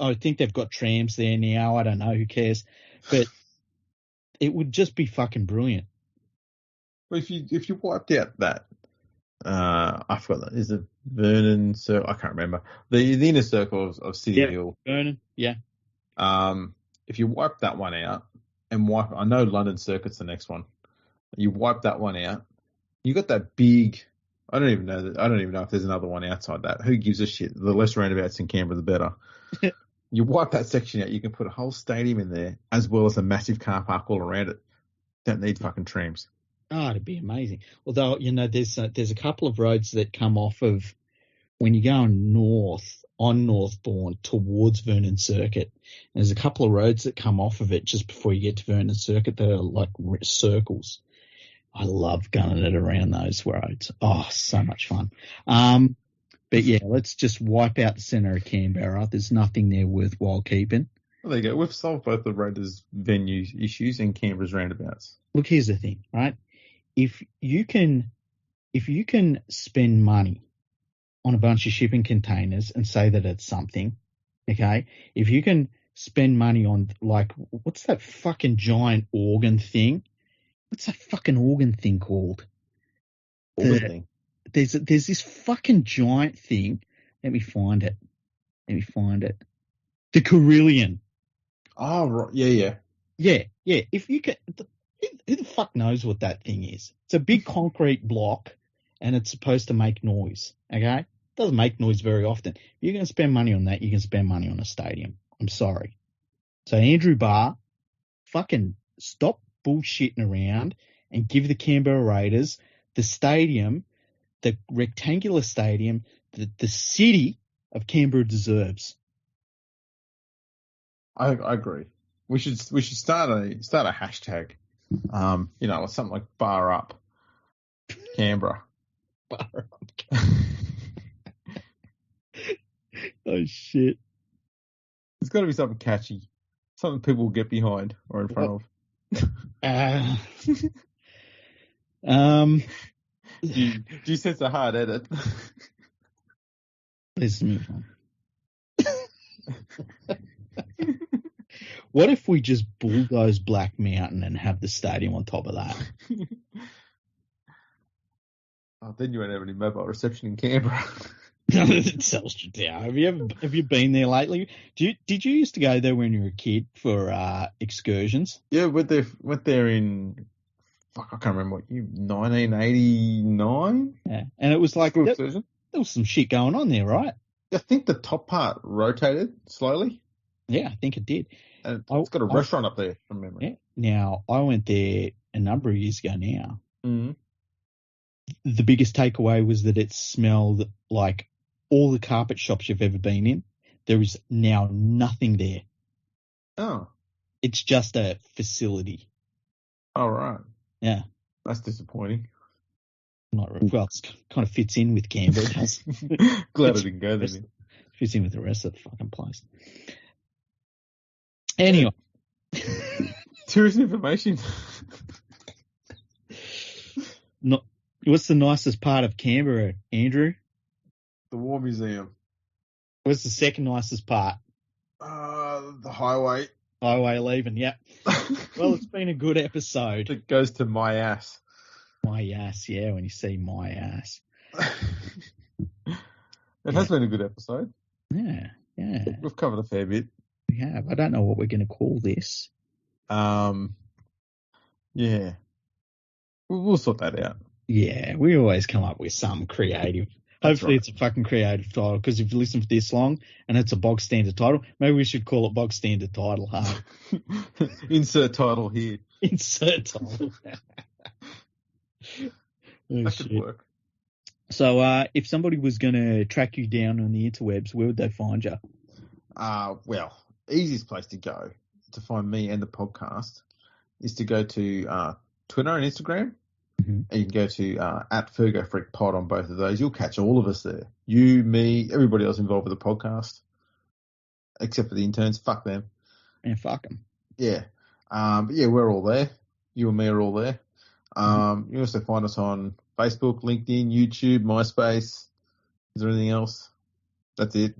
I think they've got trams there now. I don't know. Who cares? But it would just be fucking brilliant. Well, if you wiped out that, I forgot that. Is it Vernon Circle? I can't remember. The inner circle of City Hill. Vernon, yeah. If you wipe that one out and I know London Circuit's the next one. You wipe that one out. You got that big. I don't even know if there's another one outside that. Who gives a shit? The less roundabouts in Canberra, the better. You wipe that section out, you can put a whole stadium in there as well as a massive car park all around it. Don't need fucking trams. Oh, it'd be amazing. Although, you know, there's a couple of roads that come off of when you're going north on Northbourne towards Vernon Circuit. And there's a couple of roads that come off of it just before you get to Vernon Circuit that are like circles. I love gunning it around those roads. Oh, so much fun. But yeah, let's just wipe out the centre of Canberra. There's nothing there worthwhile keeping. Well, there you go. We've solved both the Raiders venue issues and Canberra's roundabouts. Look, here's the thing, right? If you can spend money on a bunch of shipping containers and say that it's something, okay? If you can spend money on, like, what's that fucking giant organ thing? What's that fucking organ thing called? Organ thing? There's this fucking giant thing. Let me find it. The Carillion. Oh, right. Yeah. Yeah. If you can, who the fuck knows what that thing is? It's a big concrete block, and it's supposed to make noise. Okay, it doesn't make noise very often. If you're going to spend money on that, you can spend money on a stadium. I'm sorry. So Andrew Barr, fucking stop bullshitting around and give the Canberra Raiders the stadium, the rectangular stadium that the city of Canberra deserves. I agree. We should start a hashtag. Something like bar up Canberra. Bar up. Oh shit! There's got to be something catchy, something people will get behind or in front of. Do you sense a hard edit? Let's move on. What if we just bulldoze Black Mountain and have the stadium on top of that? Oh, then you won't have any mobile reception in Canberra. Telstra Tower. Have you been there lately? Did you used to go there when you were a kid for excursions? Yeah, went there in I can't remember what year, 1989. Yeah, and it was like there was some shit going on there, right? I think the top part rotated slowly. Yeah, I think it did. And it's got a restaurant up there from memory. Yeah. Now, I went there a number of years ago now. Mm-hmm. The biggest takeaway was that it smelled like all the carpet shops you've ever been in. There is now nothing there. Oh. It's just a facility. All right. Yeah. That's disappointing. Not really. Well, it kind of fits in with Canberra. Glad I didn't go there. Fits in with the rest of the fucking place. Anyway. Tourist information. What's the nicest part of Canberra, Andrew? The War Museum. What's the second nicest part? The highway. Highway leaving, yep. Well, it's been a good episode. It goes to my ass. My ass, yeah, when you see my ass. It has been a good episode. Yeah. We've covered a fair bit. We have. I don't know what we're going to call this. Yeah. We'll sort that out. Yeah, we always come up with some creative. Hopefully it's a fucking creative title, because if you listen for this long and it's a bog standard title, maybe we should call it bog standard title, huh? Insert title here. Insert title. That could work. So if somebody was going to track you down on the interwebs, where would they find you? Well, easiest place to go to find me and the podcast is to go to Twitter and Instagram. Mm-hmm. And you can go to at Fergo Freak Pod on both of those. You'll catch all of us there. You, me, everybody else involved with the podcast, except for the interns. Fuck them. And fuck them. Yeah. But yeah, we're all there. You and me are all there. You also find us on Facebook, LinkedIn, YouTube, MySpace. Is there anything else? That's it.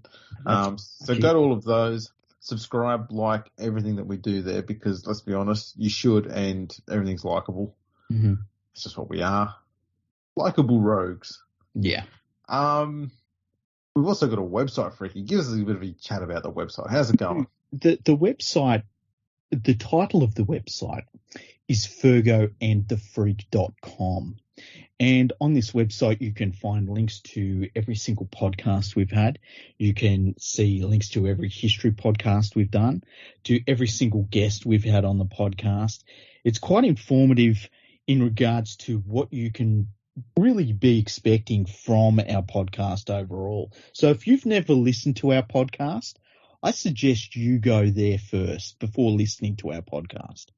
So go to all of those. Subscribe, like everything that we do there, because let's be honest, you should, and everything's likable. Mm-hmm. It's just what we are. Likeable rogues. Yeah. We've also got a website, Freaky. Give us a bit of a chat about the website. How's it going? The website, the title of the website is fergoandthefreak.com. And on this website, you can find links to every single podcast we've had. You can see links to every history podcast we've done, to every single guest we've had on the podcast. It's quite informative in regards to what you can really be expecting from our podcast overall. So if you've never listened to our podcast, I suggest you go there first before listening to our podcast.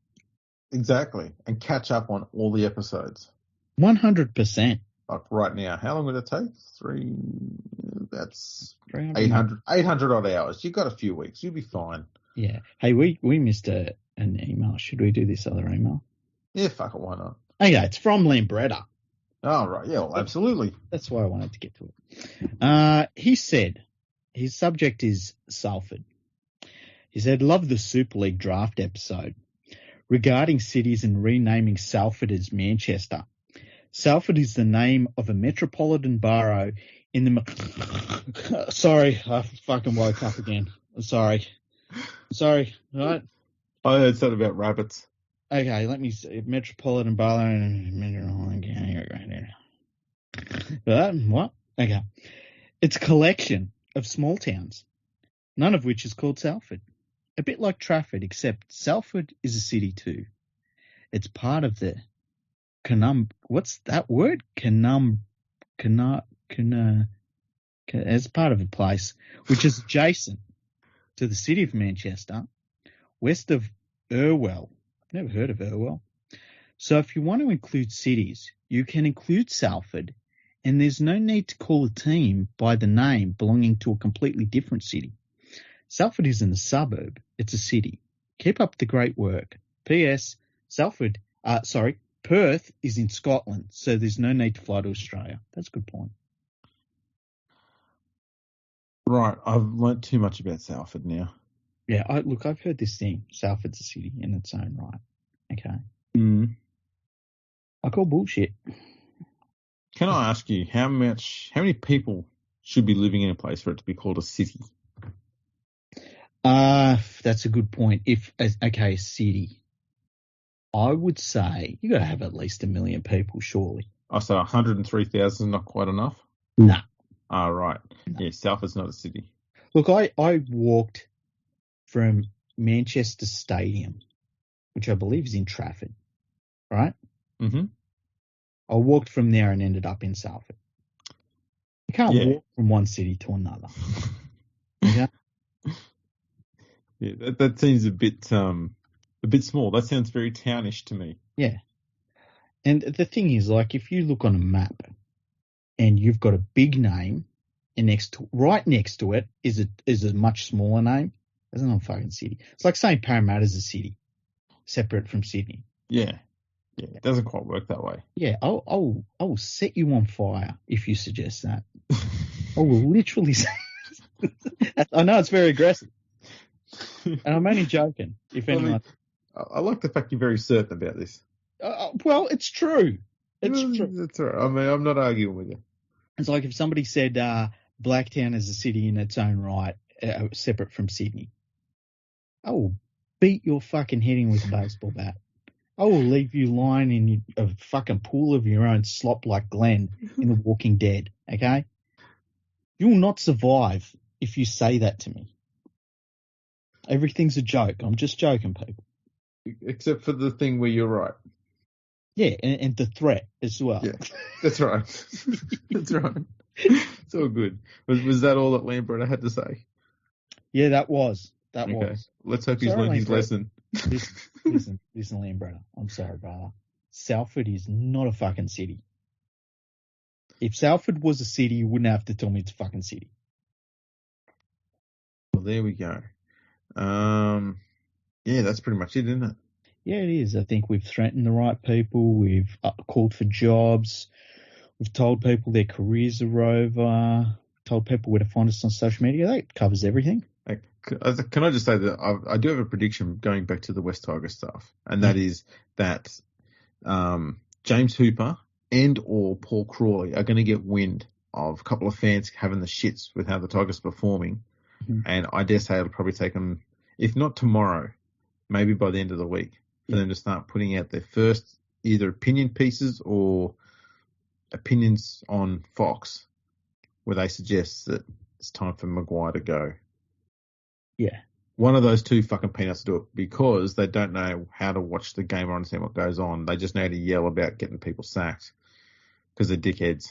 Exactly. And catch up on all the episodes. 100%. Like right now. How long would it take? That's 800 odd hours. You've got a few weeks. You'll be fine. Yeah. Hey, we missed an email. Should we do this other email? Yeah, fuck it. Why not? Okay, it's from Lambretta. Oh, right. Yeah, well, absolutely. That's why I wanted to get to it. He said, his subject is Salford. He said, love the Super League draft episode regarding cities and renaming Salford as Manchester. Salford is the name of a metropolitan borough in the... Sorry, I fucking woke up again. I'm sorry. All right. I heard something about rabbits. Okay, let me see. Metropolitan borough. What? Okay. It's a collection of small towns, none of which is called Salford. A bit like Trafford, except Salford is a city too. It's part of the what's that word? As part of a place which is adjacent to the city of Manchester, west of Irwell. Never heard of Irwell. So if you want to include cities, you can include Salford, and there's no need to call a team by the name belonging to a completely different city. Salford isn't a suburb, it's a city. Keep up the great work. P.S. Perth is in Scotland, so there's no need to fly to Australia. That's a good point. Right, I've learnt too much about Salford now. Yeah, I've heard this thing. Salford's a city in its own right. Okay. I call bullshit. Can I ask you how many people should be living in a place for it to be called a city? That's a good point. City. I would say you got to have at least 1 million people, surely. Oh, so 103,000 is not quite enough? No. Oh, right. No. Yeah, Salford's not a city. Look, I walked from Manchester Stadium, which I believe is in Trafford, right? Mm-hmm. I walked from there and ended up in Salford. You can't walk from one city to another. Okay? Yeah, that seems a bit small. That sounds very townish to me. Yeah. And the thing is, like, if you look on a map and you've got a big name and right next to it is a much smaller name, that's not a fucking city. It's like saying Parramatta's a city, separate from Sydney. Yeah. Yeah, it doesn't quite work that way. Yeah, I'll set you on fire if you suggest that. I will literally say I know it's very aggressive. And I'm only joking, if anyone. I like the fact you're very certain about this. Well, it's true. It's true. That's all right. I mean, I'm not arguing with you. It's like if somebody said Blacktown is a city in its own right, separate from Sydney. I will beat your fucking head in with a baseball bat. I will leave you lying in a fucking pool of your own slop like Glenn in The Walking Dead, okay? You will not survive if you say that to me. Everything's a joke. I'm just joking, people. Except for the thing where you're right. Yeah, and the threat as well. Yeah, that's right. That's right. It's all good. Was that all that Lambretta had to say? Yeah, that was. That was. Let's hope he's learned his lesson. Listen, Lambretta. I'm sorry, brother. Salford is not a fucking city. If Salford was a city, you wouldn't have to tell me it's a fucking city. Well, there we go. Yeah, that's pretty much it, isn't it? Yeah, it is. I think we've threatened the right people. We've called for jobs. We've told people their careers are over. Told people where to find us on social media. That covers everything. Can I just say that I do have a prediction going back to the West Tiger stuff, and that is that James Hooper and or Paul Crawley are going to get wind of a couple of fans having the shits with how the Tigers are performing, and I dare say it'll probably take them, if not tomorrow, maybe by the end of the week, for them to start putting out their first either opinion pieces or opinions on Fox, where they suggest that it's time for Maguire to go. Yeah. One of those two fucking peanuts do it because they don't know how to watch the game or understand what goes on. They just know how to yell about getting people sacked because they're dickheads.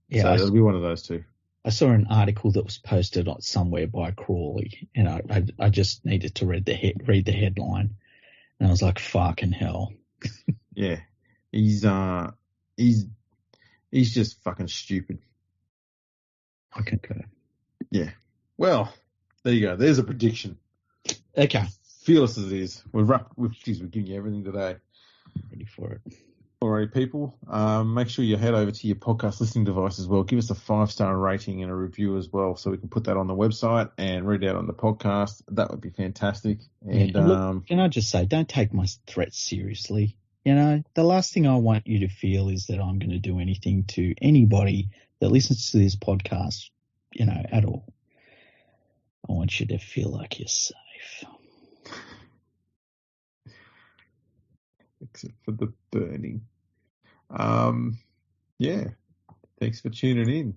Yeah, so it'll be one of those two. I saw an article that was posted somewhere by Crawley, and I just needed to read the headline, and I was like, fucking hell. Yeah. He's just fucking stupid. I concur. Yeah. Well, there you go. There's a prediction. Okay. Fearless as it is. We're giving you everything today. Ready for it. All right, people. Make sure you head over to your podcast listening device as well. Give us a 5-star rating and a review as well, so we can put that on the website and read out on the podcast. That would be fantastic. And look, can I just say, don't take my threats seriously. You know, the last thing I want you to feel is that I'm going to do anything to anybody that listens to this podcast, you know, at all. I want you to feel like you're safe. Except for the burning. Yeah. Thanks for tuning in.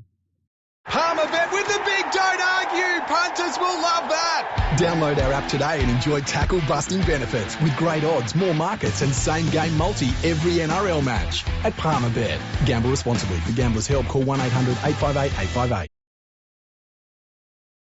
Palmerbet with the big don't argue. Punters will love that. Download our app today and enjoy tackle-busting benefits with great odds, more markets and same-game multi every NRL match at Palmerbet. Gamble responsibly. For Gamblers' Help, call 1-800-858-858.